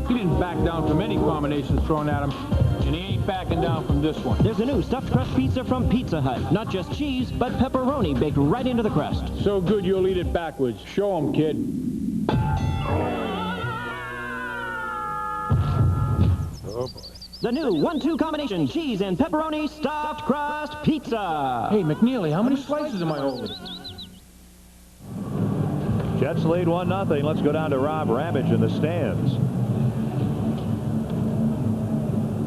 He didn't back down from any combinations thrown at him, and he ain't backing down from this one. There's a new stuffed crust pizza from Pizza Hut. Not just cheese, but pepperoni baked right into the crust. So good you'll eat it backwards. Show 'em, kid. Oh, boy. The new 1-2 combination cheese and pepperoni stuffed crust pizza. Hey, McNeely, how many slices am I holding? Jets lead 1-0. Let's go down to Rob Ramage in the stands.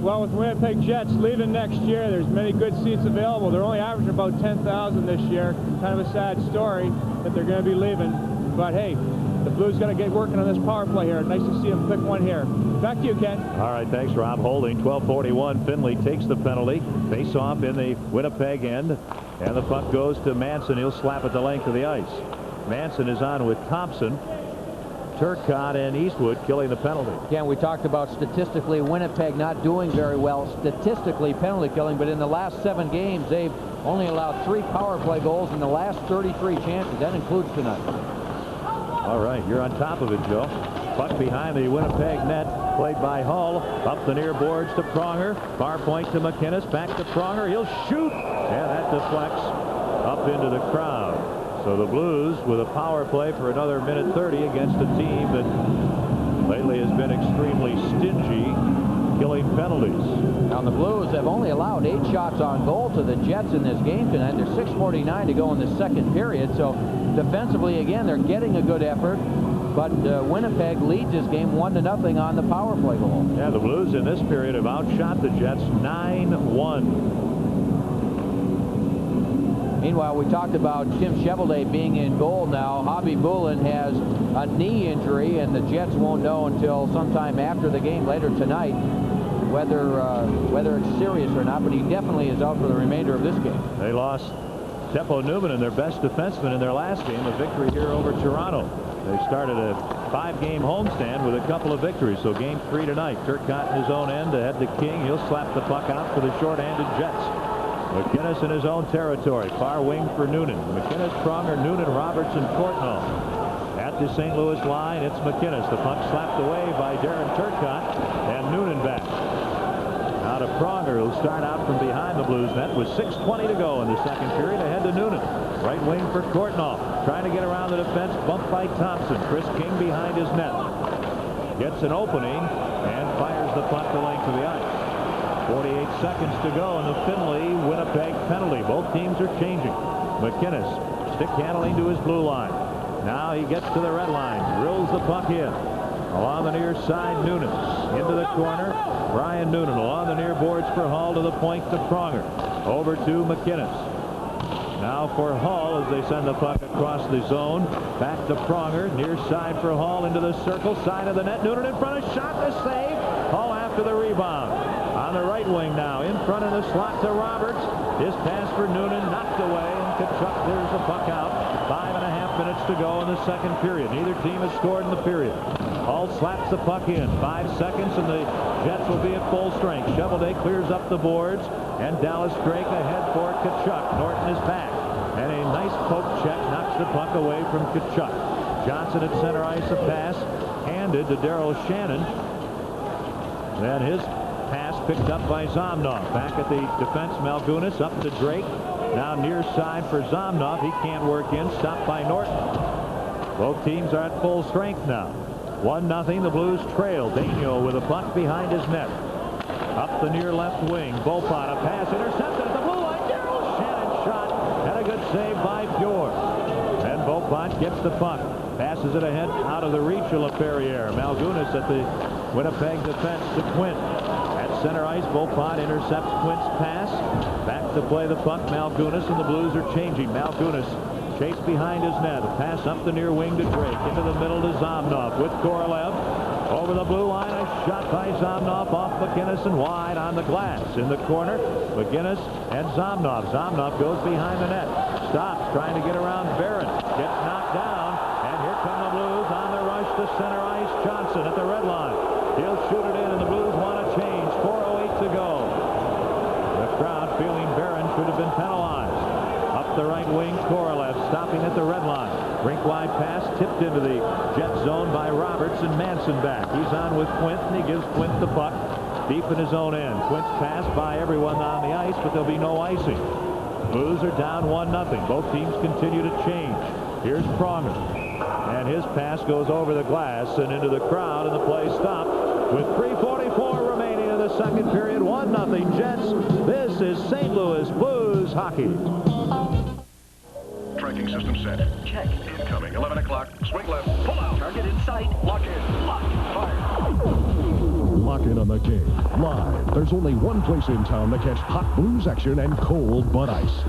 Well, with Winnipeg Jets leaving next year, there's many good seats available. They're only averaging about 10,000 this year. Kind of a sad story that they're going to be leaving. But hey, the Blues got to get working on this power play here. Nice to see them pick one here. Back to you, Ken. All right, thanks, Rob. Holding 12:41. Finley takes the penalty. Face off in the Winnipeg end, and the puck goes to Manson. He'll slap at the length of the ice. Manson is on with Thompson, Turcotte, and Eastwood killing the penalty. Again, we talked about statistically Winnipeg not doing very well statistically penalty killing, but in the last 7 games they've only allowed 3 power play goals in the last 33 chances. That includes tonight. All right, you're on top of it, Joe. Puck behind the Winnipeg net, played by Hull. Up the near boards to Pronger. Far point to McInnes. Back to Pronger. He'll shoot. And that deflects up into the crowd. So the Blues with a power play for another minute 30 against a team that lately has been extremely stingy killing penalties. Now the Blues have only allowed 8 shots on goal to the Jets in this game tonight. There's 6:49 to go in the second period. So defensively, again, they're getting a good effort. But Winnipeg leads this game 1-0 on the power play goal. Yeah, the Blues in this period have outshot the Jets 9-1. Meanwhile, we talked about Tim Cheveldae being in goal now. Hobby Bullen has a knee injury, and the Jets won't know until sometime after the game later tonight whether it's serious or not, but he definitely is out for the remainder of this game. They lost Teppo Newman and their best defenseman in their last game, a victory here over Toronto. They started a 5-game homestand with a couple of victories, so game 3 tonight. Turcotte in his own end to head to King. He'll slap the puck out for the short-handed Jets. McInnes in his own territory. Far wing for Noonan. McInnes, Pronger, Noonan, Robertson, Courtnall. At the St. Louis line, it's McInnes. The puck slapped away by Darren Turcotte, and Noonan back. Now to Pronger, who'll start out from behind the Blues net with 6:20 to go in the second period. Ahead to Noonan. Right wing for Courtnall. Trying to get around the defense. Bumped by Thompson. Chris King behind his net. Gets an opening and fires the puck the length of the ice. 48 seconds to go in the Finley-Winnipeg penalty. Both teams are changing. McInnes stick handling to his blue line. Now he gets to the red line. Drills the puck in. Along the near side, Noonan. Into the corner. Brian Noonan along the near boards for Hull to the point to Pronger. Over to McInnes. Now for Hull as they send the puck across the zone. Back to Pronger. Near side for Hull into the circle. Side of the net. Noonan in front. A shot to save. Hull after the rebound. On the right wing now. In front of the slot to Roberts. His pass for Noonan knocked away. And Tkachuk clears the puck out. 5.5 minutes to go in the second period. Neither team has scored in the period. Hull slaps the puck in. 5 seconds and the Jets will be at full strength. Cheveldae clears up the boards. And Dallas Drake ahead for Tkachuk. Norton is back. And a nice poke check knocks the puck away from Tkachuk. Johnson at center ice, a pass handed to Daryl Shannon. Then his pass picked up by Zomnov. Back at the defense, Malgunas up to Drake. Now near side for Zomnov. He can't work in. Stopped by Norton. Both teams are at full strength now. 1-0. The Blues trail. Daigneault with a puck behind his net. Up the near left wing. Beaupont, a pass intercepted at the blue line. Daryl Shannon shot. And a good save by Fjord. And Beaupont gets the puck. Passes it ahead out of the reach of LaFerriere. Malgunas at the Winnipeg defense to Quint. At center ice, Beaupont intercepts Quint's pass. Back to play the puck, Malgunas, and the Blues are changing. Malgunas chase behind his net. A pass up the near wing to Drake. Into the middle to Zomnov with Korolev. Over the blue line, a shot by Zomnov off McInnes and wide on the glass. In the corner, McInnes and Zomnov. Zomnov goes behind the net. Stops, trying to get around Barron. Gets knocked down, and here come the Blues on the rush to center ice. Johnson at the red line. He'll shoot it in, and the Blues want to change. 4:08 to go. The crowd feeling Barron should have been penalized. Up the right wing, Korolev stopping at the red line. Rink-wide pass tipped into the Jet zone by Roberts, and Manson back. He's on with Quint, and he gives Quint the puck deep in his own end. Quint's passed by everyone on the ice, but there'll be no icing. Blues are down 1-0. Both teams continue to change. Here's Pronger. And his pass goes over the glass and into the crowd, and the play stopped with 3:44 remaining in the second period. 1-0 Jets. This is St. Louis Blues hockey. Tracking system set. Check. Incoming. 11 o'clock. Swing left. Pull out. Target in sight. Lock in. Lock. Fire. Lock in on the game. Live. There's only one place in town to catch hot Blues action and cold Bud Ice.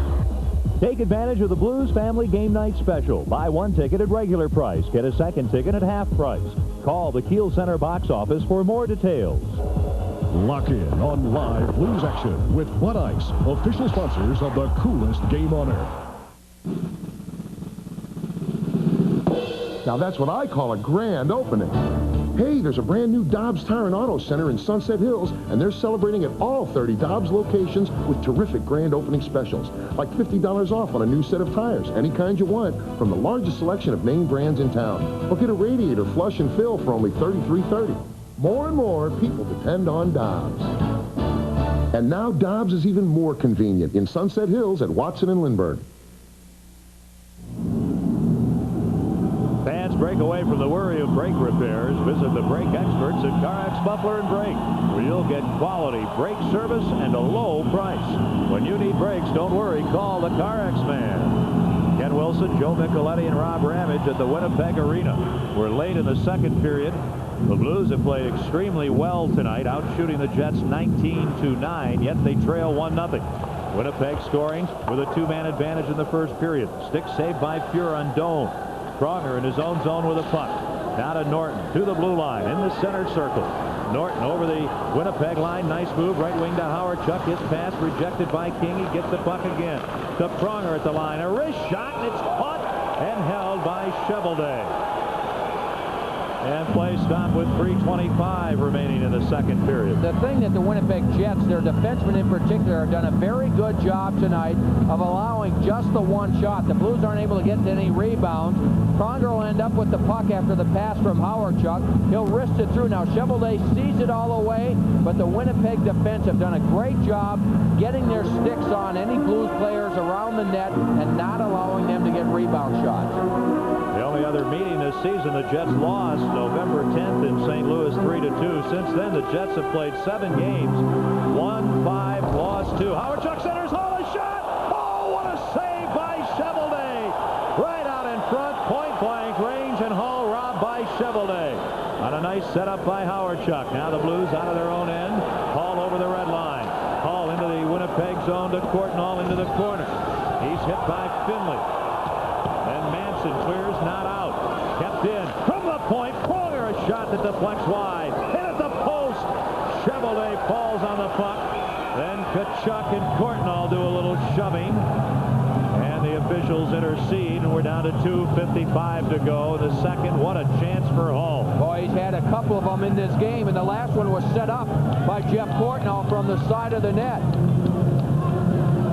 Take advantage of the Blues Family Game Night Special. Buy one ticket at regular price. Get a second ticket at half price. Call the Kiel Center box office for more details. Lock in on live Blues action with Bud Ice, official sponsors of the coolest game on earth. Now that's what I call a grand opening. Hey, there's a brand new Dobbs Tire and Auto Center in Sunset Hills, and they're celebrating at all 30 Dobbs locations with terrific grand opening specials, like $50 off on a new set of tires, any kind you want, from the largest selection of name brands in town. Or get a radiator flush and fill for only $33.30. More and more people depend on Dobbs. And now Dobbs is even more convenient in Sunset Hills at Watson and Lindbergh. Fans break away from the worry of brake repairs. Visit the brake experts at CarX Buffalo and Brake, where you'll get quality brake service and a low price. When you need brakes, don't worry. Call the CarX man. Ken Wilson, Joe Micheletti, and Rob Ramage at the Winnipeg Arena. We're late in the second period. The Blues have played extremely well tonight, outshooting the Jets 19-9, yet they trail 1-0. Winnipeg scoring with a two-man advantage in the first period. Stick saved by Furon. Pronger in his own zone with a puck. Now to Norton, to the blue line, in the center circle. Norton over the Winnipeg line. Nice move, right wing to Howard. Chuck, his pass rejected by King. He gets the puck again. To Pronger at the line. A wrist shot, and it's caught and held by Cheveldae. And play stopped with 3:25 remaining in the second period. The thing that the Winnipeg Jets, their defensemen in particular, have done a very good job tonight of allowing just the one shot. The Blues aren't able to get any rebounds. Pronger will end up with the puck after the pass from Howard Chuck. He'll wrist it through. Now Cheveldae sees it all the way, but the Winnipeg defense have done a great job getting their sticks on any Blues players around the net and not allowing them to get rebound shots. The only other meeting this season, the Jets lost November 10th in St. Louis 3-2. Since then, the Jets have played 7 games, won 5, lost 2. Howard Chuck centers, Hall, a shot! Oh, what a save by Cheveldae! Right out in front, point-blank range, and Hall robbed by Cheveldae. On a nice setup by Howard Chuck. Now the Blues out of their own end. Hall over the red line. Hall into the Winnipeg zone to Courtnall into the corner. He's hit by Finley. Then Manson clears, not out. Kept in from the point. Pronger, a shot that deflects wide. Hit at the post. Cheveldae falls on the puck. Then Kachuk and Courtnall do a little shoving. And the officials intercede, and we're down to 2:55 to go in the second. What a chance for Hall. Boy, he's had a couple of them in this game, and the last one was set up by Jeff Courtnall from the side of the net.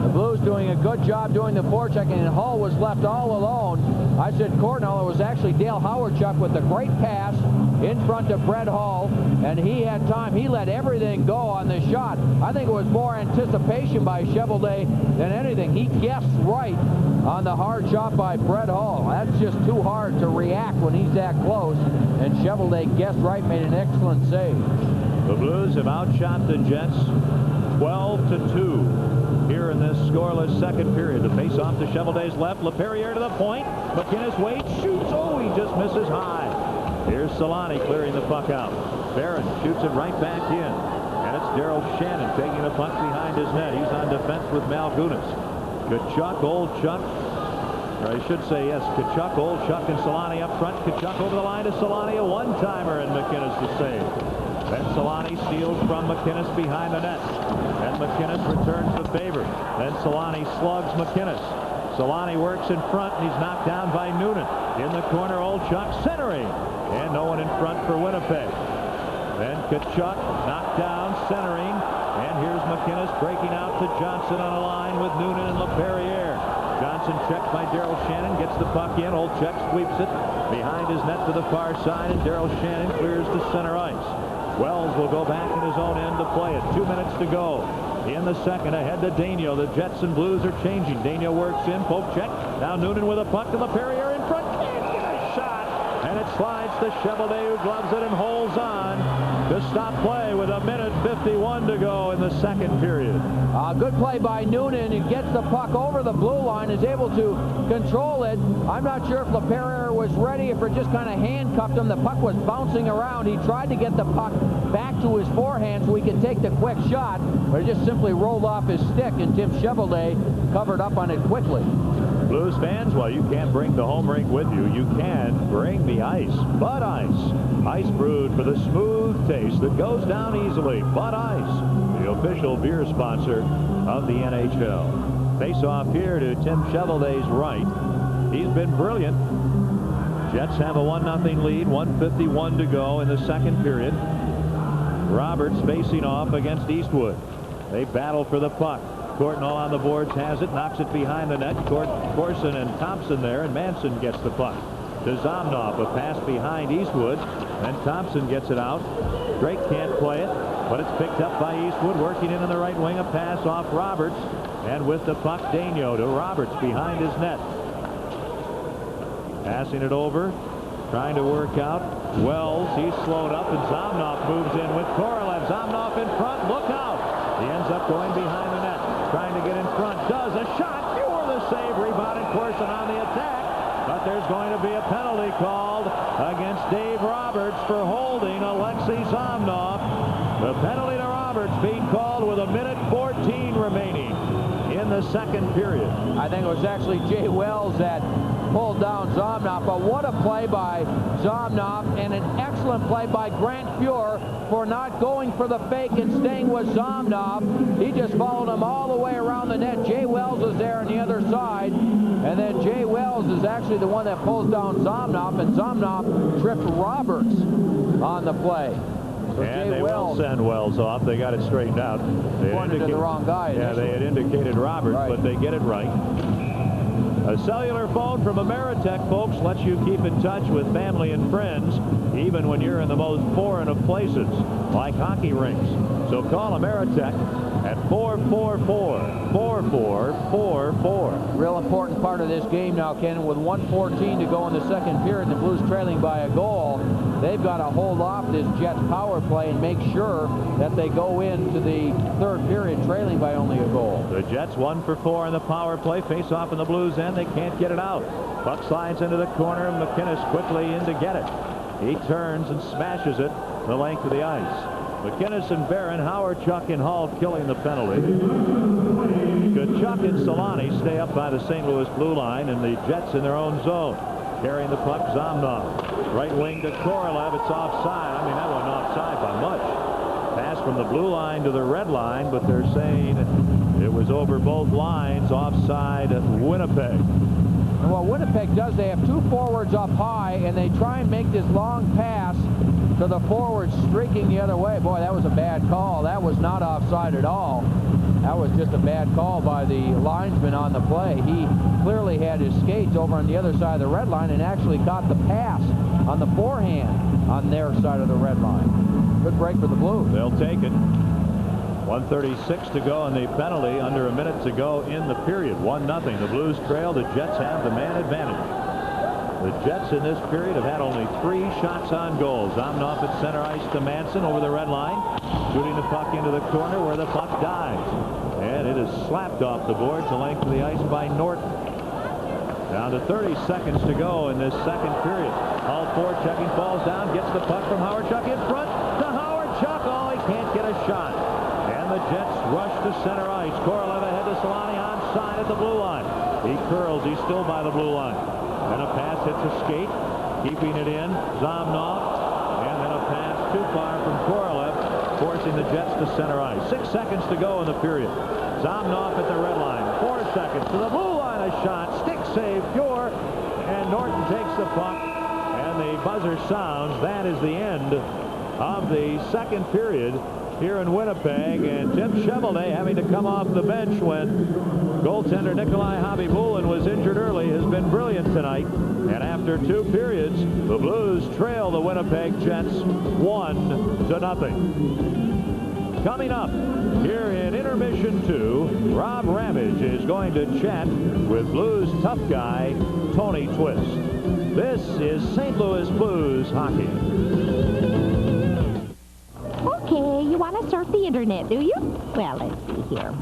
The Blues doing a good job doing the forechecking, and Hall was left all alone. I said Courtnall. It was actually Dale Howardchuk with a great pass in front of Brett Hall, and he had time. He let everything go on the shot. I think it was more anticipation by Cheveldae than anything. He guessed right on the hard shot by Brett Hall. That's just too hard to react when he's that close, and Cheveldae guessed right, made an excellent save. The Blues have outshot the Jets 12-2. Here in this scoreless second period. The face-off to Cheveldae's left. LePerriere to the point. McInnes waits, shoots. Oh, he just misses high. Here's Solani clearing the puck out. Barron shoots it right back in. And it's Daryl Shannon taking the puck behind his net. He's on defense with Malgunas. Kachuk, Old-Chuck. Or I should say, yes, Kachuk, Old-Chuck, and Solani up front. Kachuk over the line to Solani. A one-timer, and McInnes to save. Then Solani steals from McInnes behind the net. Then McInnes returns the favor. Then Solani slugs McInnes. Solani works in front, and he's knocked down by Noonan. In the corner, Old-Chuck centering. And no one in front for Winnipeg. Then Kachuk knocked down, centering. And here's McInnes breaking out to Johnson on a line with Noonan and LePerriere. Johnson checked by Daryl Shannon, gets the puck in. Old-Chuck sweeps it behind his net to the far side, and Daryl Shannon clears to center ice. Wells will go back in his own end to play it. 2 minutes to go in the second. Ahead to Daigneault. The Jets and Blues are changing. Daigneault works in. Poke check. Now Noonan with a puck to LePerriere in front. Can't get a shot. And it slides to Cheveldae, who gloves it and holds on to stop play with 1:51 to go in the second period. Good play by Noonan. He gets the puck over the blue line, is able to control it. I'm not sure if LePerriere was ready, if it just kind of handcuffed him. The puck was bouncing around. He tried to get the puck back to his forehand so he could take the quick shot, but it just simply rolled off his stick, and Tim Cheveldae covered up on it quickly. Blues fans, while you can't bring the home rink with you, you can bring the ice. Bud Ice. Ice brewed for the smooth taste that goes down easily. Bud Ice, the official beer sponsor of the NHL. Face-off here to Tim Cheveldae's right. He's been brilliant. Jets have a 1-0 lead, 1:51 to go in the second period. Roberts facing off against Eastwood. They battle for the puck. Courtnall on the boards has it, knocks it behind the net. Corson and Thompson there, and Manson gets the puck. To Zomnov, a pass behind Eastwood, and Thompson gets it out. Drake can't play it, but it's picked up by Eastwood, working in the right wing, a pass off Roberts, and with the puck, Daigneault to Roberts behind his net. Passing it over, trying to work out. Wells, he's slowed up, and Zomnov moves in with Korolev. Zomnov in front, look out! He ends up going behind the net, trying to get in front. Does a shot, Fuhr the save, rebounded Corson on the attack. But there's going to be a penalty called against Dave Roberts for holding Alexei Zomnov. The penalty to Roberts being called with 1:14 remaining in the second period. I think it was actually Jay Wells that pulled down Zomnov, but what a play by Zomnov, and an excellent play by Grant Fuhr for not going for the fake and staying with Zomnov. He just followed him all the way around the net. Jay Wells is there on the other side, and then Jay Wells is actually the one that pulls down Zomnov, and Zomnov tripped Roberts on the play. So and Jay they Wells will send Wells off. They got it straightened out. They pointed to the wrong guy. Yeah, they had indicated Roberts, but they get it right. A cellular phone from Ameritech, folks, lets you keep in touch with family and friends, even when you're in the most foreign of places, like hockey rinks. So call Ameritech at 444-4444. Real important part of this game now, Ken, with 1:14 to go in the second period, the Blues trailing by a goal. They've got to hold off this Jets power play and make sure that they go into the third period trailing by only a goal. The Jets 1 for 4 in the power play. Face off in the Blues end. They can't get it out. Puck slides into the corner. McInnes quickly in to get it. He turns and smashes it the length of the ice. McInnes and Barron, Howard, Chuck, and Hall killing the penalty. Chuck and Solani stay up by the St. Louis blue line, and the Jets in their own zone. Carrying the puck, Zomnov. Right wing to Korolev. It's offside. I mean, that wasn't offside by much. Pass from the blue line to the red line, but they're saying it was over both lines, offside Winnipeg. Well, Winnipeg does. They have two forwards up high, and they try and make this long pass to the forwards streaking the other way. Boy, that was a bad call. That was not offside at all. That was just a bad call by the linesman on the play. He clearly had his skates over on the other side of the red line and actually caught the pass on the forehand on their side of the red line. Good break for the Blues. They'll take it. 1:36 to go and the penalty under a minute to go in the period. 1-0. The Blues trail. The Jets have the man advantage. The Jets in this period have had only 3 shots on goal. Zomnov at center ice to Manson over the red line. Shooting the puck into the corner where the puck dies. And it is slapped off the boards the length of the ice by Norton. Down to 30 seconds to go in this second period. All 4 checking, falls down, gets the puck from Howard Chuck in front to Howard Chuck. Oh, he can't get a shot. And the Jets rush to center ice. Korolev ahead to Solani onside at the blue line. He curls. He's still by the blue line. Then a pass hits a skate, keeping it in. Zomnov. And then a pass too far from Korolev, forcing the Jets to center ice. 6 seconds to go in the period. Zomnov at the red line. 4 seconds to the blue line. A shot. Stick save. Fuhr. And Norton takes the puck. And the buzzer sounds. That is the end of the second period here in Winnipeg. And Tim Cheveldae, having to come off the bench when goaltender Nikolai Khabibulin was injured early, has been brilliant tonight. And after 2 periods, the Blues trail the Winnipeg Jets 1-0. Coming up here in intermission 2, Rob Ramage is going to chat with Blues tough guy Tony Twist. This is St. Louis Blues hockey. Okay, you want to surf the internet, do you? Well, let's see here.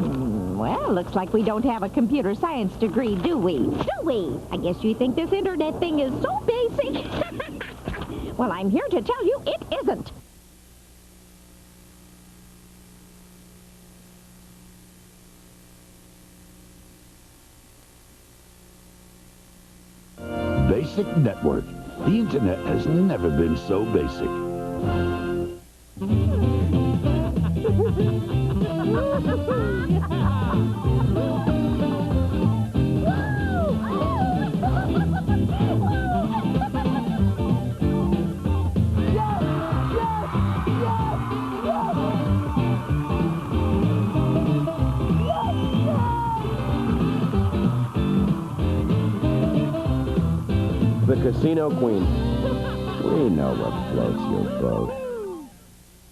Well, looks like we don't have a computer science degree, do we? Do we? I guess you think this internet thing is so basic. Well, I'm here to tell you it isn't. Basic Network. The internet has never been so basic. The Casino Queen. We know what floats your boat.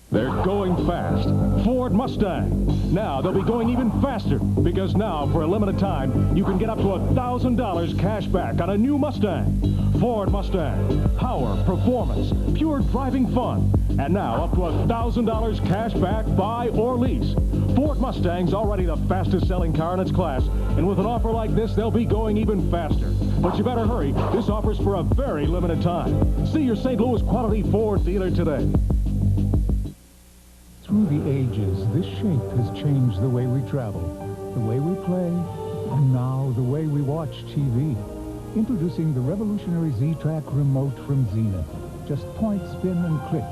They're going fast. Ford Mustang. Now they'll be going even faster because now, for a limited time, you can get up to $1,000 cash back on a new Mustang. Ford Mustang. Power, performance, pure driving fun. And now up to $1,000 cash back, buy or lease. Ford Mustang's already the fastest selling car in its class, and with an offer like this, they'll be going even faster. But you better hurry. This offer's for a very limited time. See your St. Louis quality Ford dealer today. Through the ages, this shape has changed the way we travel, the way we play, and now the way we watch TV. Introducing the revolutionary Z-Track remote from Zenith. Just point, spin, and click.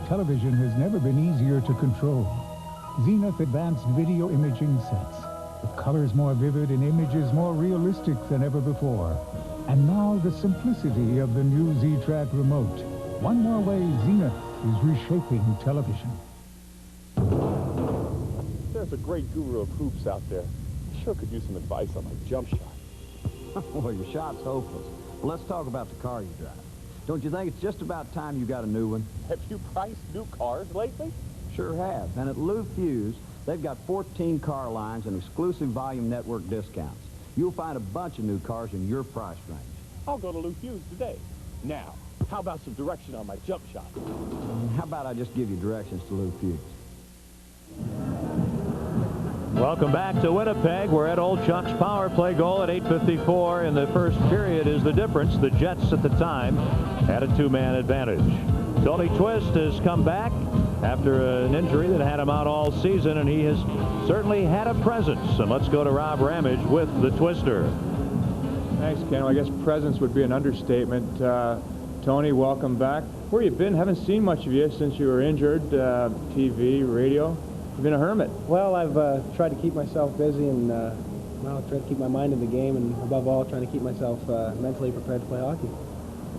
Television has never been easier to control. Zenith advanced video imaging sets, with colors more vivid and images more realistic than ever before. And now the simplicity of the new Z-Track remote. One more way Zenith is reshaping television. There's a great guru of hoops out there. Sure could use some advice on my jump shot. Well, your shot's hopeless. Well, let's talk about the car you drive. Don't you think it's just about time you got a new one? Have you priced new cars lately? Sure have. And at Lou Fuse, they've got 14 car lines and exclusive volume network discounts. You'll find a bunch of new cars in your price range. I'll go to Lou Fuse today. Now, how about some direction on my jump shot? How about I just give you directions to Lou Fuse? Welcome back to Winnipeg. We're at Old Chuck's power play goal at 8:54 in the first period is the difference. The Jets at the time had a two-man advantage. Tony Twist has come back after an injury that had him out all season, and he has certainly had a presence. And let's go to Rob Ramage with the Twister. Thanks, Ken. Well, I guess presence would be an understatement. Tony, welcome back. Where you been? Haven't seen much of you since you were injured. TV, radio. You've been a hermit. Well, I've tried to keep myself busy and, well, try to keep my mind in the game, and above all, trying to keep myself mentally prepared to play hockey.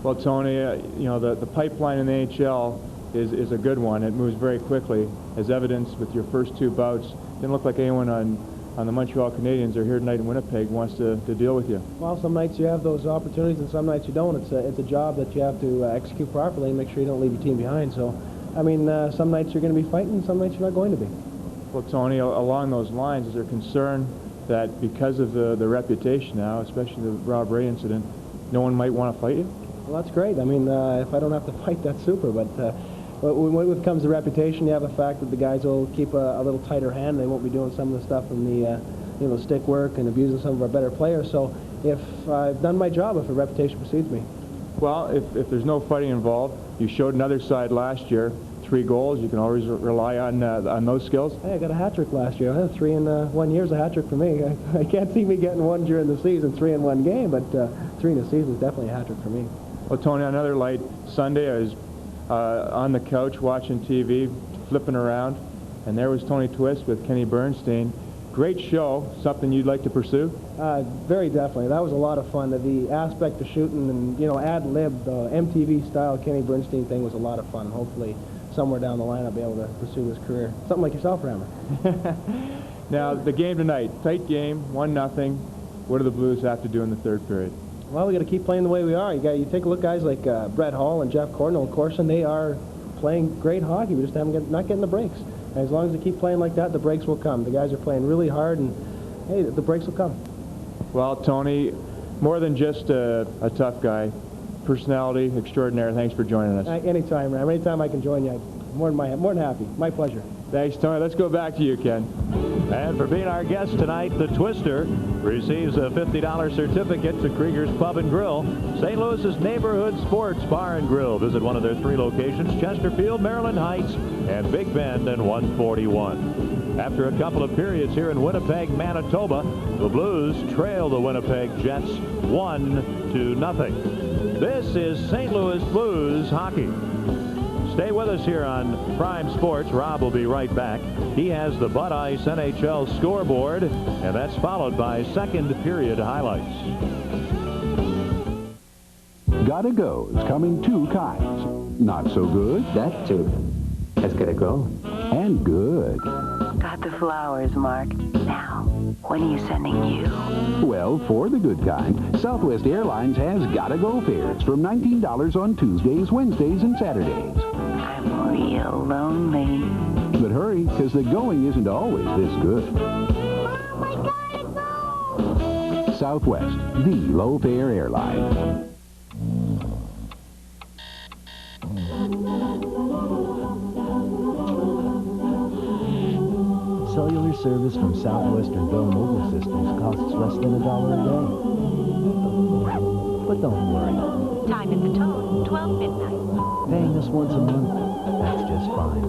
Well, Tony, you know, the pipeline in the NHL is a good one. It moves very quickly, as evidenced with your first two bouts. Didn't look like anyone on the Montreal Canadiens or here tonight in Winnipeg wants to deal with you. Well, some nights you have those opportunities, and some nights you don't. It's a job that you have to execute properly and make sure you don't leave your team behind. So, I mean, some nights you're going to be fighting, some nights you're not going to be. Well, Tony, along those lines, is there concern that because of the reputation now, especially the Rob Ray incident, no one might want to fight you? Well, that's great. I mean, if I don't have to fight, that's super. But when it comes to reputation, you have the fact that the guys will keep a little tighter hand. They won't be doing some of the stuff in the stick work and abusing some of our better players. So if I've done my job, if the reputation precedes me. Well, if there's no fighting involved, you showed another side last year. 3 goals. You can always rely on those skills. Hey, I got a hat trick last year. 3 in 1 year is a hat trick for me. I can't see me getting 1 during the season, 3 in 1 game, but 3 in a season is definitely a hat trick for me. Well, Tony, another light Sunday, I was on the couch watching TV, flipping around, and there was Tony Twist with Kenny Bernstein. Great show. Something you'd like to pursue? Very definitely. That was a lot of fun. The aspect of shooting and, you know, ad-lib, the MTV style Kenny Bernstein thing was a lot of fun. Hopefully somewhere down the line I'll be able to pursue this career. Something like yourself, Rammer. Now, the game tonight, tight game, 1-0. What do the Blues have to do in the third period? Well, we got to keep playing the way we are. You take a look, guys like Brett Hall and Jeff Cordell and Corson, they are playing great hockey. We just not getting the breaks. And as long as they keep playing like that, the breaks will come. The guys are playing really hard, and hey, the breaks will come. Well, Tony, more than just a tough guy, personality extraordinaire. Thanks for joining us. Anytime, Ram. Anytime I can join you, I'm more than happy. My pleasure. Thanks, Tony. Let's go back to you, Ken. And for being our guest tonight, the Twister receives a $50 certificate to Krieger's Pub and Grill, St. Louis's neighborhood sports bar and grill. Visit one of their 3 locations, Chesterfield, Maryland Heights, and Big Bend and 141. After a couple of periods here in Winnipeg, Manitoba, the Blues trail the Winnipeg Jets 1-0. This is St. Louis Blues hockey. Stay with us here on Prime Sports. Rob will be right back. He has the Bud Ice NHL scoreboard, and that's followed by second period highlights. Gotta Go is coming two kinds. Not so good. That too. That's gotta go. And good. Got the flowers, Mark. Now, when are you sending you? Well, for the good kind, Southwest Airlines has Gotta Go fares from $19 on Tuesdays, Wednesdays, and Saturdays. I'm real lonely. But hurry, because the going isn't always this good. Mom, I gotta go! Southwest, the low-fare airline. Cellular service from Southwestern Bell Mobile Systems costs less than $1 a day. But don't worry. Time at the tone, 12 midnight. Paying us once a month, that's just fine.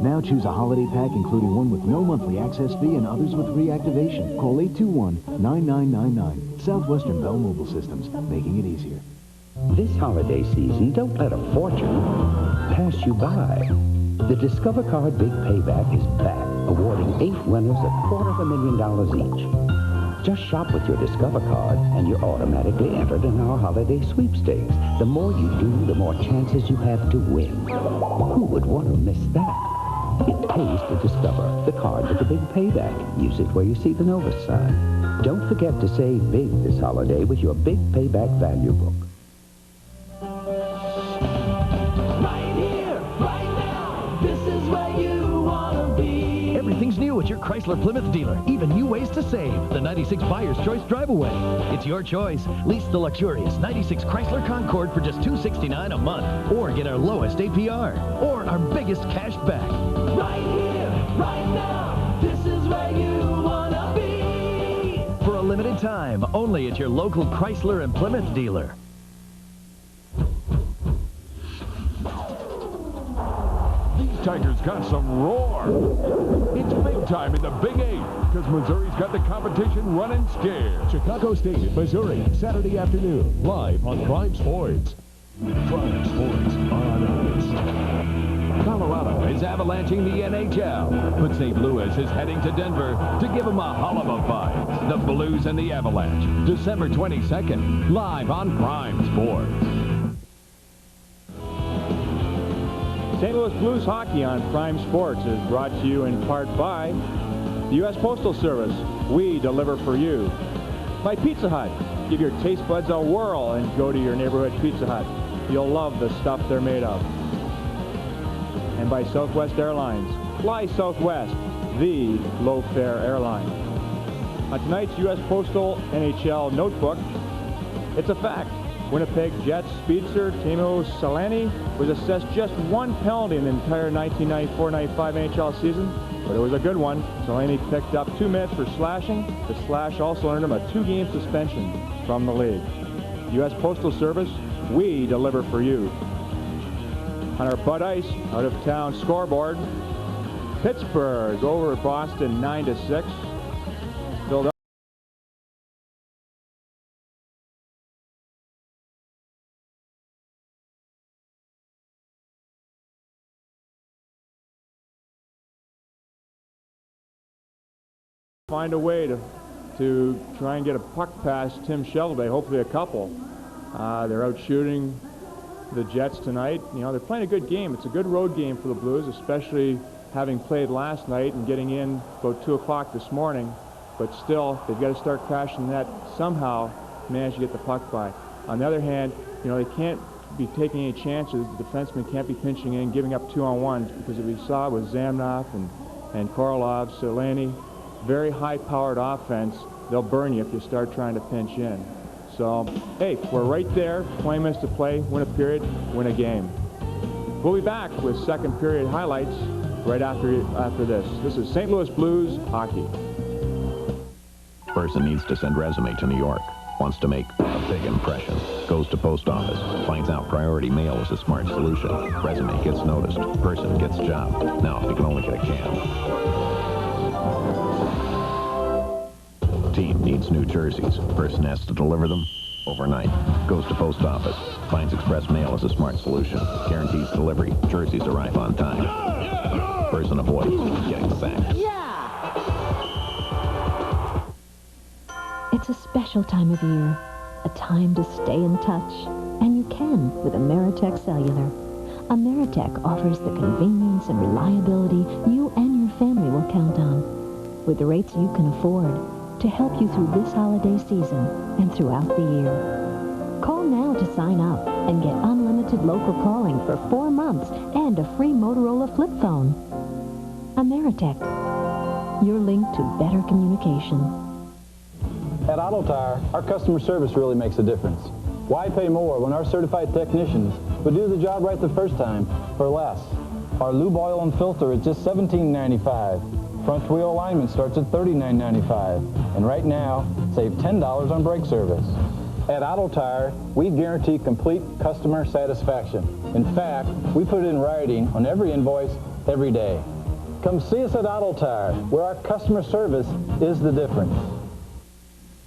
Now choose a holiday pack including one with no monthly access fee and others with reactivation. Call 821-9999. Southwestern Bell Mobile Systems, making it easier. This holiday season, don't let a fortune pass you by. The Discover Card Big Payback is back, awarding 8 winners $250,000 each. Just shop with your Discover Card, and you're automatically entered in our holiday sweepstakes. The more you do, the more chances you have to win. Who would want to miss that? It pays to Discover, the card with the big payback. Use it where you see the Novus sign. Don't forget to save big this holiday with your Big Payback Value Book. Everything's new at your Chrysler Plymouth dealer. Even new ways to save. The 96 Buyer's Choice Drive-Away. It's your choice. Lease the luxurious 96 Chrysler Concorde for just $269 a month. Or get our lowest APR. Or our biggest cash back. Right here, right now. This is where you want to be. For a limited time, only at your local Chrysler and Plymouth dealer. Tigers got some roar. It's big time in the Big 8 because Missouri's got the competition running scared. Chicago State, Missouri, Saturday afternoon, live on Prime Sports. Prime Sports on Ice. Colorado is avalanching the NHL, but St. Louis is heading to Denver to give them a hell of a fight. The Blues and the Avalanche, December 22nd, live on Prime Sports. St. Louis Blues hockey on Prime Sports is brought to you in part by the U.S. Postal Service. We deliver for you. By Pizza Hut. Give your taste buds a whirl and go to your neighborhood Pizza Hut. You'll love the stuff they're made of. And by Southwest Airlines. Fly Southwest, the low-fare airline. On tonight's U.S. Postal NHL Notebook, it's a fact. Winnipeg Jets speedster Teemu Selanne was assessed just one penalty in the entire 1994-95 NHL season, but it was a good one. Selanne picked up 2 minutes for slashing. The slash also earned him a 2-game suspension from the league. U.S. Postal Service, we deliver for you. On our Bud Ice out-of-town scoreboard, Pittsburgh over at Boston 9-6. Philadelphia find a way to try and get a puck past Tim Sheldon. Hopefully a couple. They're out shooting the Jets tonight. You know, they're playing a good game. It's a good road game for the Blues, especially having played last night and getting in about 2 o'clock this morning. But still, they've got to start crashing that somehow, manage to get the puck by. On the other hand, you know, they can't be taking any chances. The defensemen can't be pinching in, giving up 2-on-1s, because if we saw with Zamnoff and Korolov, Selanne, very high-powered offense. They'll burn you if you start trying to pinch in. So, hey, we're right there. 20 minutes to play. Win a period, win a game. We'll be back with second period highlights right after this. This is St. Louis Blues hockey. Person needs to send resume to New York. Wants to make a big impression. Goes to post office. Finds out priority mail is a smart solution. Resume gets noticed. Person gets job. Now, if you can only get a cab. Team needs new jerseys. Person has to deliver them overnight. Goes to post office. Finds express mail as a smart solution. Guarantees delivery. Jerseys arrive on time. Person avoids getting sacked. It's a special time of year, a time to stay in touch, and you can with Ameritech Cellular. Ameritech offers the convenience and reliability you and your family will count on, with the rates you can afford to help you through this holiday season and throughout the year. Call now to sign up and get unlimited local calling for 4 months and a free Motorola flip phone. Ameritech, your link to better communication. At Auto Tire, our customer service really makes a difference. Why pay more when our certified technicians would do the job right the first time for less? Our lube oil and filter is just $17.95. Front wheel alignment starts at $39.95. And right now, save $10 on brake service. At Auto Tire, we guarantee complete customer satisfaction. In fact, we put it in writing on every invoice every day. Come see us at Auto Tire, where our customer service is the difference.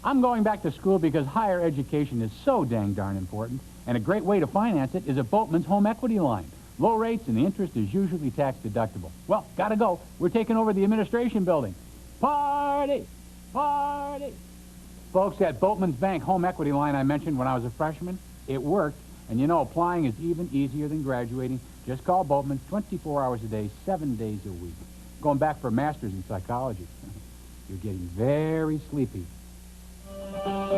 I'm going back to school because higher education is so dang darn important, and a great way to finance it is a Boatman's home equity line. Low rates and the interest is usually tax deductible. Well, gotta go. We're taking over the administration building. Party! Party! Folks, that Boatman's Bank home equity line I mentioned when I was a freshman, it worked, and you know, applying is even easier than graduating. Just call Boatman's 24 hours a day, 7 days a week. Going back for a master's in psychology. You're getting very sleepy. Right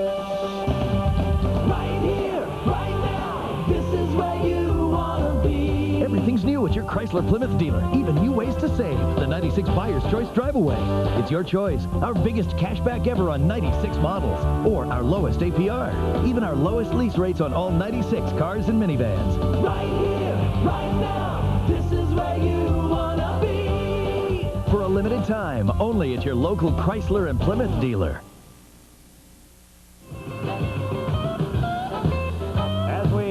here, right now, this is where you want to be. Everything's new at your Chrysler Plymouth dealer. Even new ways to save. The 96 Buyer's Choice Drive Away. It's your choice. Our biggest cashback ever on 96 models. Or our lowest APR. Even our lowest lease rates on all 96 cars and minivans. Right here, right now, this is where you want to be. For a limited time, only at your local Chrysler and Plymouth dealer.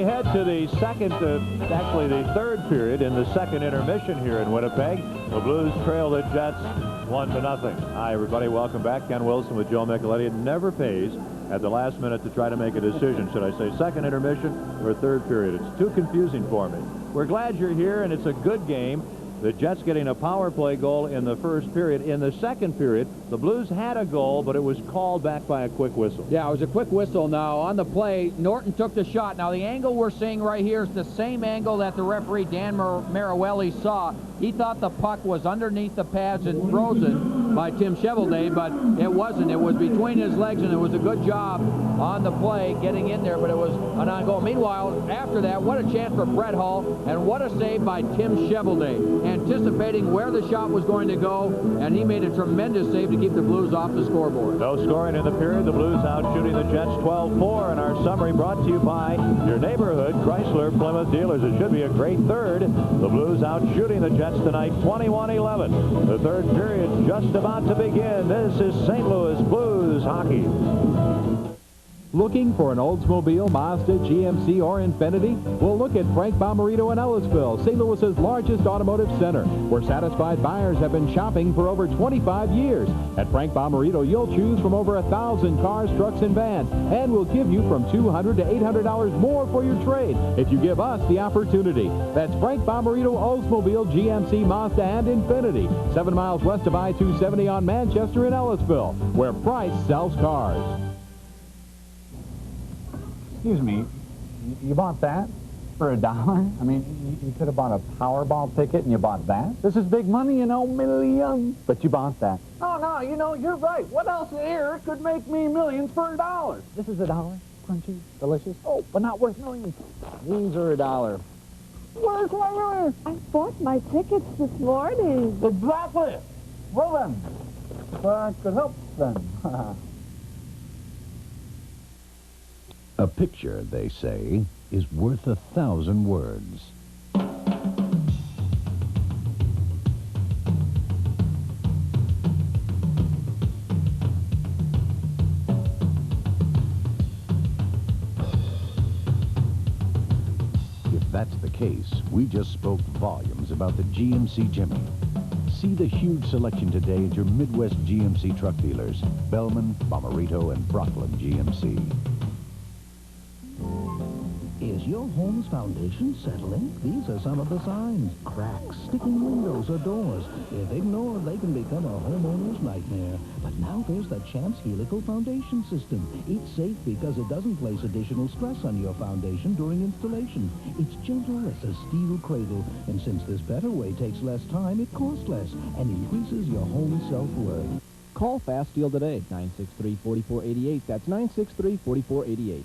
Head to the second, actually the third period in the second intermission here in Winnipeg. The Blues trail the Jets 1-0. Hi, everybody. Welcome back. Ken Wilson with Joe Micheletti. It never pays at the last minute to try to make a decision. Should I say second intermission or third period? It's too confusing for me. We're glad you're here, and it's a good game. The Jets getting a power play goal in the first period. In the second period, the Blues had a goal, but it was called back by a quick whistle. Yeah, it was a quick whistle. Now, on the play, Norton took the shot. Now, the angle we're seeing right here is the same angle that the referee, Dan Marawelli, saw. He thought the puck was underneath the pads and frozen by Tim Cheveldae, but it wasn't. It was between his legs, and it was a good job on the play getting in there, but it was an on-goal. Meanwhile, after that, what a chance for Brett Hull, and what a save by Tim Cheveldae, anticipating where the shot was going to go, and he made a tremendous save to keep the Blues off the scoreboard. No scoring in the period. The Blues out shooting the Jets 12-4, and our summary brought to you by your neighborhood Chrysler Plymouth dealers. It should be a great third. The Blues out shooting the Jets tonight 21-11. The third period just about to begin. This is St. Louis Blues hockey. Looking for an Oldsmobile, Mazda, GMC, or Infiniti? Well, look at Frank Bomarito in Ellisville, St. Louis's largest automotive center, where satisfied buyers have been shopping for over 25 years. At Frank Bomarito, you'll choose from over 1,000 cars, trucks, and vans, and we'll give you from $200 to $800 more for your trade if you give us the opportunity. That's Frank Bomarito, Oldsmobile, GMC, Mazda, and Infiniti, 7 miles west of I-270 on Manchester in Ellisville, where price sells cars. Excuse me, you bought that for $1? I mean, you could have bought a Powerball ticket and you bought that. This is big money, you know, millions. But you bought that. No, you know, you're right. What else here could make me millions for $1? This is $1. Crunchy, delicious. Oh, but not worth millions. These are $1. Where's my million? I bought my tickets this morning. Exactly. Well then, if I could help then. A picture, they say, is worth 1,000 words. If that's the case, we just spoke volumes about the GMC Jimmy. See the huge selection today at your Midwest GMC truck dealers. Bellman, Bomarito, and Brooklyn GMC. Is your home's foundation settling? These are some of the signs. Cracks, sticking windows or doors. If ignored, they can become a homeowner's nightmare. But now there's the Chance Helical Foundation System. It's safe because it doesn't place additional stress on your foundation during installation. It's gentle as a steel cradle. And since this better way takes less time, it costs less and increases your home's self-worth. Call Fast Deal today, 963-4488. That's 963-4488.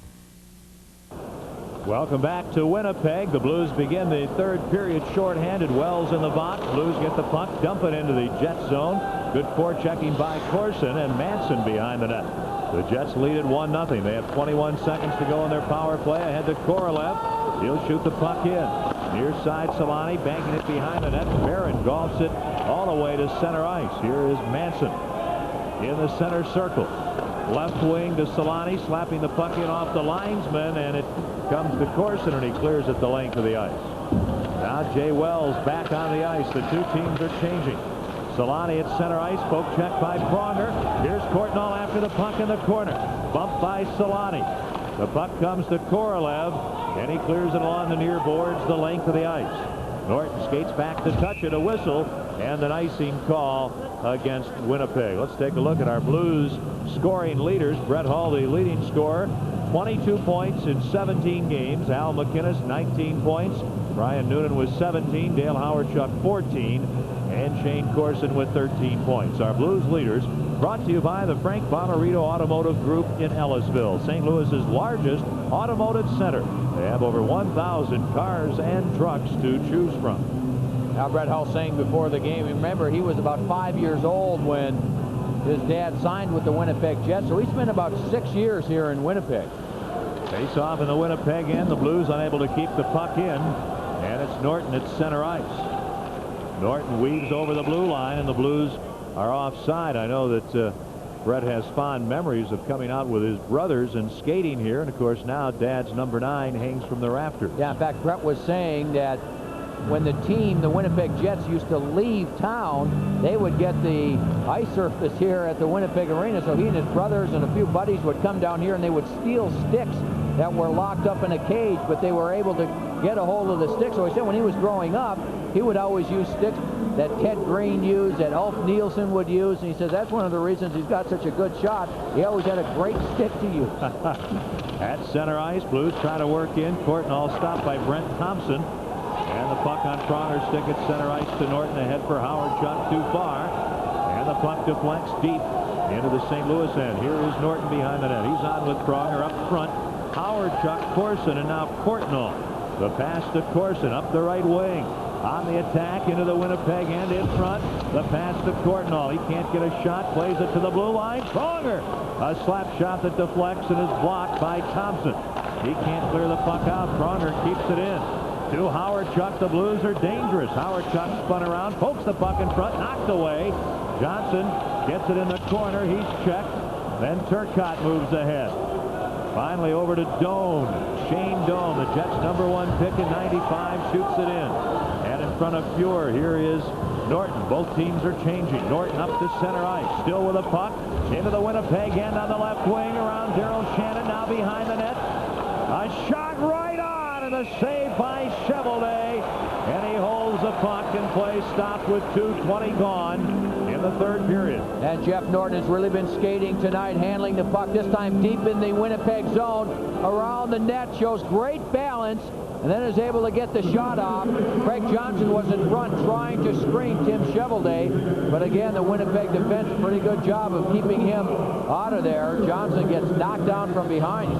Welcome back to Winnipeg. The Blues begin the third period shorthanded. Wells in the box. Blues get the puck, dump it into the Jet zone. Good forechecking by Corson, and Manson behind the net. The Jets lead it 1-0. They have 21 seconds to go in their power play. Ahead to Korolev. He'll shoot the puck in. Near side, Solani banking it behind the net. Barron golfs it all the way to center ice. Here is Manson in the center circle. Left wing to Solani, slapping the puck in off the linesman, and it comes to Corson, and he clears it the length of the ice. Now Jay Wells back on the ice. The two teams are changing. Solani at center ice, poke check by Pronger. Here's Courtnall after the puck in the corner. Bumped by Solani. The puck comes to Korolev, and he clears it along the near boards the length of the ice. Norton skates back to touch it, a whistle, and an icing call against Winnipeg. Let's take a look at our Blues scoring leaders. Brett Hull, the leading scorer, 22 points in 17 games. Al McInnes, 19 points. Brian Noonan with 17. Dale Howardchuck, 14. And Shane Corson with 13 points. Our Blues leaders brought to you by the Frank Bomarito Automotive Group in Ellisville, St. Louis's largest automotive center. They have over 1,000 cars and trucks to choose from. Now, Brett Hull saying before the game, remember, he was about 5 years old when his dad signed with the Winnipeg Jets, so he spent about 6 years here in Winnipeg. Face off in the Winnipeg end. The Blues unable to keep the puck in, and it's Norton at center ice. Norton weaves over the blue line, and the Blues are offside. I know that Brett has fond memories of coming out with his brothers and skating here, and of course now Dad's number 9 hangs from the rafters. Yeah, in fact, Brett was saying that when the team, the Winnipeg Jets, used to leave town, they would get the ice surface here at the Winnipeg Arena, so he and his brothers and a few buddies would come down here and they would steal sticks that were locked up in a cage, but they were able to get a hold of the sticks. So he said when he was growing up, he would always use sticks that Ted Green used, that Ulf Nielsen would use, and he says that's one of the reasons he's got such a good shot. He always had a great stick to use. At center ice, Blues try to work in. Courtnall stopped by Brent Thompson. And the puck on Pronger's stick at center ice to Norton, ahead for Howardchuck, too far. And the puck deflects deep into the St. Louis end. Here is Norton behind the net. He's on with Pronger up front. Howardchuck, Corson, and now Courtnall. The pass to Corson up the right wing. On the attack into the Winnipeg end in front. The pass to Courtnall. He can't get a shot. Plays it to the blue line. Pronger. A slap shot that deflects and is blocked by Thompson. He can't clear the puck out. Pronger keeps it in. To Howardchuck. The Blues are dangerous. Howardchuck spun around, pokes the puck in front, knocked away. Johnson gets it in the corner. He's checked. Then Turcotte moves ahead. Finally over to Doan. Shane Doan, the Jets' #1 pick in '95, shoots it in. And in front of Fuhr, here is Norton. Both teams are changing. Norton up to center ice, still with a puck. Into the Winnipeg end on the left wing, around Daryl Shannon, now behind the net. A shot right on, and a save by Chevelday. And he holds the puck, and play stopped with 2:20 gone in the third period. And Jeff Norton has really been skating tonight, handling the puck, this time deep in the Winnipeg zone. Around the net, shows great balance, and then is able to get the shot off. Craig Johnson was in front trying to screen Tim Chevelday, but again, the Winnipeg defense, pretty good job of keeping him out of there. Johnson gets knocked down from behind.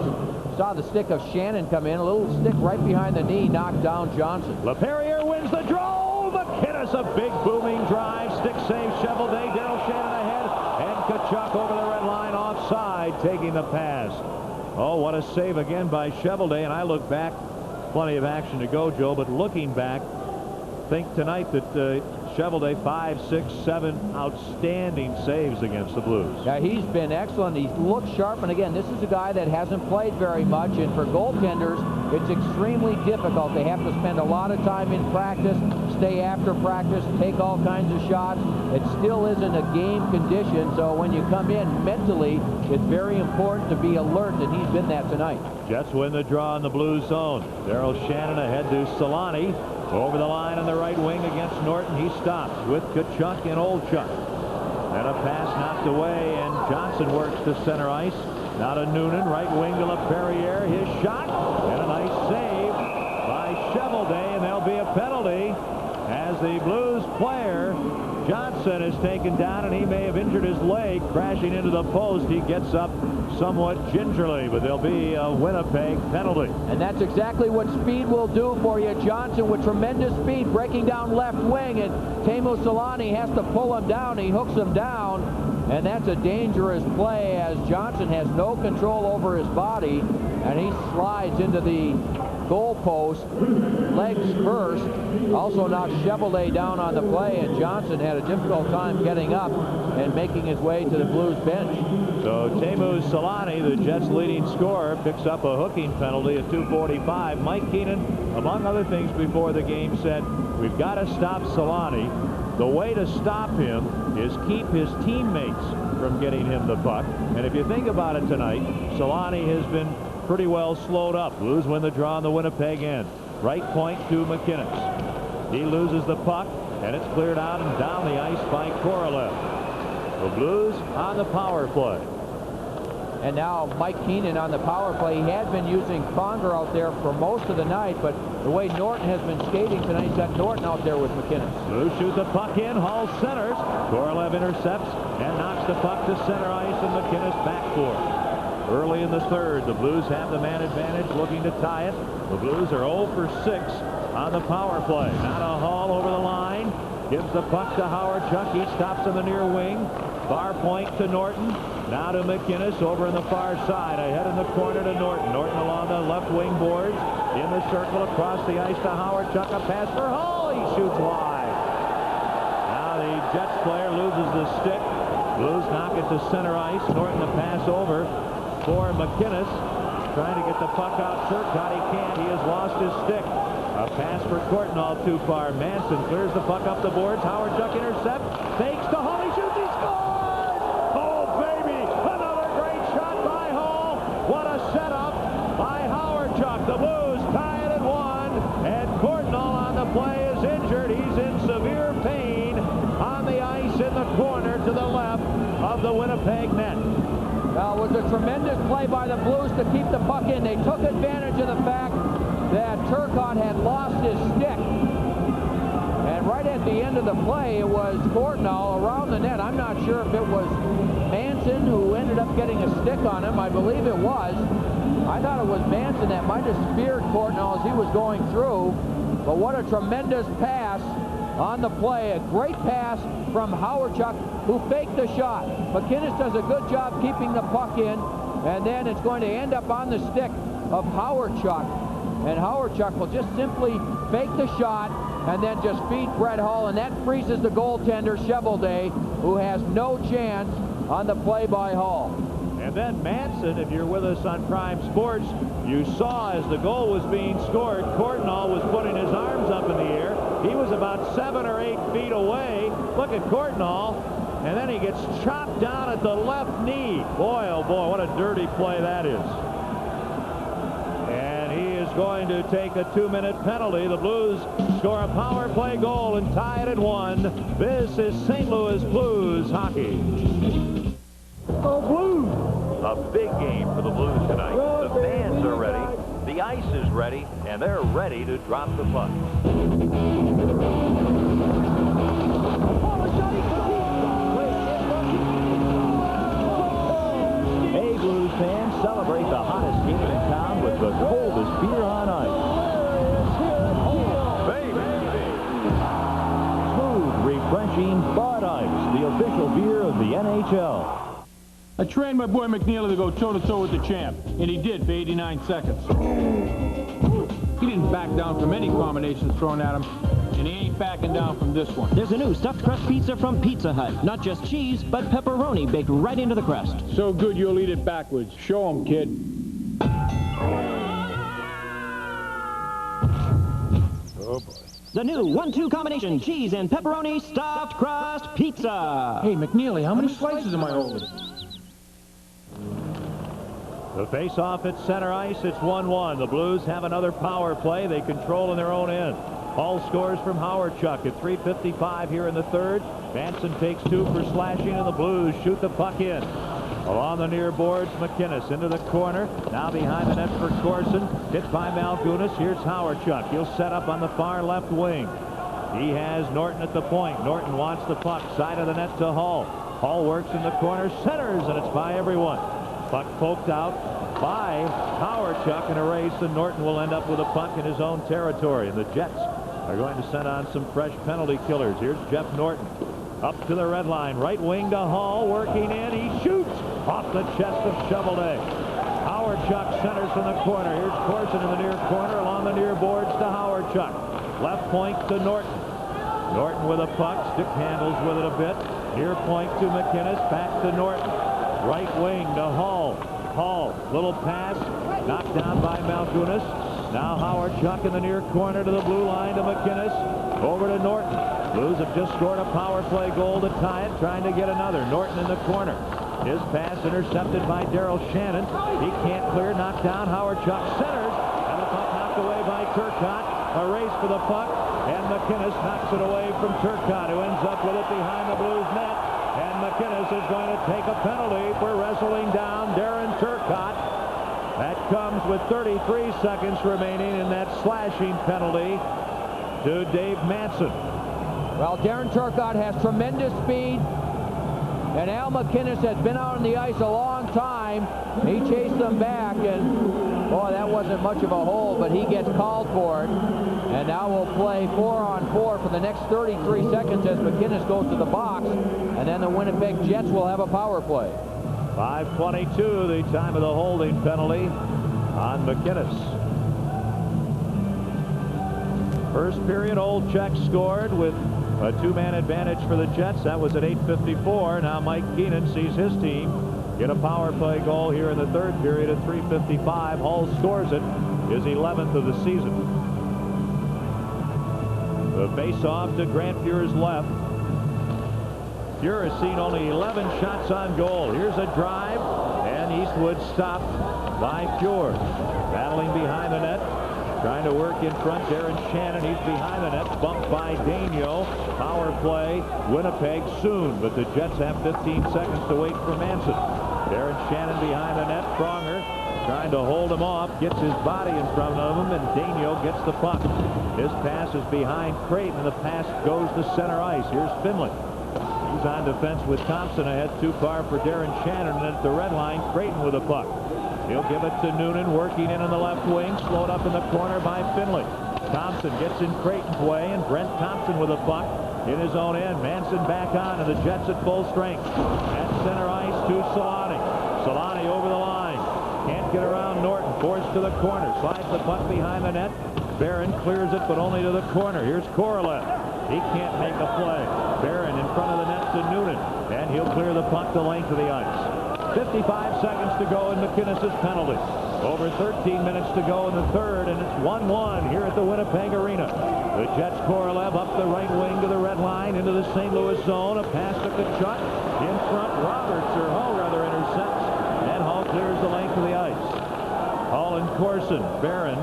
Saw the stick of Shannon come in, a little stick right behind the knee, knocked down Johnson. LaPerriere wins the draw. McInnes, a big booming drive, stick save Chevelday, Daryl Shannon ahead, and Tkachuk over the red line offside, taking the pass. Oh, what a save again by Chevelday, and I look back, plenty of action to go, Joe, but looking back, think tonight that Chevelday 5, 6, 7 outstanding saves against the Blues. Yeah, he's been excellent. He's looked sharp, and again, this is a guy that hasn't played very much, and for goaltenders, It's extremely difficult. They have to spend a lot of time in practice, stay after practice, take all kinds of shots. It still isn't a game condition, so when you come in mentally, it's very important to be alert, and he's been that tonight. Jets win the draw in the blue zone. Daryl Shannon ahead to Solani. Over the line on the right wing against Norton. He stops with Kachuk and Olchuk. And a pass knocked away, and Johnson works to center ice. Now to Noonan, right wing to LaPerriere. His shot, and a nice save by Chevelday, and there'll be a penalty as the Blues player, Johnson, is taken down, and he may have injured his leg crashing into the post. He gets up somewhat gingerly, but there'll be a Winnipeg penalty. And that's exactly what speed will do for you. Johnson with tremendous speed breaking down left wing, and Teemu Solani has to pull him down. He hooks him down, and that's a dangerous play as Johnson has no control over his body, and he slides into the goal post, legs first. Also knocked Chevelday down on the play, and Johnson had a difficult time getting up and making his way to the Blues bench. So Teemu Solani, the Jets' leading scorer, picks up a hooking penalty at 2:45. Mike Keenan, among other things before the game, said, we've got to stop Solani. The way to stop him is keep his teammates from getting him the puck. And if you think about it tonight, Solani has been pretty well slowed up. Blues win the draw on the Winnipeg end. Right point to McInnes. He loses the puck, and it's cleared out and down the ice by Korolev. The Blues on the power play. And now Mike Keenan on the power play. He had been using Conger out there for most of the night, but the way Norton has been skating tonight, he's got Norton out there with McInnes. Blues shoot the puck in. Hall centers. Korolev intercepts and knocks the puck to center ice, and McInnes back for it. Early in the third, the Blues have the man advantage, looking to tie it. The Blues are 0 for 6 on the power play. Now to Hall over the line. Gives the puck to Howard Chuck. He stops on the near wing. Far point to Norton. Now to McInnes over in the far side. Ahead in the corner to Norton. Norton along the left wing boards. In the circle across the ice to Howard Chuck. A pass for Hall. He shoots wide. Now the Jets player loses the stick. Blues knock it to center ice. Norton the pass over for McInnes. Trying to get the puck out. Turcotte, he can't. He has lost his stick. A pass for Courtnall too far. Manson clears the puck up the boards. Howard Chuck intercept. Fakes to Hall. He shoots. He scores! Oh, baby! Another great shot by Hall. What a setup by Howard Chuck. The Blues tie it at 1. And Courtnall on the play is injured. He's in severe pain on the ice in the corner to the left of the Winnipeg net. Now, it was a tremendous play by the Blues to keep the puck in. They took advantage of the fact that Turcotte had lost his stick. And right at the end of the play, it was Courtnall around the net. I'm not sure if it was Manson who ended up getting a stick on him. I believe it was. I thought it was Manson that might have speared Courtnall as he was going through. But what a tremendous pass on the play. A great pass from Howard Chuck, who faked the shot. McInnes does a good job keeping the puck in, and then it's going to end up on the stick of Howard Chuck. And Howard Chuck will just simply fake the shot and then just feed Brett Hull, and that freezes the goaltender, Chevelday, who has no chance on the play by Hull. And then Manson, if you're with us on Prime Sports, you saw as the goal was being scored, Courtnall was putting his arms up in the air. He was about 7 or 8 feet away. Look at Courtnall, and then he gets chopped down at the left knee. Boy, oh boy, what a dirty play that is. And he is going to take a 2-minute penalty. The Blues score a power play goal and tie it at 1. This is St. Louis Blues hockey. Oh, Blues! A big game for the Blues tonight. The fans are ready, the ice is ready, and they're ready to drop the puck. Hey, Blues fans, celebrate the hottest game in town with the coldest beer on ice. Smooth, refreshing Bud Ice, the official beer of the NHL. I trained my boy McNeely to go toe-to-toe with the champ, and he did for 89 seconds. He didn't back down from any combinations thrown at him, and he ain't backing down from this one. There's a new stuffed crust pizza from Pizza Hut. Not just cheese, but pepperoni baked right into the crust. So good you'll eat it backwards. Show 'em, kid. Oh, boy. The new 1-2 combination cheese and pepperoni stuffed crust pizza. Hey, McNeely, how many slices am I holding? The face-off at center ice. It's 1-1. The Blues have another power play. They control in their own end. Hall scores from Howard-Chuck at 3:55 here in the third. Manson takes 2 for slashing, and the Blues shoot the puck in. Along the near boards, McInnes into the corner. Now behind the net for Corson. Hit by Malgunas. Here's Howard-Chuck. He'll set up on the far left wing. He has Norton at the point. Norton wants the puck. Side of the net to Hall. Hall works in the corner, centers, and it's by everyone. Puck poked out by Howard-Chuck in a race, and Norton will end up with a puck in his own territory. And the Jets are going to send on some fresh penalty killers. Here's Jeff Norton. Up to the red line. Right wing to Hall. Working in. He shoots off the chest of Shovelday. Howard-Chuck centers from the corner. Here's Corson in the near corner. Along the near boards to Howard-Chuck. Left point to Norton. Norton with a puck. Stick handles with it a bit. Near point to McInnes. Back to Norton. Right wing to Hall. Hall. Little pass. Knocked down by Malgunas. Now Howard-Chuck in the near corner to the blue line to McInnes. Over to Norton. Blues have just scored a power play goal to tie it, trying to get another. Norton in the corner. His pass intercepted by Daryl Shannon. He can't clear. Knocked down. Howard-Chuck centers. And the puck knocked away by Turcotte. A race for the puck. And McInnes knocks it away from Turcotte, who ends up with it behind the Blues net. And McInnes is going to take a penalty for wrestling down Darren Turcotte. That comes with 33 seconds remaining in that slashing penalty to Dave Manson. Well, Darren Turcotte has tremendous speed, and Al McInnes has been out on the ice a long time. He chased them back, and boy, that wasn't much of a hole, but he gets called for it. And now we'll play 4-on-4 for the next 33 seconds as McInnes goes to the box, and then the Winnipeg Jets will have a power play. 5:22, the time of the holding penalty on McInnes. First period, Old Czech scored with a 2-man advantage for the Jets. That was at 8:54. Now Mike Keenan sees his team get a power play goal here in the third period at 3:55. Hull scores it, his 11th of the season. The face-off to Grant Fuhr's left. Fuhr has seen only 11 shots on goal. Here's a drive, and Eastwood stopped by Fuhr. Battling behind the net. Trying to work in front, Darren Shannon. He's behind the net, bumped by Daigneault. Power play, Winnipeg soon, but the Jets have 15 seconds to wait for Manson. Darren Shannon behind the net, Pronger trying to hold him off, gets his body in front of him, and Daigneault gets the puck. His pass is behind Creighton, and the pass goes to center ice. Here's Finley. He's on defense with Thompson ahead, too far for Darren Shannon, and at the red line, Creighton with a puck. He'll give it to Noonan, working in on the left wing, slowed up in the corner by Finley. Thompson gets in Creighton's way, and Brent Thompson with a puck in his own end. Manson back on, and the Jets at full strength. At center ice to Solani. Solani over the line. Can't get around Norton. Forced to the corner. Slides the puck behind the net. Barron clears it, but only to the corner. Here's Korolev. He can't make a play. Barron in front of the net to Noonan, and he'll clear the puck the length of the ice. 55 seconds to go in McInnes' penalty. Over 13 minutes to go in the third, and it's 1-1 here at the Winnipeg Arena. The Jets, Korolev up the right wing to the red line into the St. Louis zone. A pass to Kachuk. In front, Roberts, or Hull rather, intercepts, and Hull clears the length of the ice. Hull and Corson, Barron,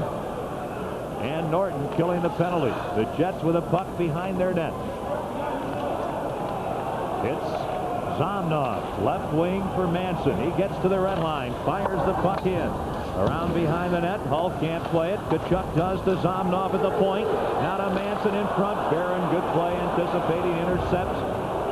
and Norton killing the penalty. The Jets with a puck behind their net. It's Zomnov, left wing for Manson. He gets to the red line, fires the puck in. Around behind the net, Hull can't play it. Kachuk does to Zomnov at the point. Now to Manson in front. Barron, good play, anticipating, intercepts.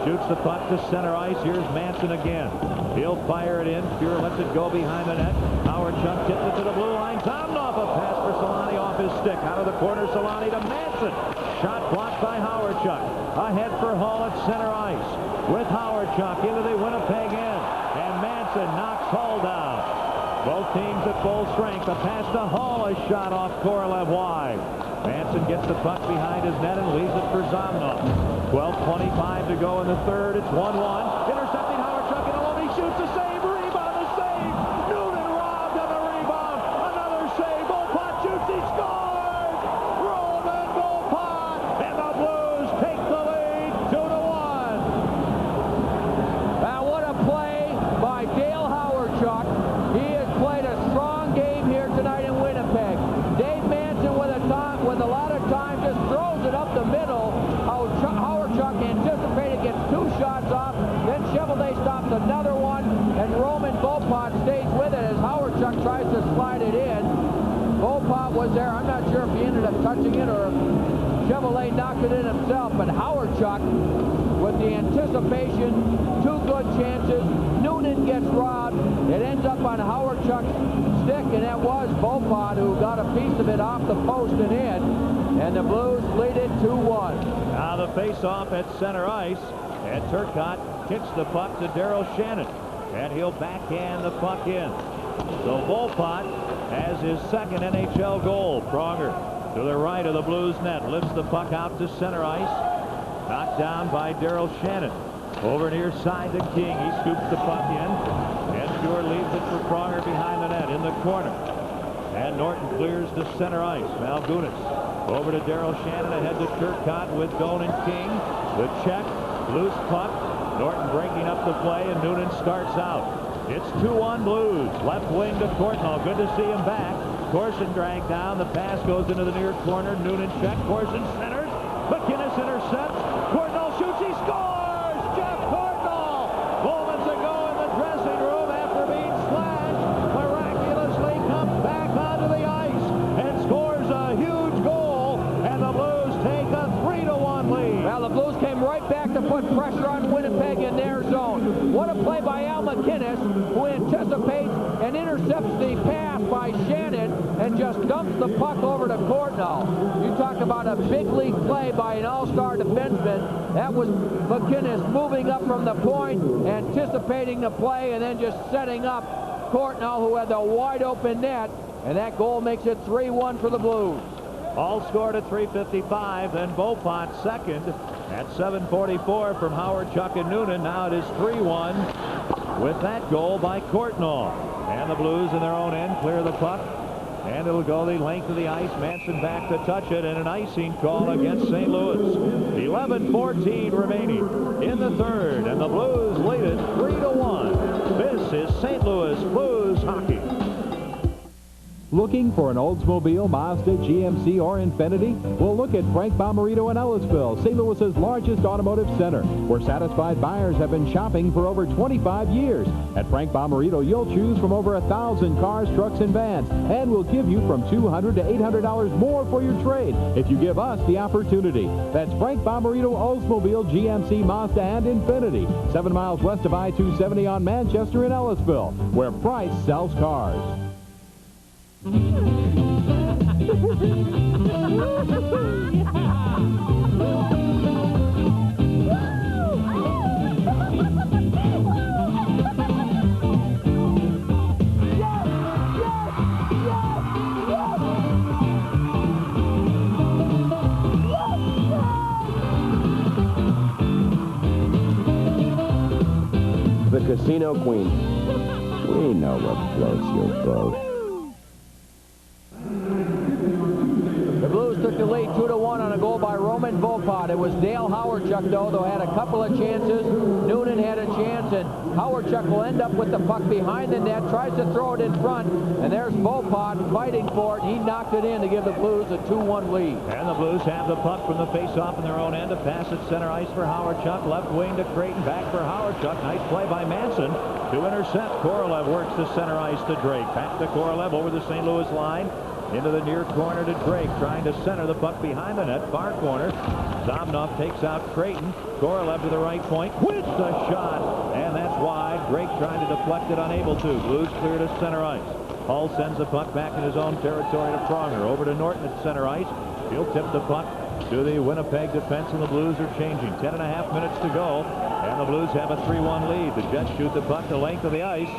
Shoots the puck to center ice. Here's Manson again. He'll fire it in. Fuhr lets it go behind the net. Howard-Chuck gets it to the blue line. Zomnov, a pass for Solani off his stick. Out of the corner, Solani to Manson. Shot blocked by Howard-Chuck. Ahead for Hull at center ice. With Howard-Chuck into the Winnipeg end. And Manson knocks Hull down. Both teams at full strength. A pass to Hull. A shot off Korolev wide. Manson gets the puck behind his net and leaves it for Zomnov. 12:25 to go in the third. It's 1-1. Intercepting Howard-Chuck and alone. He shoots a save. Rebound, a save. Noonan robbed of a rebound. Another save. Volpot shoots. He scores. Roman Volpot. ended up touching it, or Chevrolet knocked it in himself. But Howard-Chuck, with the anticipation, 2 good chances. Noonan gets robbed. It ends up on Howard-Chuck's stick, and that was Beaupont who got a piece of it off the post and in. And the Blues lead it 2-1. Now the face-off at center ice. And Turcotte kicks the puck to Daryl Shannon. And he'll backhand the puck in. So Beaupont has his second NHL goal. Pronger to the right of the Blues net. Lifts the puck out to center ice. Knocked down by Daryl Shannon. Over near side to King. He scoops the puck in. And Shore leaves it for Pronger behind the net in the corner. And Norton clears to center ice. Malgunas over to Daryl Shannon. Ahead to Turcotte with Doan and King. The check. Loose puck. Norton breaking up the play, and Noonan starts out. It's 2-1 Blues. Left wing to Courtnall. Good to see him back. Corson dragged down. The pass goes into the near corner. Noonan check. Corson centers. McInnes intercepts. Courtnall shoots. He scores! Jeff Courtnall! Moments ago in the dressing room after being slashed, miraculously comes back onto the ice and scores a huge goal, and the Blues take a 3-1 lead. Well, the Blues came right back to put pressure on Winnipeg in their zone. What a play by Al McInnes, who anticipates and intercepts the pass by Shannon and just dumps the puck over to Courtnall. You talk about a big league play by an all-star defenseman. That was McInnes moving up from the point, anticipating the play, and then just setting up Courtnall, who had the wide-open net, and that goal makes it 3-1 for the Blues. All scored at 3:55, then Beaupont second at 7:44 from Howard-Chuck and Noonan. Now it is 3-1 with that goal by Courtnall. And the Blues in their own end clear the puck, and it'll go the length of the ice. Manson back to touch it, and an icing call against St. Louis. 11:14 remaining in the third, and the Blues lead it 3-1. This is St. Louis Blues hockey. Looking for an Oldsmobile, Mazda, GMC, or Infiniti? Well, look at Frank Bomarito in Ellisville, St. Louis's largest automotive center, where satisfied buyers have been shopping for over 25 years. At Frank Bomarito, you'll choose from over 1,000 cars, trucks, and vans, and we'll give you from $200 to $800 more for your trade if you give us the opportunity. That's Frank Bomarito, Oldsmobile, GMC, Mazda, and Infiniti, 7 miles west of I-270 on Manchester in Ellisville, where price sells cars. The Casino Queen. We know what floats your boat. The Blues took the lead 2-1 on a goal by Roman Beaupont. It was Dale Howard-Chuck, though had a couple of chances. Noonan had a chance, and Howard-Chuck will end up with the puck behind the net, tries to throw it in front, and there's Beaupont fighting for it. He knocked it in to give the Blues a 2-1 lead. And the Blues have the puck from the face-off in their own end. A pass at center ice for Howard-Chuck. Left wing to Creighton. Back for Howard-Chuck. Nice play by Manson to intercept. Korolev works to center ice to Drake. Back to Korolev over the St. Louis line. Into the near corner to Drake, trying to center the puck behind the net, far corner. Zomnov takes out Creighton. Korolev to the right point, with the shot, and that's wide. Drake trying to deflect it, unable to. Blues clear to center ice. Hull sends the puck back in his own territory to Pronger. Over to Norton at center ice. He'll tip the puck to the Winnipeg defense, and the Blues are changing. 10.5 minutes to go, and the Blues have a 3-1 lead. The Jets shoot the puck the length of the ice,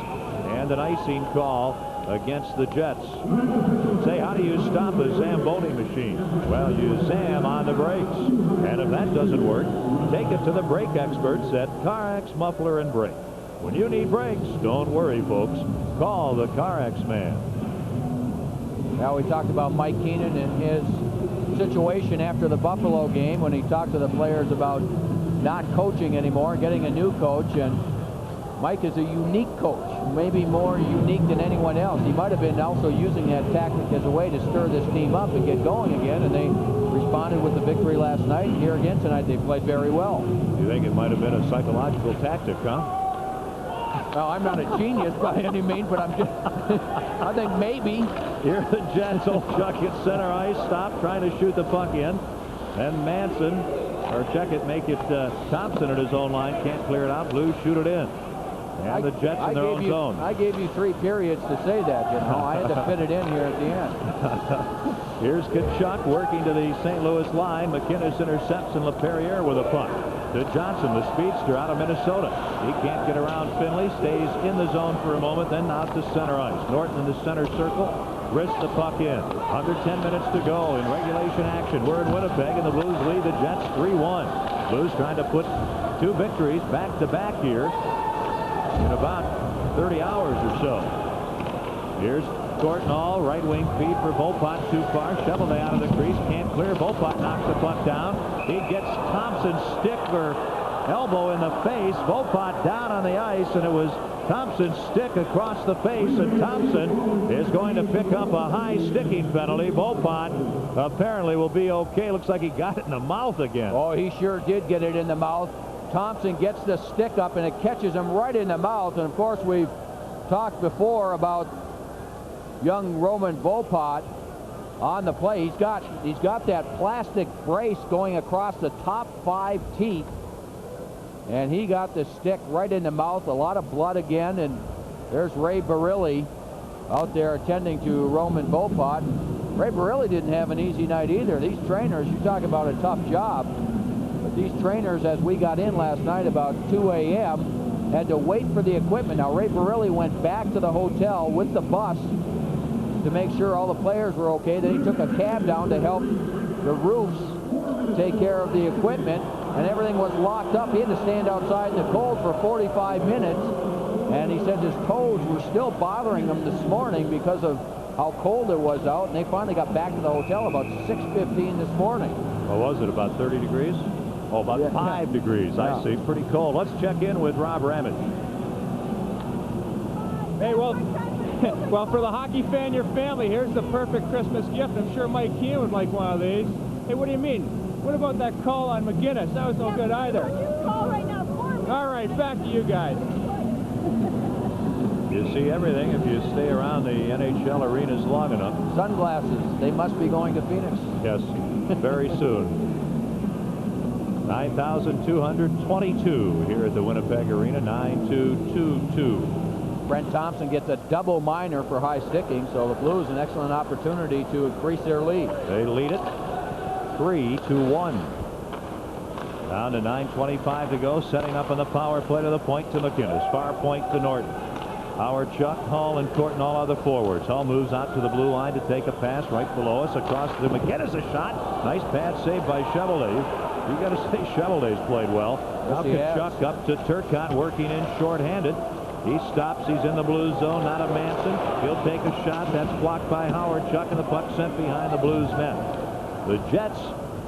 and an icing call against the Jets. Say, how do you stop a Zamboni machine? Well, you zam on the brakes. And if that doesn't work, take it to the brake experts at CarX Muffler and Brake. When you need brakes, don't worry, folks. Call the CarX man. Now, we talked about Mike Keenan and his situation after the Buffalo game when he talked to the players about not coaching anymore, getting a new coach, and Mike is a unique coach, maybe more unique than anyone else. He might have been also using that tactic as a way to stir this team up and get going again, and they responded with the victory last night. Here again tonight, they played very well. You think it might have been a psychological tactic, huh? Well, I'm not a genius by any means, but I'm just, I think maybe. Here the Jets. Old Chuck at center ice. Stop trying to shoot the puck in. And Manson, or check it, make it Thompson at his own line. Can't clear it out. Blues shoot it in. And the Jets in their own zone. I gave you 3 periods to say that, you know. I had to fit it in here at the end. Here's Kachuk working to the St. Louis line. McInnes intercepts and LaPerriere with a puck. To Johnson, the speedster out of Minnesota. He can't get around Finley. Stays in the zone for a moment, then out to center ice. Norton in the center circle. Wrists the puck in. Under 10 minutes to go in regulation action. We're in Winnipeg, and the Blues lead the Jets 3-1. Blues trying to put 2 victories back-to-back here in about 30 hours or so. Here's Courtnall, right wing feed for Volpot, too far. Cheveldae out of the crease, can't clear. Volpot knocks the puck down. He gets Thompson's stick or elbow in the face. Volpot down on the ice, and it was Thompson's stick across the face, and Thompson is going to pick up a high sticking penalty. Volpot apparently will be okay. Looks like he got it in the mouth again. Oh, he sure did get it in the mouth. Thompson gets the stick up, and it catches him right in the mouth. And, of course, we've talked before about young Roman Volpot on the play. He's got that plastic brace going across the top 5 teeth. And he got the stick right in the mouth. A lot of blood again. And there's Ray Barilli out there attending to Roman Volpot. Ray Barilli didn't have an easy night either. These trainers, you talk about a tough job. But these trainers, as we got in last night about 2 a.m., had to wait for the equipment. Now, Ray Barilli went back to the hotel with the bus to make sure all the players were okay. Then he took a cab down to help the roofs take care of the equipment, and everything was locked up. He had to stand outside in the cold for 45 minutes, and he said his toes were still bothering him this morning because of how cold it was out, and they finally got back to the hotel about 6:15 this morning. What was it, about 30 degrees? Oh, about 5 degrees. Yeah. I see. Pretty cold. Let's check in with Rob Ramage. Hey, well, for the hockey fan, your family, here's the perfect Christmas gift. I'm sure Mike Keane would like one of these. Hey, what do you mean? What about that call on McInnes? That was no good either. Call right now for me. All right, back to you guys. You see everything if you stay around the NHL arenas long enough. Sunglasses. They must be going to Phoenix. Yes, very soon. 9,222 here at the Winnipeg Arena. 9,222. Brent Thompson gets a double minor for high sticking, so the Blues an excellent opportunity to increase their lead. They lead it 3-1. Down to 9:25 to go. Setting up on the power play to the point to McInnes. Far point to Norton. Howard, Chuck, Hull, and Courtnall are the forwards. Hull moves out to the blue line to take a pass right below us. Across to McInnes, a shot. Nice pad save by Cheveldae. You got to say Cheveldae's played well. Now Chuck up to Turcotte, working in shorthanded. He stops. He's in the Blues zone. Not a Manson. He'll take a shot. That's blocked by Howard. Chuck, and the puck sent behind the Blues net. The Jets,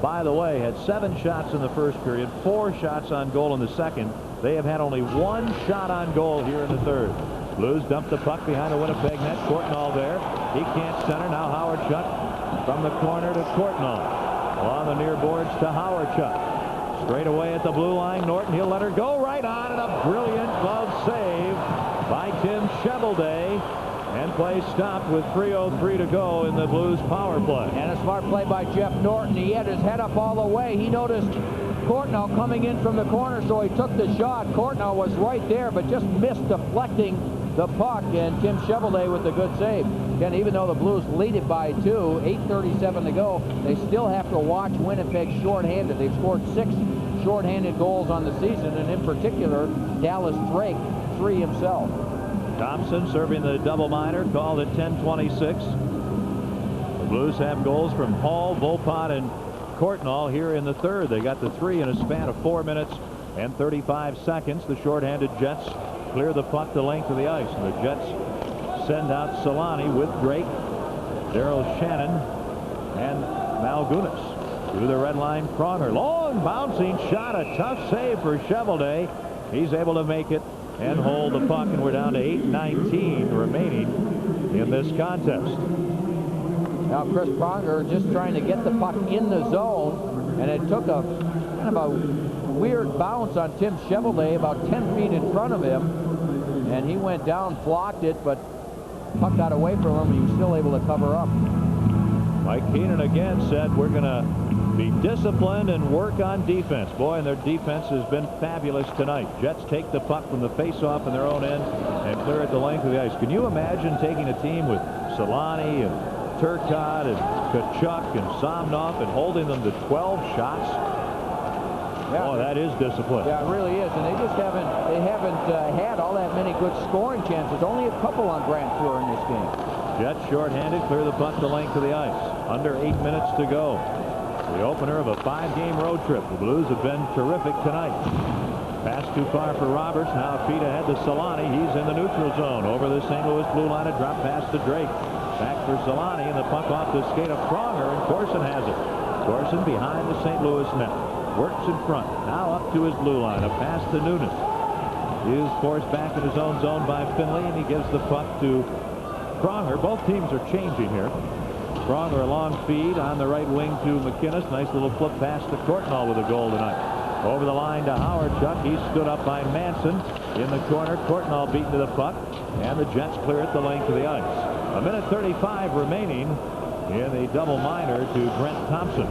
by the way, had 7 shots in the first period, 4 shots on goal in the second. They have had only 1 shot on goal here in the third. Blues dump the puck behind the Winnipeg net. Courtnall there. He can't center. Now Howard Chuck from the corner to Courtnall. Along the near boards to Howard Chuck. Straight away at the blue line. Norton, he'll let her go right on, and a brilliant glove save by Tim Cheveldae. And play stopped with 3:03 to go in the Blues power play. And a smart play by Jeff Norton. He had his head up all the way. He noticed Courtnall coming in from the corner, so he took the shot. Courtnall was right there, but just missed deflecting the puck, and Tim Cheveldae with a good save. Again, even though the Blues lead it by 2, 8:37 to go, they still have to watch Winnipeg shorthanded. They've scored 6 shorthanded goals on the season, and in particular, Dallas Drake, 3 himself. Thompson serving the double minor, called at 10:26. The Blues have goals from Hall, Volpot, and Courtnall here in the third. They got the 3 in a span of 4 minutes and 35 seconds. The shorthanded Jets clear the puck the length of the ice, and the Jets send out Solani with Drake, Daryl Shannon, and Malgunas. Through the red line, Pronger. Long bouncing shot, a tough save for Cheveldae. He's able to make it and hold the puck, and we're down to 8:19 remaining in this contest. Now Chris Pronger just trying to get the puck in the zone, and it took a kind of a weird bounce on Tim Cheveldae about 10 feet in front of him, and he went down, blocked it, but puck got away from him, and he was still able to cover up. Mike Keenan again said, we're going to be disciplined and work on defense. Boy, and their defense has been fabulous tonight. Jets take the puck from the face-off in their own end and clear it the length of the ice. Can you imagine taking a team with Solani and Turcotte and Tkachuk and Somnoff and holding them to 12 shots? Yeah, oh, that is discipline. Yeah, it really is, and they just haven't had all that many good scoring chances. Only a couple on Grand Tour in this game. Jets shorthanded, clear the puck the length of the ice. Under 8 minutes to go. The opener of a 5-game road trip. The Blues have been terrific tonight. Pass too far for Roberts. Now feet ahead to Solani. He's in the neutral zone. Over the St. Louis blue line, a drop pass to Drake. Back for Solani, and the puck off the skate of Pronger, and Corson has it. Corson behind the St. Louis net. Works in front. Now up to his blue line. A pass to Noonan. He is forced back in his own zone by Finley, and he gives the puck to Pronger. Both teams are changing here. Pronger a long feed on the right wing to McInnes. Nice little flip pass to Courtnall with a goal tonight. Over the line to Howard Chuck. He's stood up by Manson in the corner. Courtnall beaten to the puck, and the Jets clear it the length of the ice. A minute 35 remaining in the double minor to Brent Thompson.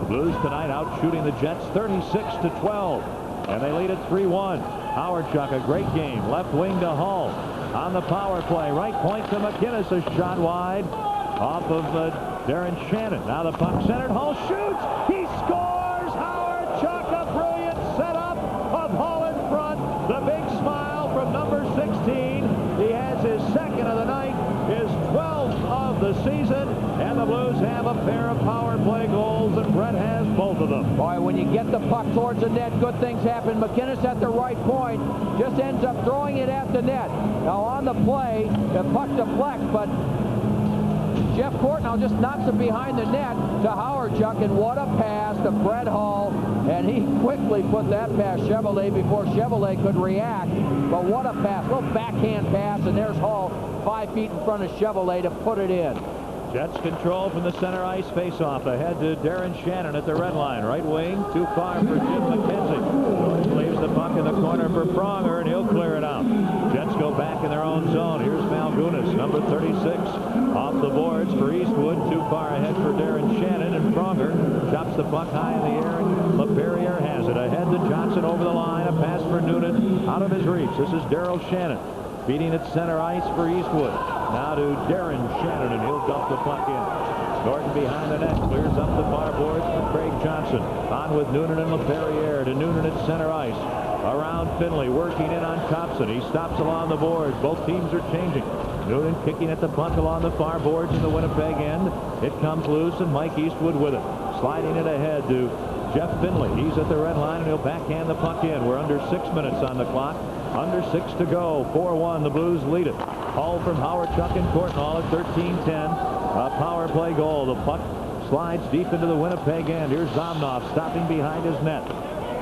The Blues tonight out shooting the Jets 36-12, and they lead at 3-1. Howard Chuck, a great game. Left wing to Hall. On the power play, right point to McInnes. A shot wide off of Darren Shannon. Now the puck centered. Hall shoots. He scores. Howard Chuck, a brilliant setup of Hall in front. The big smile from number 16. He has his second of the night, his 12th of the season, and the Blues have a pair of power play goals, and Brett has both of them. Boy, when you get the puck towards the net, good things happen. McInnes at the right point just ends up throwing it at the net. Now on the play, the puck deflects, but Jeff Courtnall just knocks it behind the net to Howard Chuck, and what a pass to Brett Hull, and he quickly put that past Chevrolet before Chevrolet could react. But what a pass, little backhand pass, and there's Hull 5 feet in front of Chevrolet to put it in. Jets control from the center ice face-off. Ahead to Darren Shannon at the red line. Right wing, too far for Jim McKenzie. Leaves the puck in the corner for Pronger, and he'll clear it out. Jets go back in their own zone. Here's Malgunas, number 36, off the boards for Eastwood. Too far ahead for Darren Shannon, and Pronger chops the puck high in the air, and LaPerriere has it. Ahead to Johnson over the line. A pass for Noonan out of his reach. This is Daryl Shannon. Feeding at center ice for Eastwood. Now to Darren Shannon, and he'll dump the puck in. Norton behind the net, clears up the far boards for Craig Johnson. On with Noonan and LaPerriere to Noonan at center ice. Around Finley, working in on Thompson. He stops along the boards. Both teams are changing. Noonan kicking at the puck along the far boards in the Winnipeg end. It comes loose, and Mike Eastwood with it. Sliding it ahead to Jeff Finley. He's at the red line, and he'll backhand the puck in. We're under 6 minutes on the clock. Under 6 to go. 4-1. The Blues lead it. Hull from Howard Chuck and Courtnall at 13-10. A power play goal. The puck slides deep into the Winnipeg end. Here's Zomnoff stopping behind his net.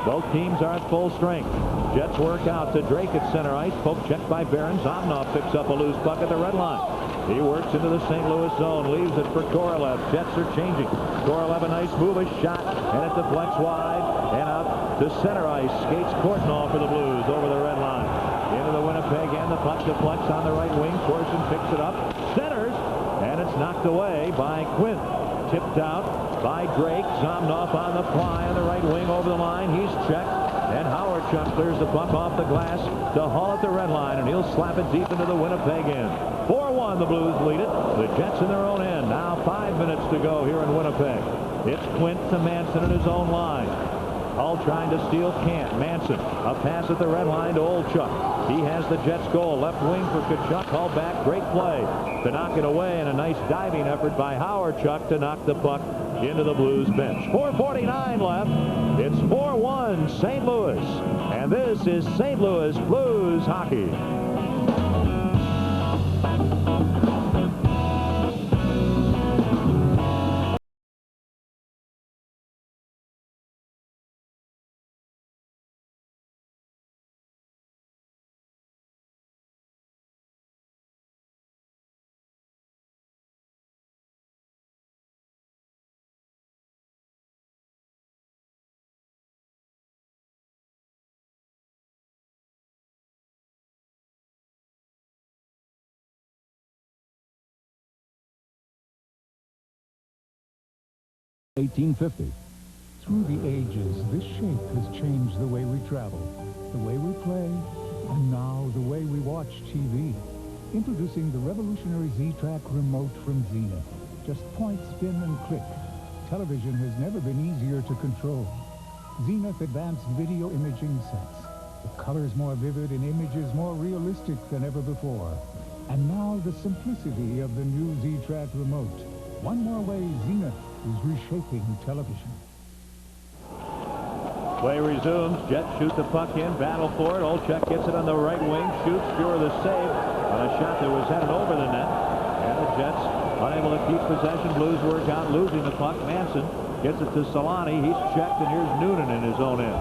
Both teams are at full strength. Jets work out to Drake at center ice. Poke checked by Barron. Zomnoff picks up a loose puck at the red line. He works into the St. Louis zone. Leaves it for Korolev. Jets are changing. Korolev, a nice move, a shot, and it deflects wide. And out to center ice. Skates Courtnall for the Blues over the red line. Into the Winnipeg end. The puck deflects on the right wing. Corson picks it up. Centers. And it's knocked away by Quinn. Tipped out by Drake. Zomnoff on the fly on the right wing over the line. He's checked. And Howard Chuck clears the puck off the glass to Hall at the red line, and he'll slap it deep into the Winnipeg end. 4-1, the Blues lead it. The Jets in their own end. Now 5 minutes to go here in Winnipeg. It's Quint to Manson in his own line. Hull trying to steal Kant. Manson, a pass at the red line to Olchuk. He has the Jets goal. Left wing for Tkachuk. Hull back. Great play to knock it away, and a nice diving effort by Howard Chuck to knock the puck into the Blues bench. 4:49 left. It's 4-1 St. Louis, and this is St. Louis Blues hockey. 1850. Through the ages, this shape has changed the way we travel, the way we play, and now the way we watch TV. Introducing the revolutionary Z-Track remote from Zenith. Just point, spin, and click. Television has never been easier to control. Zenith advanced video imaging sets. The colors more vivid and images more realistic than ever before. And now the simplicity of the new Z-Track remote. One more way Zenith is reshaping television. Play resumes. Jets shoot the puck in. Battle for it. Olchuk gets it on the right wing. Shoots. Pure the save on a shot that was headed over the net. And the Jets unable to keep possession. Blues work out, losing the puck. Manson gets it to Solani. He's checked, and here's Noonan in his own end.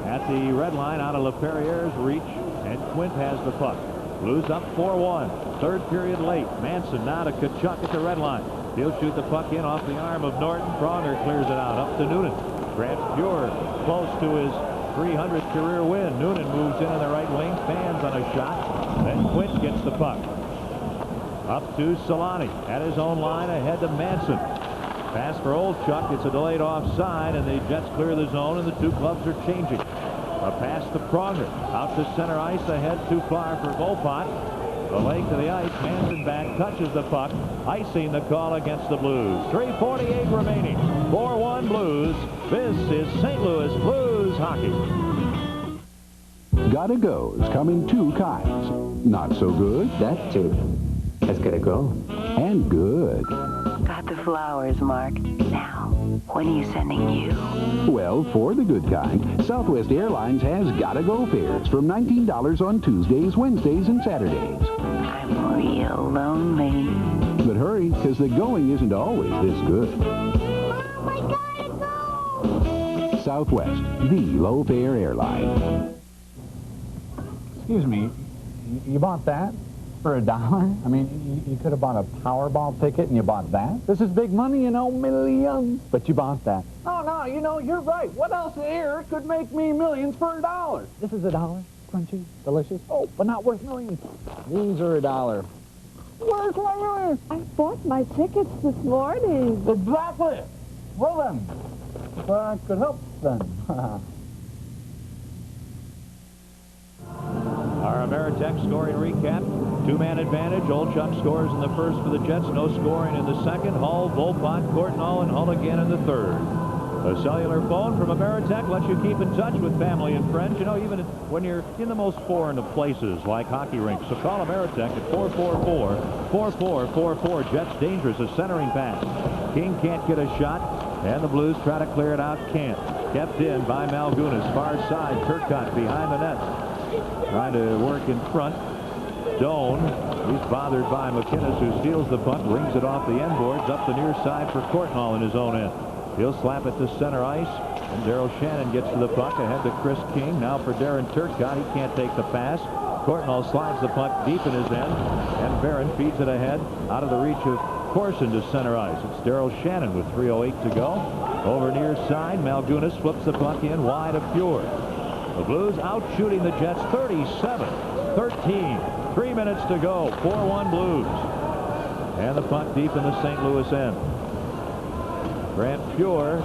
At the red line, out of LaFerriere's reach, and Quint has the puck. Blues up 4-1. Third period late. Manson now to Tkachuk at the red line. He'll shoot the puck in off the arm of Norton. Pronger clears it out. Up to Noonan. Grant Pure close to his 300th career win. Noonan moves in on the right wing. Fans on a shot. Then Quint gets the puck. Up to Solani. At his own line. Ahead to Manson. Pass for Olchuk. It's a delayed offside, and the Jets clear the zone, and the two clubs are changing. A pass to Pronger. Out to center ice. Ahead too far for Volpot. The leg to the ice. Manson back. Touches the puck. Icing the call against the Blues. 3:48 remaining. 4-1 Blues. This is St. Louis Blues hockey. Gotta Go's come in two kinds. Not so good. That too. That's gotta go. And good. Got the flowers, Mark. Now, when are you sending you? Well, for the good kind, Southwest Airlines has Gotta Go fares from $19 on Tuesdays, Wednesdays, and Saturdays. I'm real lonely. But hurry, because the going isn't always this good. Mom, I gotta go! Southwest, the low-fare airline. Excuse me, you bought that for $1? I mean, you could have bought a Powerball ticket and you bought that. This is big money, you know, millions. But you bought that. Oh, no, you know, you're right. What else here could make me millions for $1? This is $1. Crunchy, delicious. Oh, but not worth millions. These are $1. Where's my millions? I bought my tickets this morning. Exactly. Well, then, I could help then. Our Ameritech scoring recap. Two-man advantage. Olchuk scores in the first for the Jets. No scoring in the second. Hull, Volpot, Courtnall, and Hull again in the third. A cellular phone from Ameritech lets you keep in touch with family and friends, you know, even when you're in the most foreign of places like hockey rinks. So call Ameritech at 444-4444. Jets dangerous. A centering pass. King can't get a shot, and the Blues try to clear it out. Can't. Kept in by Malgunas. Far side. Turcotte behind the net. Trying to work in front. Doan. He's bothered by McInnes, who steals the puck, rings it off the end boards, up the near side for Courtnall in his own end. He'll slap it to center ice, and Daryl Shannon gets to the puck ahead to Chris King. Now for Darren Turcotte. He can't take the pass. Courtnall slides the puck deep in his end, and Barron feeds it ahead out of the reach of Corson to center ice. It's Daryl Shannon with 3:08 to go. Over near side, Malgunas flips the puck in wide of Pure. The Blues out shooting the Jets 37-13. 3 minutes to go. 4-1 Blues. And the puck deep in the St. Louis end. Grant Pure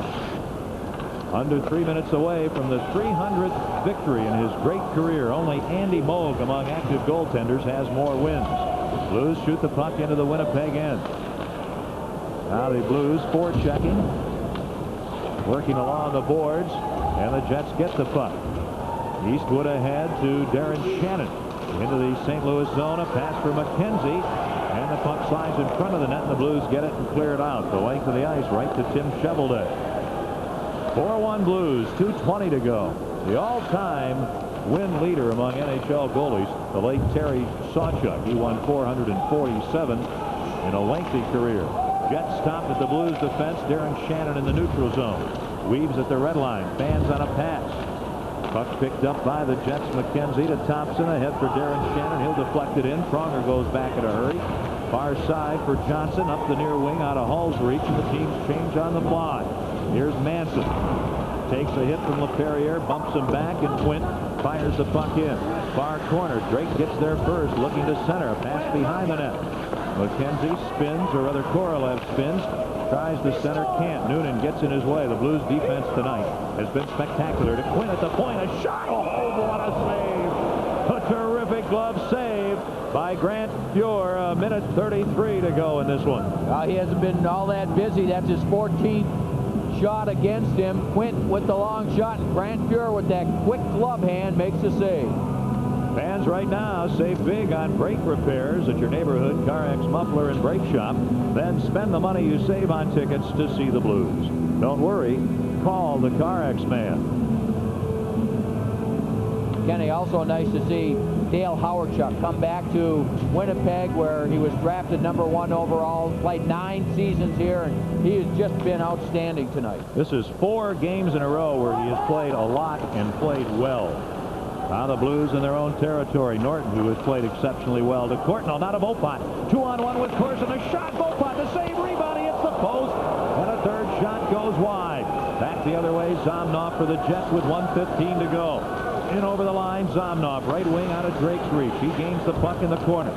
under 3 minutes away from the 300th victory in his great career. Only Andy Moog among active goaltenders has more wins. Blues shoot the puck into the Winnipeg end. Now the Blues forechecking, working along the boards, and the Jets get the puck. Eastwood ahead to Darren Shannon. Into the St. Louis zone, a pass for McKenzie, and the puck slides in front of the net, and the Blues get it and clear it out. The length of the ice right to Tim Cheveldae. 4-1 Blues, 2:20 to go. The all-time win leader among NHL goalies, the late Terry Sawchuk. He won 447 in a lengthy career. Jets stopped at the Blues defense. Darren Shannon in the neutral zone. Weaves at the red line. Fans on a pass. Puck picked up by the Jets. McKenzie to Thompson. Ahead for Darren Shannon. He'll deflect it in. Pronger goes back in a hurry. Far side for Johnson. Up the near wing out of Hull's reach. And the teams change on the fly. Here's Manson. Takes a hit from LaPerriere. Bumps him back. And Quint fires the puck in. Far corner. Drake gets there first. Looking to center. A pass behind the net. McKenzie spins, or rather Korolev spins. Tries to center, can't. Noonan gets in his way. The Blues defense tonight has been spectacular. To Quinn at the point, a shot. Oh, what a save. A terrific glove save by Grant Fuhr. A minute 33 to go in this one. He hasn't been all that busy. That's his 14th shot against him. Quint with the long shot, and Grant Fuhr with that quick glove hand makes the save. Fans right now save big on brake repairs at your neighborhood CarX Muffler and Brake Shop. Then spend the money you save on tickets to see the Blues. Don't worry, call the CarX man. Kenny, also nice to see Dale Howarchuk come back to Winnipeg, where he was drafted #1 overall, played 9 seasons here, and he has just been outstanding tonight. This is 4 games in a row where he has played a lot and played well. Now the Blues in their own territory. Norton, who has played exceptionally well, to Courtnall, not a Beaupont. 2-on-1 with Corson. A shot. Beaupont, the save, rebound. He hits the post. And a third shot goes wide. Back the other way, Zomnov for the Jets with 1:15 to go. In over the line, Zomnov, right wing out of Drake's reach. He gains the puck in the corner.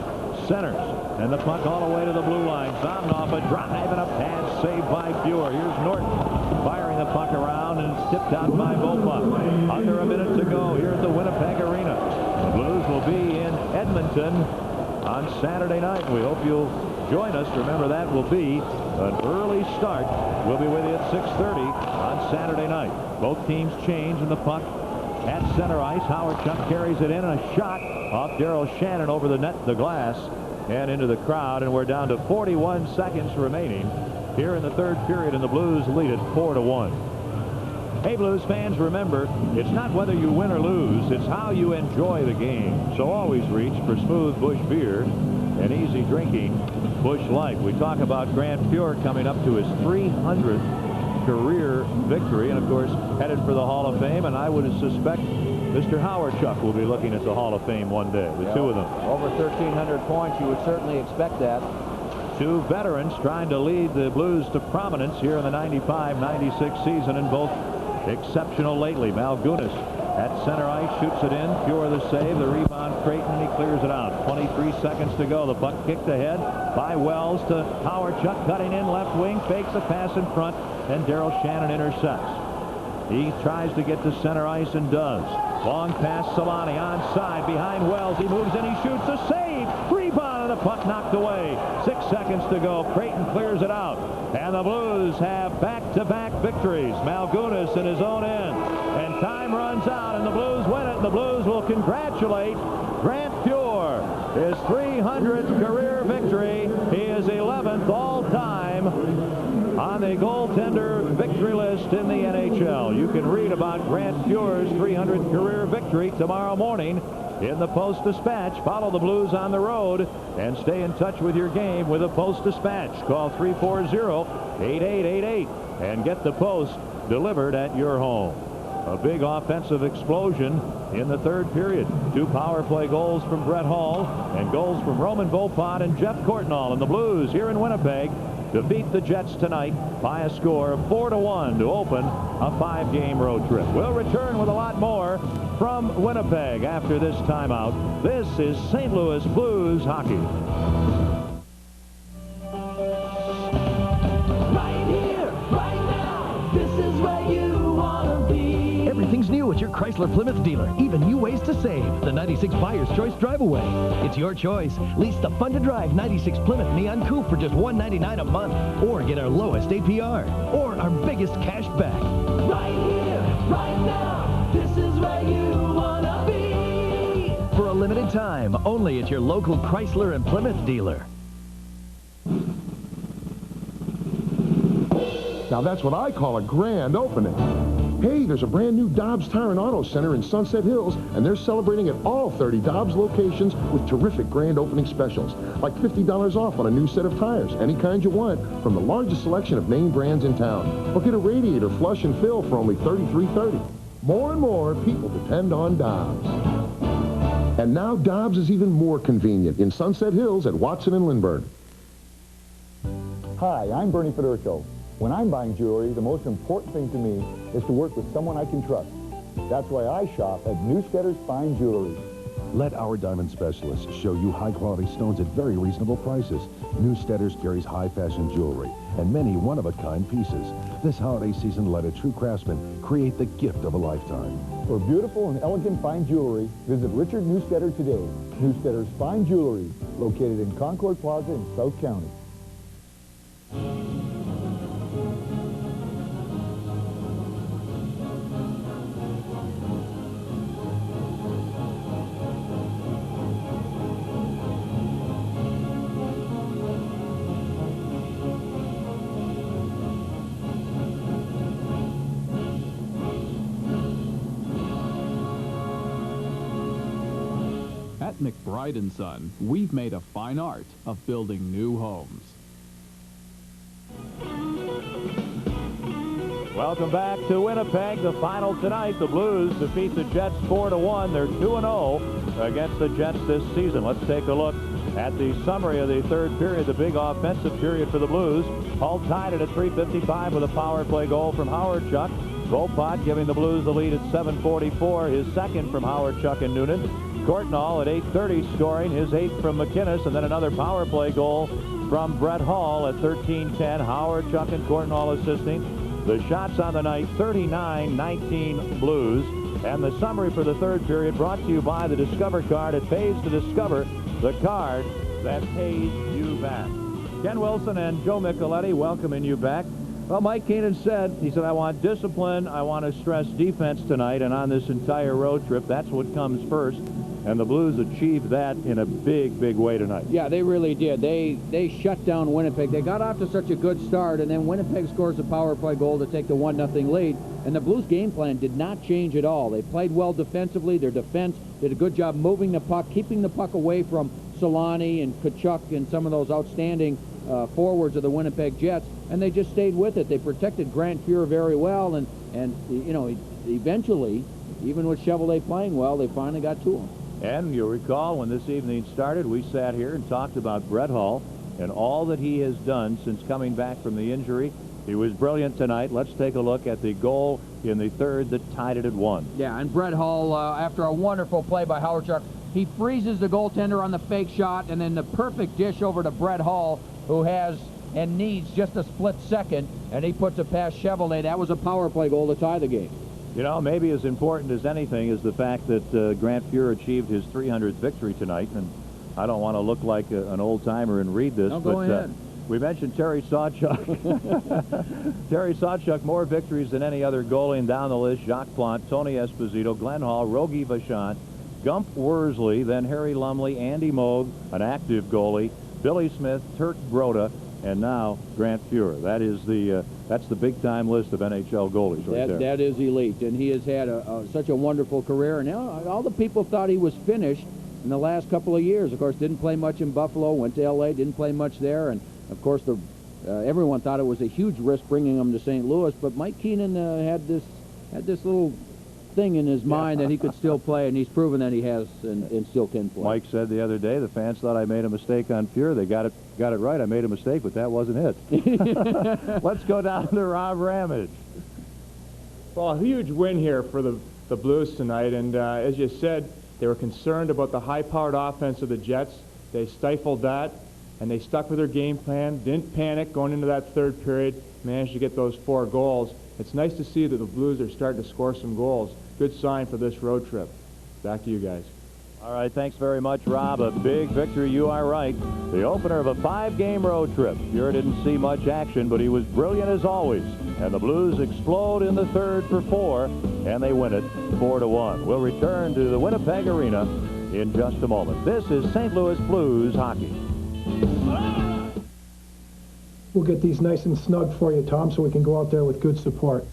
Centers. And the puck all the way to the blue line. Zomnov, a drive and a pass saved by Fuhr. Here's Norton firing the puck around, and it's tipped out by Beaupont. Under a minute to go here at the Winnipeg Arena. The Blues will be in Edmonton on Saturday night. We hope you'll join us. Remember, that will be an early start. We'll be with you at 6:30 on Saturday night. Both teams change in the puck at center ice. Howarchuk carries it in, and a shot off Daryl Shannon over the net, the glass, and into the crowd. And we're down to 41 seconds remaining here in the third period, and the Blues lead it 4-1. Hey, Blues fans, remember, it's not whether you win or lose, it's how you enjoy the game. So always reach for smooth Busch beer and easy drinking Busch Light. We talk about Grant Fuhr coming up to his 300th career victory, and of course headed for the Hall of Fame, and I would suspect Mr. Howarchuk will be looking at the Hall of Fame one day, the two of them. Over 1,300 points, you would certainly expect that. 2 veterans trying to lead the Blues to prominence here in the 95-96 season, and both exceptional lately. Malgunas at center ice shoots it in. Fuhr the save, the rebound, Creighton, he clears it out. 23 seconds to go. The puck kicked ahead by Wells to Howarchuk, cutting in left wing, fakes a pass in front, and Daryl Shannon intercepts. He tries to get to center ice and does. Long pass, Solani onside behind Wells. He moves in, he shoots a save. Rebound, and the puck knocked away. 6 seconds to go. Creighton clears it out. And the Blues have back-to-back victories. Malgunas in his own end. And time runs out, and the Blues win it. And the Blues will congratulate Grant Fuhr. His 300th career victory. He is 11th all-time on the goaltender victory list in the NHL. You can read about Grant Fuhr's 300th career victory tomorrow morning in the Post-Dispatch. Follow the Blues on the road and stay in touch with your game with the Post-Dispatch. Call 340-8888 and get the Post delivered at your home. A big offensive explosion in the third period. 2 power play goals from Brett Hall and goals from Roman Beaupont and Jeff Courtnall. And the Blues here in Winnipeg defeat the Jets tonight by a score of 4-1 to open a 5-game road trip. We'll return with a lot more from Winnipeg after this timeout. This is St. Louis Blues hockey. Right here, right now, this is where you want to be. Everything's new at your Chrysler Plymouth dealer. Even new ways to save. The 96 Buyer's Choice Drive Away. It's your choice. Lease the fun-to-drive 96 Plymouth Neon Coupe for just $199 a month. Or get our lowest APR. Or our biggest cash back. Right here, right now, this is where you want to be. For a limited time, only at your local Chrysler and Plymouth dealer. Now that's what I call a grand opening. Hey, there's a brand new Dobbs Tire and Auto Center in Sunset Hills, and they're celebrating at all 30 Dobbs locations with terrific grand opening specials, like $50 off on a new set of tires, any kind you want, from the largest selection of name brands in town. Or get a radiator flush and fill for only $33.30. More and more people depend on Dobbs. And now Dobbs is even more convenient in Sunset Hills at Watson and Lindbergh. Hi, I'm Bernie Federico. When I'm buying jewelry, the most important thing to me is to work with someone I can trust. That's why I shop at Newstetter's Fine Jewelry. Let our diamond specialists show you high-quality stones at very reasonable prices. Newsteaders carries high-fashion jewelry and many one-of-a-kind pieces. This holiday season, let a true craftsman create the gift of a lifetime. For beautiful and elegant fine jewelry, visit Richard Newsteader today. Newsteader's Fine Jewelry, located in Concord Plaza in South County. At McBride & Son, we've made a fine art of building new homes. Welcome back to Winnipeg. The final tonight, the Blues defeat the Jets 4-1. They're 2-0 against the Jets this season. Let's take a look at the summary of the third period, the big offensive period for the Blues. Hull tied it at 3:55 with a power play goal from Howard Chuck. Volpot giving the Blues the lead at 7:44. His second from Howard Chuck and Noonan. Courtnall at 8:30 scoring his 8th from McInnes, and then another power play goal from Brett Hall at 13:10. Howard Chuck and Courtnall assisting. The shots on the night, 39-19 Blues. And the summary for the third period brought to you by the Discover card. It pays to discover the card that pays you back. Ken Wilson and Joe Micheletti welcoming you back. Well, Mike Keenan said, he said, I want discipline, I want to stress defense tonight, and on this entire road trip, that's what comes first. And the Blues achieved that in a big, big way tonight. Yeah, they really did. They shut down Winnipeg. They got off to such a good start, and then Winnipeg scores a power play goal to take the 1-0 lead. And the Blues' game plan did not change at all. They played well defensively. Their defense did a good job moving the puck, keeping the puck away from Solani and Tkachuk and some of those outstanding forwards of the Winnipeg Jets, and they just stayed with it. They protected Grant Fuhr very well, and you know, eventually, even with Chevrolet playing well, they finally got to him. And you'll recall when this evening started, we sat here and talked about Brett Hall and all that he has done since coming back from the injury. He was brilliant tonight. Let's take a look at the goal in the third that tied it at 1. Yeah, and Brett Hall, after a wonderful play by Howard Chuck, he freezes the goaltender on the fake shot, and then the perfect dish over to Brett Hall, who has and needs just a split second, and he puts it past Chevrolet. That was a power play goal to tie the game. You know, maybe as important as anything is the fact that Grant Fuhr achieved his 300th victory tonight, and I don't want to look like an old-timer and read this, but we mentioned Terry Sawchuk. Terry Sawchuk, more victories than any other goalie, and down the list, Jacques Plante, Tony Esposito, Glenn Hall, Rogie Vachon, Gump Worsley, then Harry Lumley, Andy Moog, an active goalie, Billy Smith, Turk Broda, and now Grant Fuhr. That is that's the big-time list of NHL goalies right there. That is elite, and he has had such a wonderful career. And all the people thought he was finished in the last couple of years. Of course, didn't play much in Buffalo, went to L.A., didn't play much there, and of course everyone thought it was a huge risk bringing him to St. Louis. But Mike Keenan had this little thing in his mind that he could still play, and he's proven that he has and still can play. Mike said the other day, the fans thought I made a mistake on Fuhr. They got it right. I made a mistake, but that wasn't it. Let's go down to Rob Ramage. Well, a huge win here for the Blues tonight, and as you said, they were concerned about the high-powered offense of the Jets. They stifled that, and they stuck with their game plan, didn't panic going into that third period, managed to get those 4 goals. It's nice to see that the Blues are starting to score some goals. Good sign for this road trip. Back to you guys. All right, thanks very much, Rob. A big victory, you are right. The opener of a 5-game road trip. Fuhr didn't see much action, but he was brilliant as always. And the Blues explode in the third for 4, and they win it 4-1. We'll return to the Winnipeg Arena in just a moment. This is St. Louis Blues hockey. We'll get these nice and snug for you, Tom, so we can go out there with good support.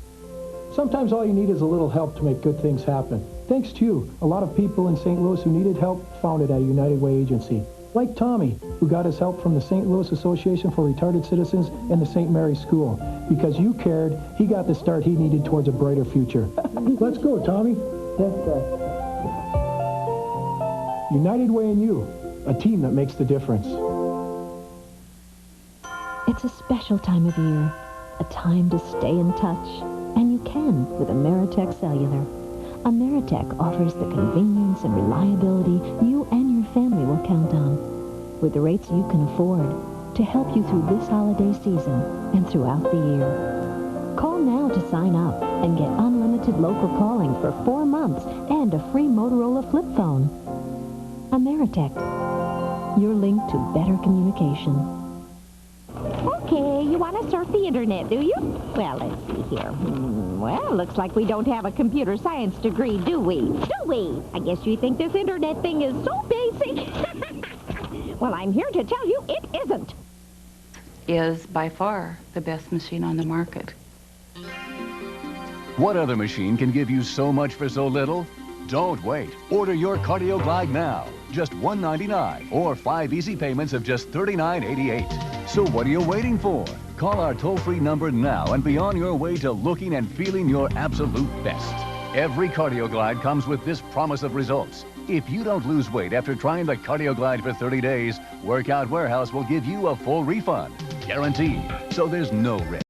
Sometimes all you need is a little help to make good things happen. Thanks to you, a lot of people in St. Louis who needed help found it at United Way Agency. Like Tommy, who got his help from the St. Louis Association for Retarded Citizens and the St. Mary's School. Because you cared, he got the start he needed towards a brighter future. Let's go, Tommy. Yes, sir. United Way and you, a team that makes the difference. It's a special time of year, a time to stay in touch, and you can with Ameritech Cellular. Ameritech offers the convenience and reliability you and your family will count on, with the rates you can afford to help you through this holiday season and throughout the year. Call now to sign up and get unlimited local calling for 4 months and a free Motorola flip phone. Ameritech, your link to better communication. Okay, you want to surf the internet, do you? Well, let's see here. Well, looks like we don't have a computer science degree, do we? Do we? I guess you think this internet thing is so basic. Well, I'm here to tell you it isn't. Is by far the best machine on the market. What other machine can give you so much for so little? Don't wait. Order your CardioGlide now. Just $199 or 5 easy payments of just $39.88. So what are you waiting for? Call our toll-free number now and be on your way to looking and feeling your absolute best. Every CardioGlide comes with this promise of results. If you don't lose weight after trying the CardioGlide for 30 days, Workout Warehouse will give you a full refund. Guaranteed. So there's no risk.